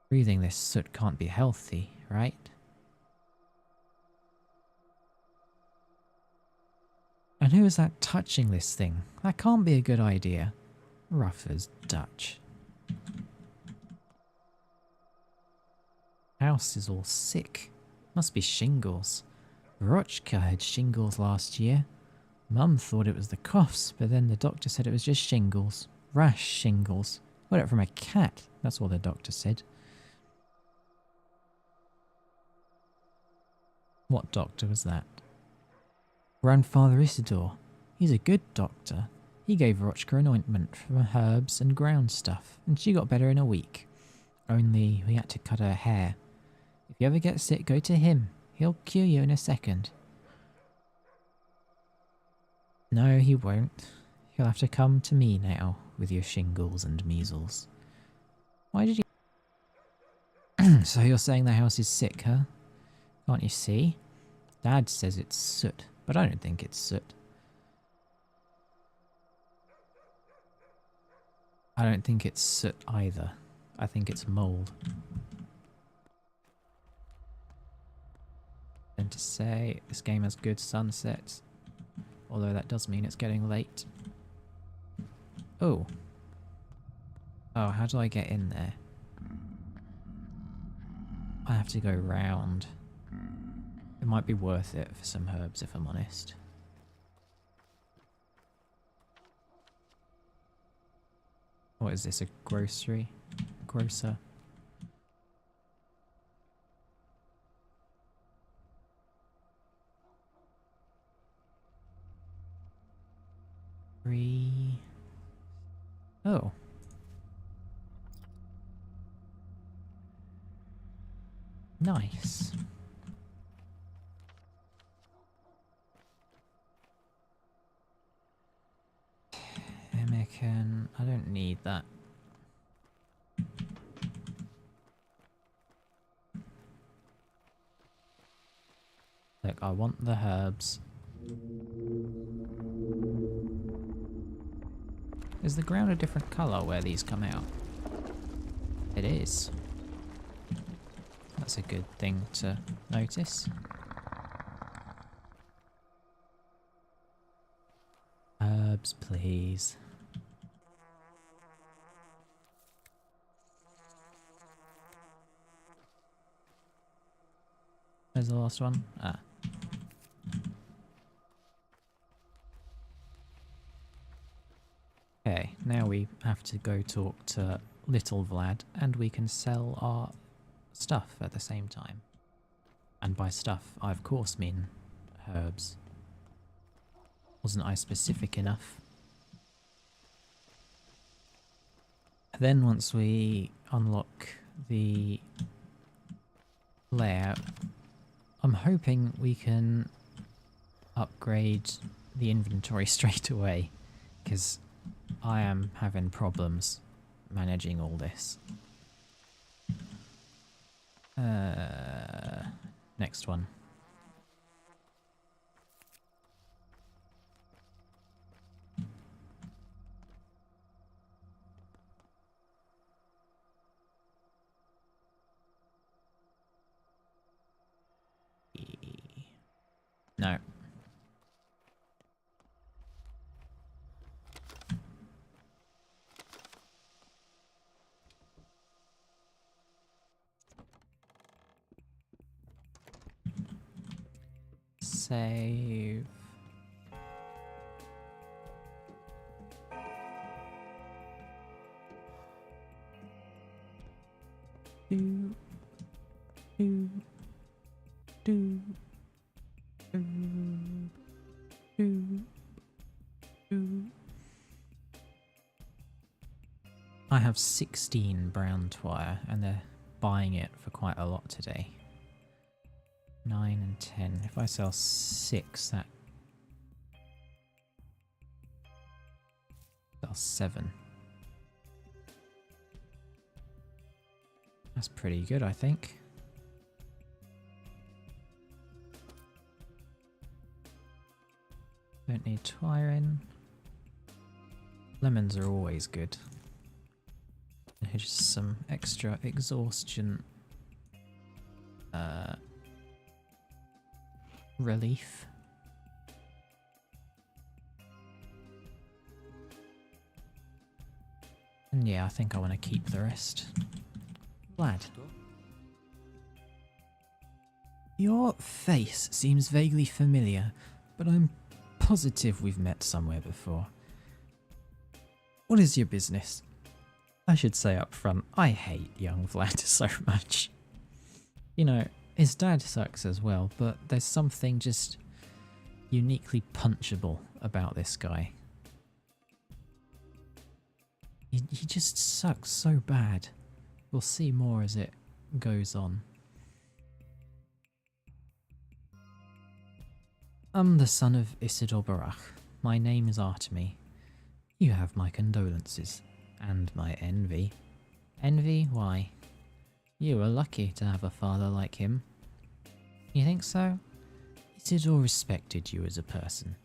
Breathing this soot can't be healthy, right? And who is that touching this thing? That can't be a good idea. Rough as Dutch. House is all sick. Must be shingles. Rochka had shingles last year. Mum thought it was the coughs, but then the doctor said it was just shingles. Rash shingles. Got it from a cat, that's what the doctor said. What doctor was that? Grandfather Isidore. He's a good doctor. He gave Rochka an ointment from herbs and ground stuff, and she got better in a week. Only we had to cut her hair. If you ever get sick, go to him. He'll cure you in a second. No, he won't. You'll have to come to me now with your shingles and measles. Why did you... So you're saying the house is sick, huh? Can't you see? Dad says it's soot, but I don't think it's soot. I don't think it's soot either. I think it's mold. And to say, this game has good sunsets. Although that does mean it's getting late. Oh. Oh, how do I get in there? I have to go round. It might be worth it for some herbs, if I'm honest. What is this, a grocery? Grocer? Oh. Nice. Pemmican. I don't need that. Look, I want the herbs. Is the ground a different colour where these come out? It is. That's a good thing to notice. Herbs, please. Where's the last one? Ah. Okay, now we have to go talk to Little Vlad, and we can sell our stuff at the same time. And by stuff, I of course mean herbs. Wasn't I specific enough? Then once we unlock the layout, I'm hoping we can upgrade the inventory straight away, because I am having problems managing all this. Next one. save. Do, do, do, do, do, do. I have 16 brown wire and they're buying it for quite a lot today. 9 and 10. If I sell 6, that sells 7. That's pretty good, I think. Don't need twiring. Lemons are always good. And here's just some extra exhaustion relief. And yeah, I think I want to keep the rest. Vlad. Your face seems vaguely familiar, but I'm positive we've met somewhere before. What is your business? I should say up front, I hate young Vlad so much. You know, his dad sucks as well, but there's something just uniquely punchable about this guy. He just sucks so bad. We'll see more as it goes on. I'm the son of Isidore Barach. My name is Artemy. You have my condolences. And my envy. Envy? Why? You were lucky to have a father like him. You think so? Isidore respected you as a person.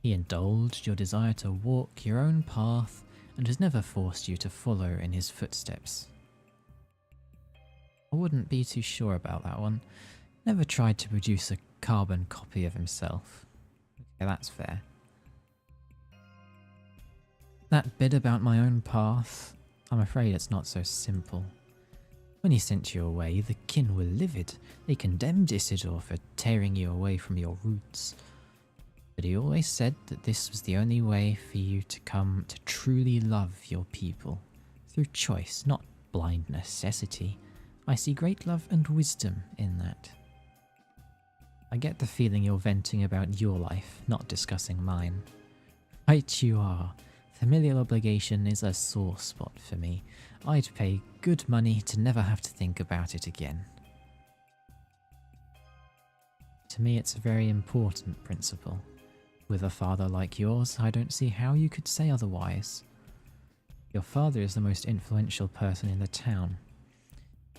He indulged your desire to walk your own path and has never forced you to follow in his footsteps. I wouldn't be too sure about that one. Never tried to produce a carbon copy of himself. Okay, that's fair. That bit about my own path, I'm afraid it's not so simple. When he sent you away, the kin were livid. They condemned Isidore for tearing you away from your roots. But he always said that this was the only way for you to come to truly love your people. Through choice, not blind necessity. I see great love and wisdom in that. I get the feeling you're venting about your life, not discussing mine. Right you are. Familial obligation is a sore spot for me. I'd pay good money to never have to think about it again. To me, it's a very important principle. With a father like yours, I don't see how you could say otherwise. Your father is the most influential person in the town.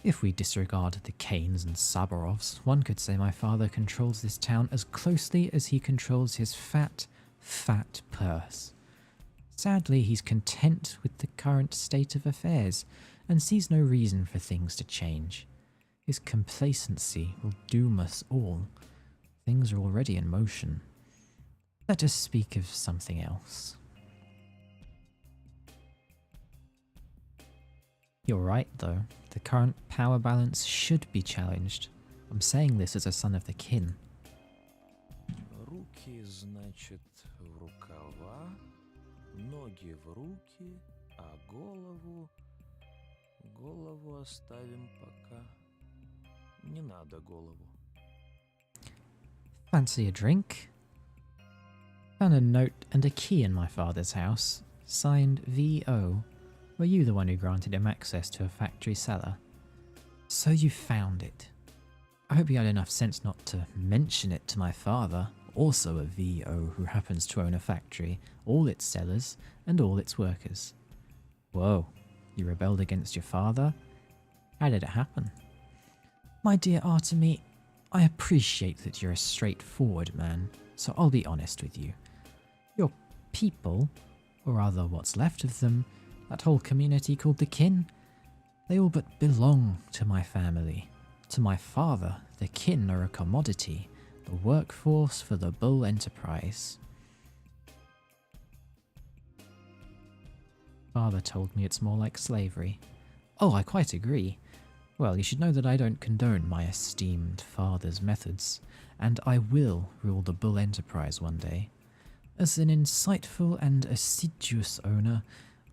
If we disregard the Kanes and Sabarovs, one could say my father controls this town as closely as he controls his fat, fat purse. Sadly, he's content with the current state of affairs and sees no reason for things to change. His complacency will doom us all. Things are already in motion. Let us speak of something else. You're right, though. The current power balance should be challenged. I'm saying this as a son of the kin. Руки, значит, в рукава, ноги в руки, а голову оставим пока. Не надо голову. Fancy a drink? Found a note and a key in my father's house, signed V.O. Were you the one who granted him access to a factory cellar? So you found it. I hope you had enough sense not to mention it to my father, also a V.O. who happens to own a factory, all its cellars, and all its workers. Whoa, you rebelled against your father? How did it happen? My dear Artemy, I appreciate that you're a straightforward man, so I'll be honest with you. Your people, or rather what's left of them, that whole community called the kin, they all but belong to my family. To my father, the kin are a commodity, the workforce for the Bull enterprise. Father told me it's more like slavery. Oh, I quite agree. Well, you should know that I don't condone my esteemed father's methods, and I will rule the Bull Enterprise one day. As an insightful and assiduous owner,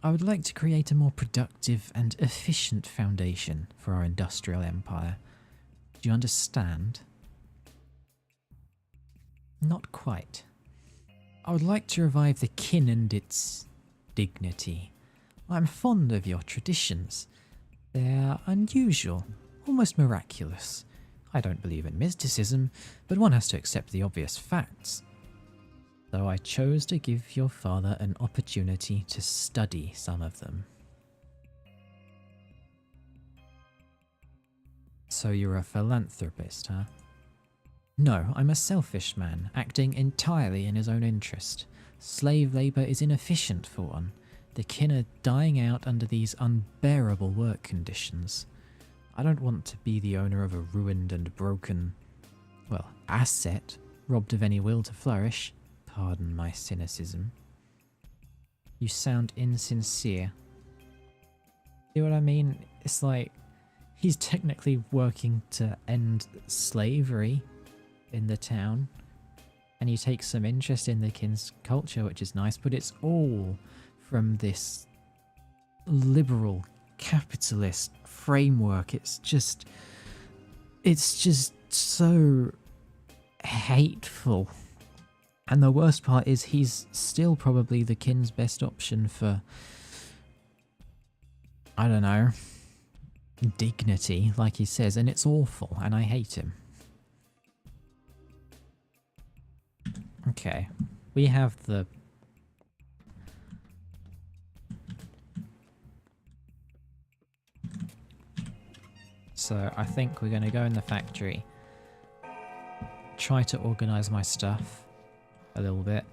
I would like to create a more productive and efficient foundation for our industrial empire. Do you understand? Not quite. I would like to revive the kin and its dignity. I'm fond of your traditions. They're unusual, almost miraculous. I don't believe in mysticism, but one has to accept the obvious facts. So I chose to give your father an opportunity to study some of them. So you're a philanthropist, huh? No, I'm a selfish man, acting entirely in his own interest. Slave labour is inefficient for one. The kin are dying out under these unbearable work conditions. I don't want to be the owner of a ruined and broken, well, asset, robbed of any will to flourish. Pardon my cynicism. You sound insincere. See what I mean? It's like, he's technically working to end slavery in the town, and he takes some interest in the kin's culture, which is nice, but it's all from this liberal capitalist framework. It's just so hateful. And the worst part is he's still probably the kin's best option for, I don't know, dignity, like he says, and it's awful, and I hate him. Okay, we have the... So I think we're going to go in the factory, try to organise my stuff a little bit,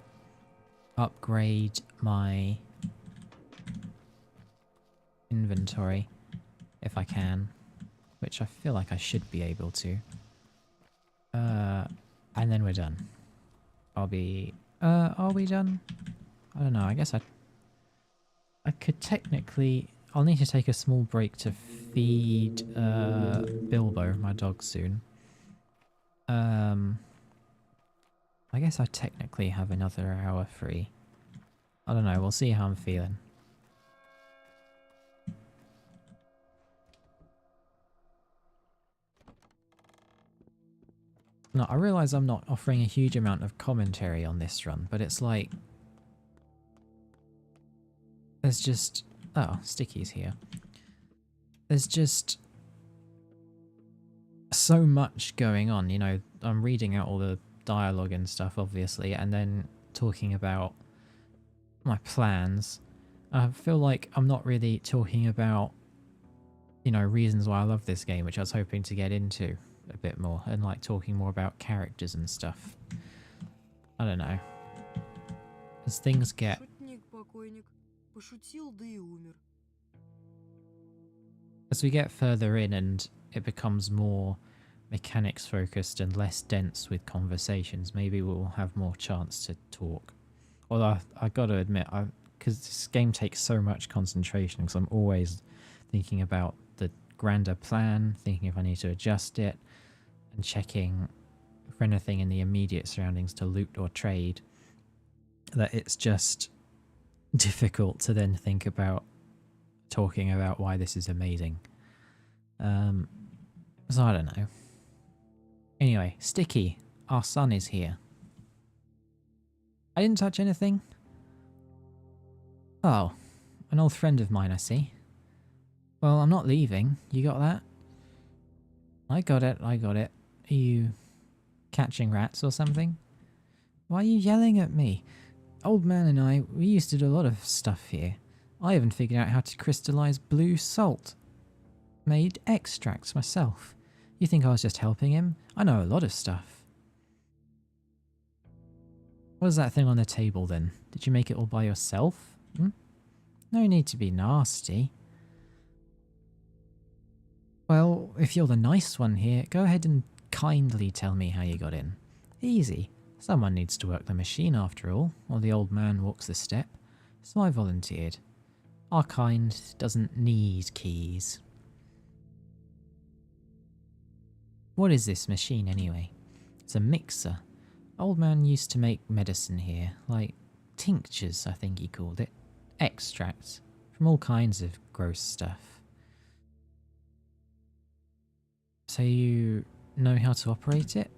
upgrade my inventory if I can, which I feel like I should be able to, and then we're done. Are we done? I don't know, I guess I could technically... I'll need to take a small break to feed Bilbo, my dog, soon. I guess I technically have another hour free. I don't know, we'll see how I'm feeling. No, I realise I'm not offering a huge amount of commentary on this run, but it's like... There's just... Oh, Sticky's here. There's just so much going on, you know. I'm reading out all the dialogue and stuff, obviously, and then talking about my plans. I feel like I'm not really talking about, you know, reasons why I love this game, which I was hoping to get into a bit more, and like talking more about characters and stuff. I don't know. As things get... As we get further in and it becomes more mechanics focused and less dense with conversations, maybe we'll have more chance to talk. Although I gotta admit, because this game takes so much concentration, because I'm always thinking about the grander plan, thinking if I need to adjust it, and checking for anything in the immediate surroundings to loot or trade, that it's just difficult to then think about talking about why this is amazing. So I don't know. Anyway, Sticky, our son is here. I didn't touch anything. Oh, an old friend of mine, I see. Well, I'm not leaving. You got that? I got it, I got it. Are you catching rats or something? Why are you yelling at me? Old man and I, we used to do a lot of stuff here. I even figured out how to crystallize blue salt. Made extracts myself. You think I was just helping him? I know a lot of stuff. What was that thing on the table then? Did you make it all by yourself? No need to be nasty. Well, if you're the nice one here, go ahead and kindly tell me how you got in. Easy. Someone needs to work the machine after all, or the old man walks the step. So I volunteered. Our kind doesn't need keys. What is this machine anyway? It's a mixer. Old man used to make medicine here, like tinctures, I think he called it. Extracts from all kinds of gross stuff. So you know how to operate it?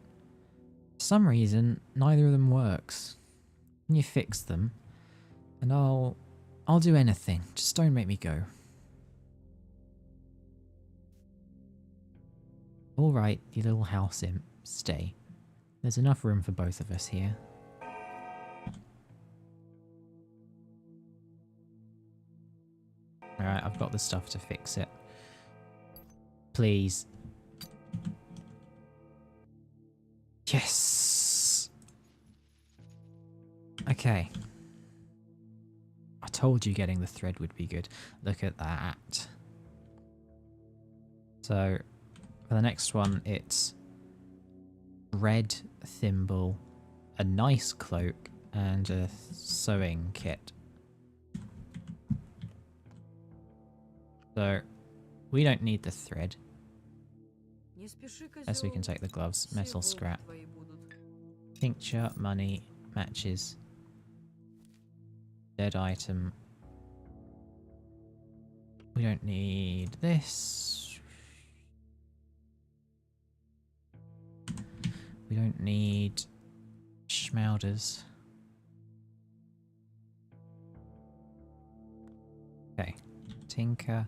For some reason, neither of them works. Can you fix them? And I'll do anything. Just don't make me go. Alright, you little house imp. Stay. There's enough room for both of us here. Alright, I've got the stuff to fix it. Please. Yes! Okay. I told you getting the thread would be good. Look at that. So, for the next one, it's red thimble, a nice cloak, and a sewing kit. So, we don't need the thread. As we can take the gloves, metal scrap, tincture, money, matches, dead item. We don't need this. We don't need schmouders. Okay, tinker.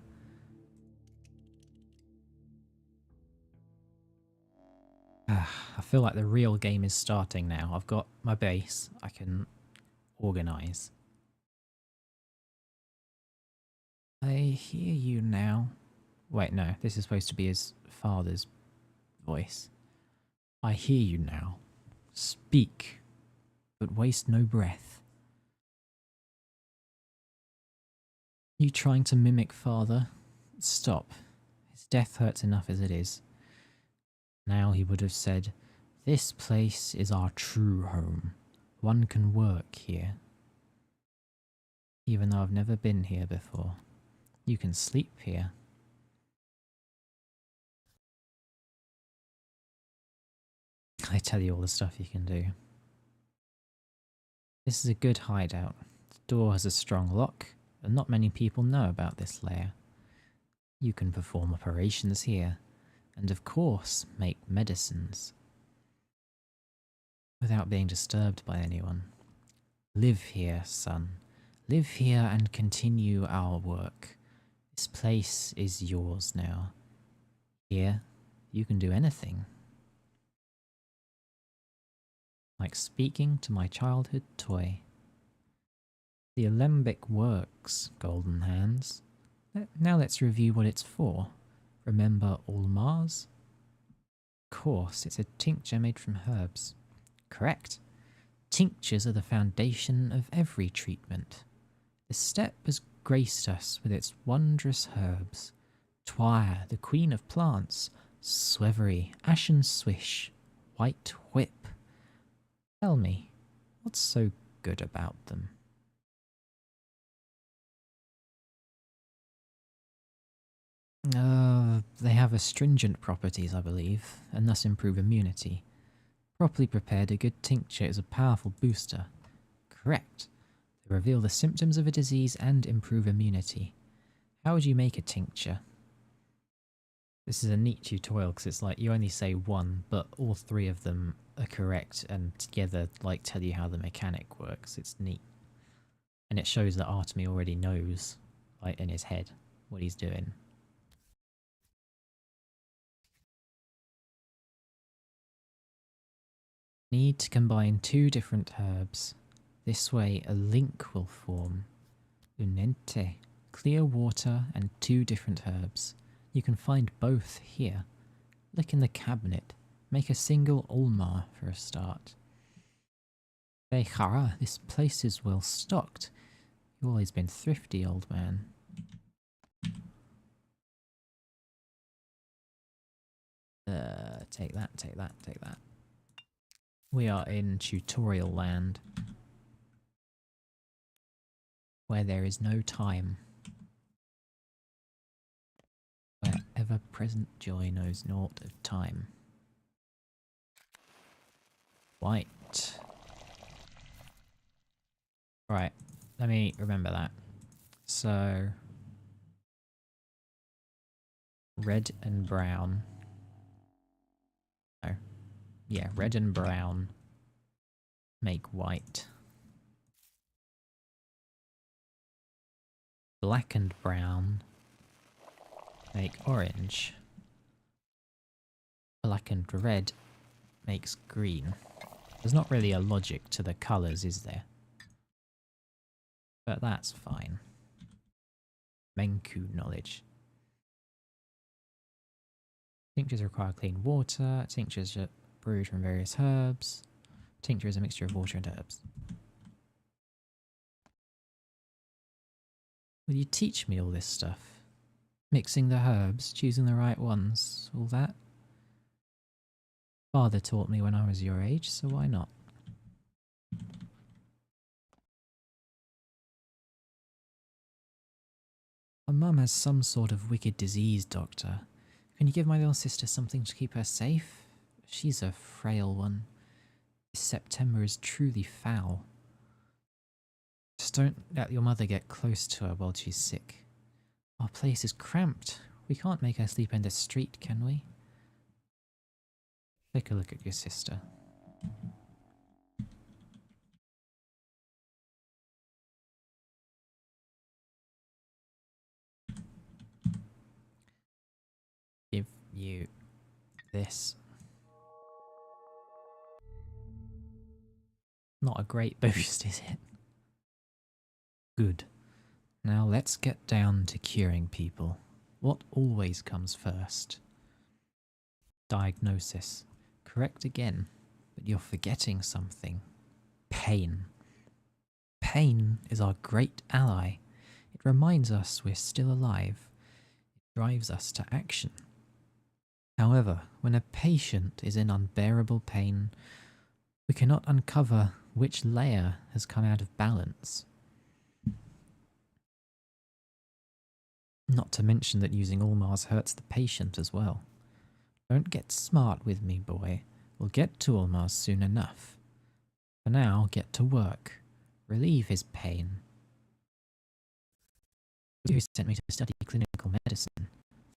I feel like the real game is starting now. I've got my base. I can organize. I hear you now. Wait, no. This is supposed to be his father's voice. I hear you now. Speak, but waste no breath. You trying to mimic father? Stop. His death hurts enough as it is. Now he would have said, "This place is our true home. One can work here." Even though I've never been here before. You can sleep here. I tell you all the stuff you can do. This is a good hideout. The door has a strong lock, and not many people know about this lair. You can perform operations here. And of course, make medicines. Without being disturbed by anyone. Live here, son. Live here and continue our work. This place is yours now. Here, you can do anything. Like speaking to my childhood toy. The alembic works, Golden Hands. Now let's review what it's for. Remember Ulmars? Of course, it's a tincture made from herbs. Correct. Tinctures are the foundation of every treatment. The steppe has graced us with its wondrous herbs. Twire, the queen of plants, Swevery, ashen swish, white whip. Tell me, what's so good about them? They have astringent properties, I believe, and thus improve immunity. Properly prepared, a good tincture is a powerful booster. Correct. They reveal the symptoms of a disease and improve immunity. How would you make a tincture? This is a neat tutorial because it's like you only say one, but all three of them are correct and together like tell you how the mechanic works. It's neat. And it shows that Artemy already knows, like in his head, what he's doing. Need to combine two different herbs. This way a link will form. Unente, clear water and two different herbs. You can find both here. Look in the cabinet. Make a single Ulmar for a start. Bechara, this place is well stocked. You've always been thrifty, old man. Take that, take that, take that. We are in tutorial land, where there is no time, where ever-present joy knows naught of time. white. Right, let me remember that. So, red and brown. Oh, yeah, red and brown make white. Black and brown make orange. Black and red makes green. There's not really a logic to the colours, is there? But that's fine. Menku knowledge. Tinctures require clean water. Tinctures are brewed from various herbs. Tincture is a mixture of water and herbs. Will you teach me all this stuff? Mixing the herbs, choosing the right ones, all that? Father taught me when I was your age, so why not? My mum has some sort of wicked disease, Doctor. Can you give my little sister something to keep her safe? She's a frail one. This September is truly foul. Just don't let your mother get close to her while she's sick. Our place is cramped. We can't make her sleep in the street, can we? Take a look at your sister. Give you this. Not a great boost, is it? Good. Now let's get down to curing people. What always comes first? Diagnosis. Correct again, but you're forgetting something. Pain. Pain is our great ally. It reminds us we're still alive. It drives us to action. However, when a patient is in unbearable pain, we cannot uncover which layer has come out of balance. Not to mention that using Ulmars hurts the patient as well. Don't get smart with me, boy. We'll get to Ulmars soon enough. For now, get to work. Relieve his pain. You sent me to study clinical medicine.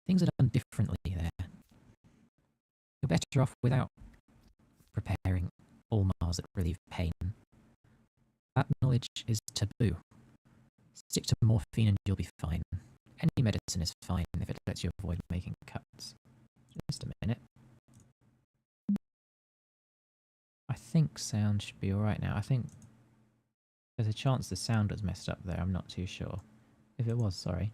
Things are done differently there. You're better off without preparing Ulmars that relieve pain. That knowledge is taboo. Stick to morphine and you'll be fine. Any medicine is fine if it lets you avoid making cuts. Just a minute. I think sound should be alright now. I think there's a chance the sound was messed up there. I'm not too sure. If it was, sorry.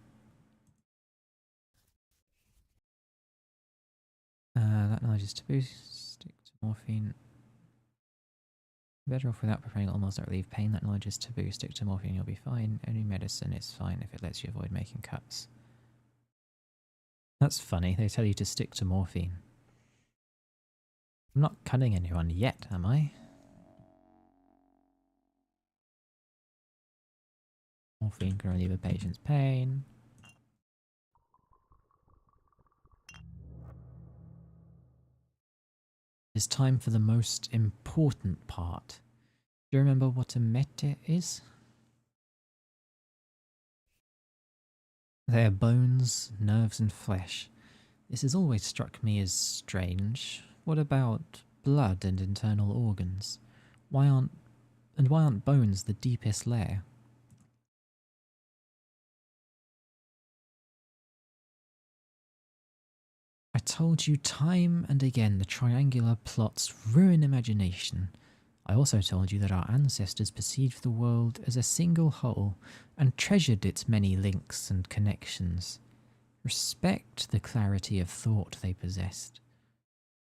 That knowledge is taboo. Stick to morphine. Better off without preparing Ulmars that relieve pain. That knowledge is taboo. Stick to morphine, you'll be fine. Any medicine is fine if it lets you avoid making cuts. That's funny. They tell you to stick to morphine. I'm not cutting anyone yet, am I? Morphine can relieve a patient's pain. It's time for the most important part. Do you remember what a mete is? They are bones, nerves and flesh. This has always struck me as strange. What about blood and internal organs? Why aren't bones the deepest layer? I told you time and again the triangular plots ruin imagination. I also told you that our ancestors perceived the world as a single whole and treasured its many links and connections. Respect the clarity of thought they possessed.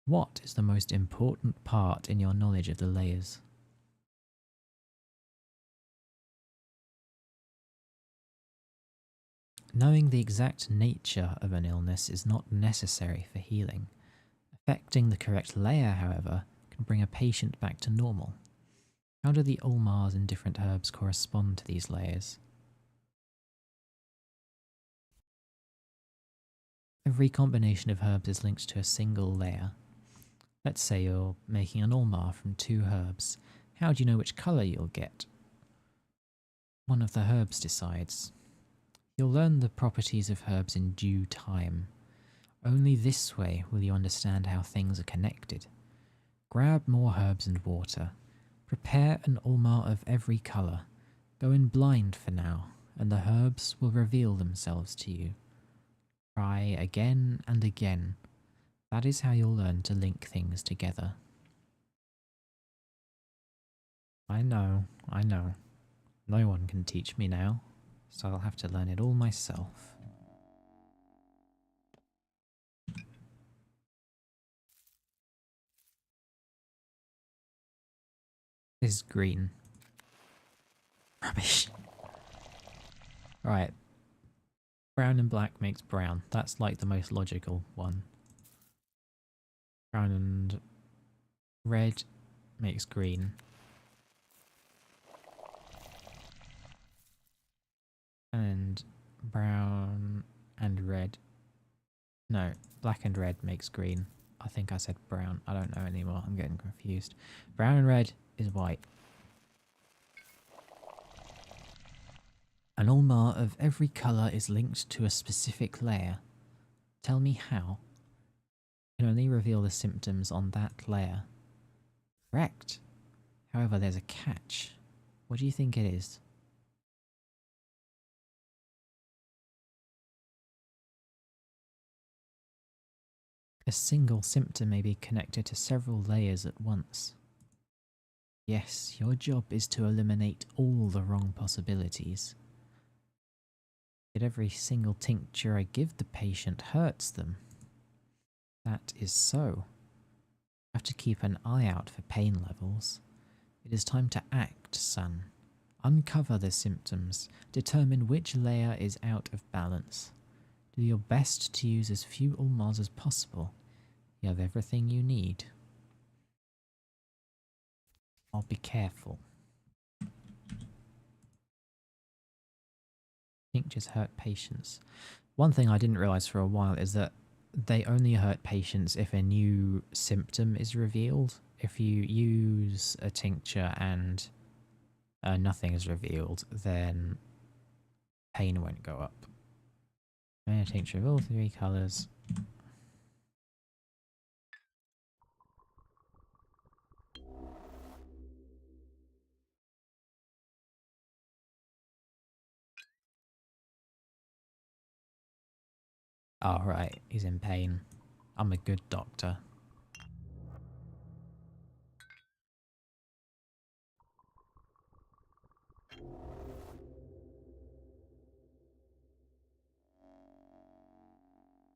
What is the most important part in your knowledge of the layers? Knowing the exact nature of an illness is not necessary for healing. Affecting the correct layer, however, can bring a patient back to normal. How do the Ulmars in different herbs correspond to these layers? Every combination of herbs is linked to a single layer. Let's say you're making an Ulmar from 2 herbs. How do you know which colour you'll get? One of the herbs decides. You'll learn the properties of herbs in due time. Only this way will you understand how things are connected. Grab more herbs and water. Prepare an Ulmar of every colour. Go in blind for now, and the herbs will reveal themselves to you. Try again and again. That is how you'll learn to link things together. I know. No one can teach me now, so I'll have to learn it all myself. This is green. Rubbish. Right. Brown and black makes brown. That's like the most logical one. Brown and red makes green. And brown and red. No, black and red makes green. I think I said brown. I don't know anymore. I'm getting confused. Brown and red is white. An Ulmar of every colour is linked to a specific layer. Tell me how. You can only reveal the symptoms on that layer. Correct. However, there's a catch. What do you think it is? A single symptom may be connected to several layers at once. Yes, your job is to eliminate all the wrong possibilities. Yet every single tincture I give the patient hurts them. That is so. I have to keep an eye out for pain levels. It is time to act, son. Uncover the symptoms. Determine which layer is out of balance. Do your best to use as few Ulmars as possible. You have everything you need. I'll be careful. Tinctures hurt patients. One thing I didn't realise for a while is that they only hurt patients if a new symptom is revealed. If you use a tincture and nothing is revealed, then pain won't go up. A tincture of all 3 colours. Oh, right, he's in pain. I'm a good doctor.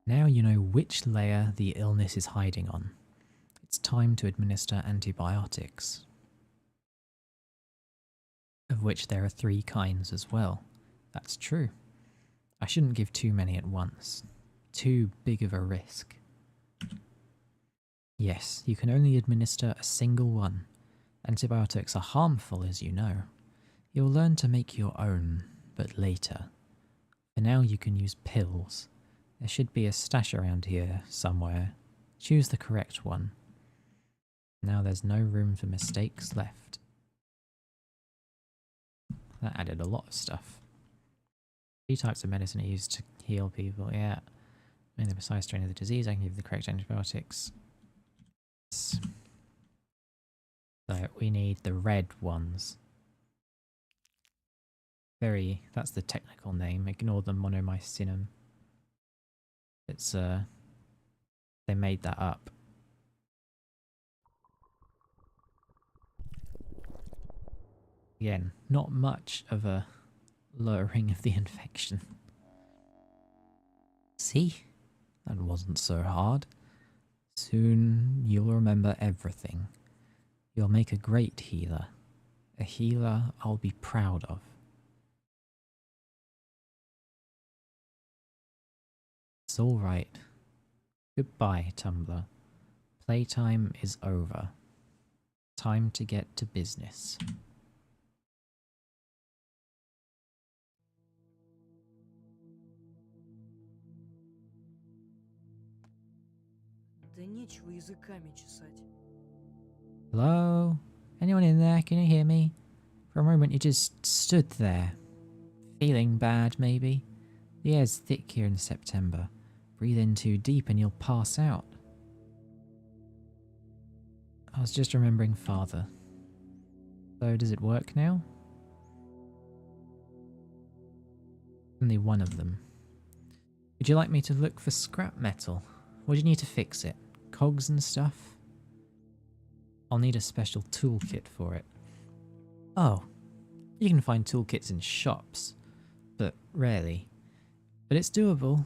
Now you know which layer the illness is hiding on. It's time to administer antibiotics. Of which there are 3 kinds as well. That's true. I shouldn't give too many at once. Too big of a risk. Yes, you can only administer a single one. Antibiotics are harmful, as you know. You'll learn to make your own, but later. For now you can use pills. There should be a stash around here somewhere. Choose the correct one. Now there's no room for mistakes left. That added a lot of stuff. 3 types of medicine are used to heal people, yeah. In the precise strain of the disease, I can give the correct antibiotics. So we need the red ones. That's the technical name. Ignore the monomycinum. It's they made that up. Again, not much of a lowering of the infection. See? That wasn't so hard. Soon you'll remember everything. You'll make a great healer. A healer I'll be proud of. It's all right. Goodbye, Tumblr. Playtime is over. Time to get to business. Да нечего языками чесать. Hello? Anyone in there? Can you hear me? For a moment you just stood there. Feeling bad, maybe? The air's thick here in September. Breathe in too deep and you'll pass out. I was just remembering Father. So does it work now? Only one of them. Would you like me to look for scrap metal? What do you need to fix it? Cogs and stuff? I'll need a special toolkit for it. Oh, you can find toolkits in shops, but rarely. But it's doable,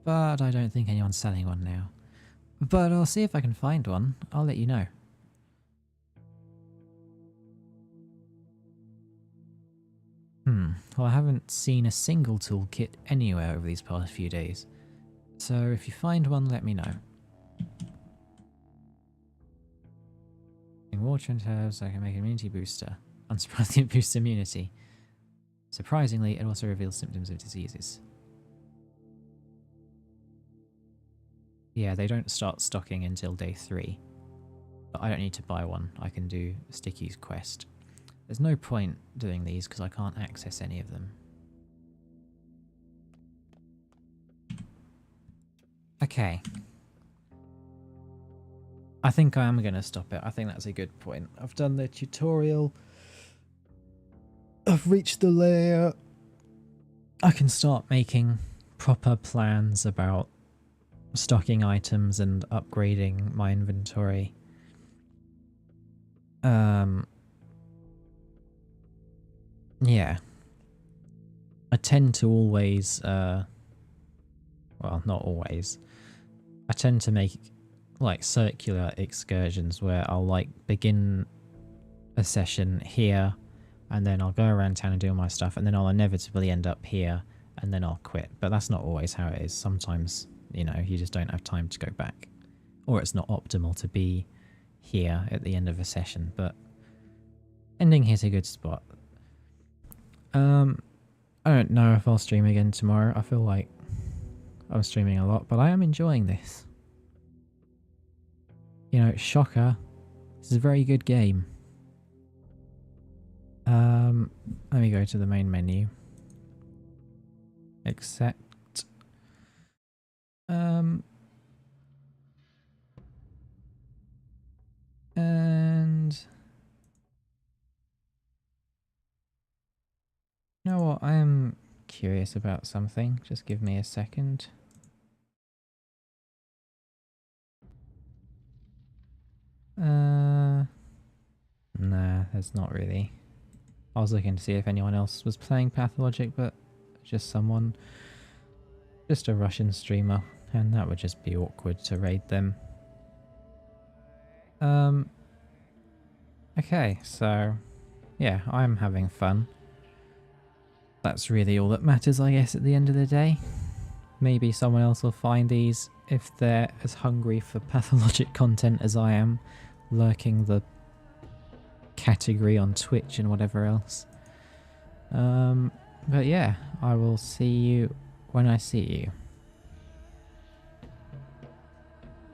but I don't think anyone's selling one now. But I'll see if I can find one. I'll let you know. Well, I haven't seen a single toolkit anywhere over these past few days. So if you find one, let me know. Water and herbs, I can make an immunity booster. Unsurprisingly, it boosts immunity. Surprisingly, it also reveals symptoms of diseases. Yeah, they don't start stocking until day 3. But I don't need to buy one. I can do Sticky's quest. There's no point doing these because I can't access any of them. Okay. I think I am going to stop it. I think that's a good point. I've done the tutorial. I've reached the layer. I can start making proper plans about stocking items and upgrading my inventory. Yeah. I tend to always, well, not always. I tend to make like circular excursions where I'll like begin a session here and then I'll go around town and do all my stuff and then I'll inevitably end up here and then I'll quit. But that's not always how it is. Sometimes, you know, you just don't have time to go back. Or it's not optimal to be here at the end of a session. But ending here's a good spot. I don't know if I'll stream again tomorrow. I feel like I'm streaming a lot, but I am enjoying this. You know, shocker. This is a very good game. Let me go to the main menu. Accept. And you know what? I am curious about something. Just give me a second. Nah, there's not really. I was looking to see if anyone else was playing Pathologic, but just someone, just a Russian streamer, and that would just be awkward to raid them. Okay, so yeah, I'm having fun. That's really all that matters, I guess, at the end of the day. Maybe someone else will find these if they're as hungry for Pathologic content as I am, lurking the category on Twitch and whatever else. But yeah, I will see you when I see you.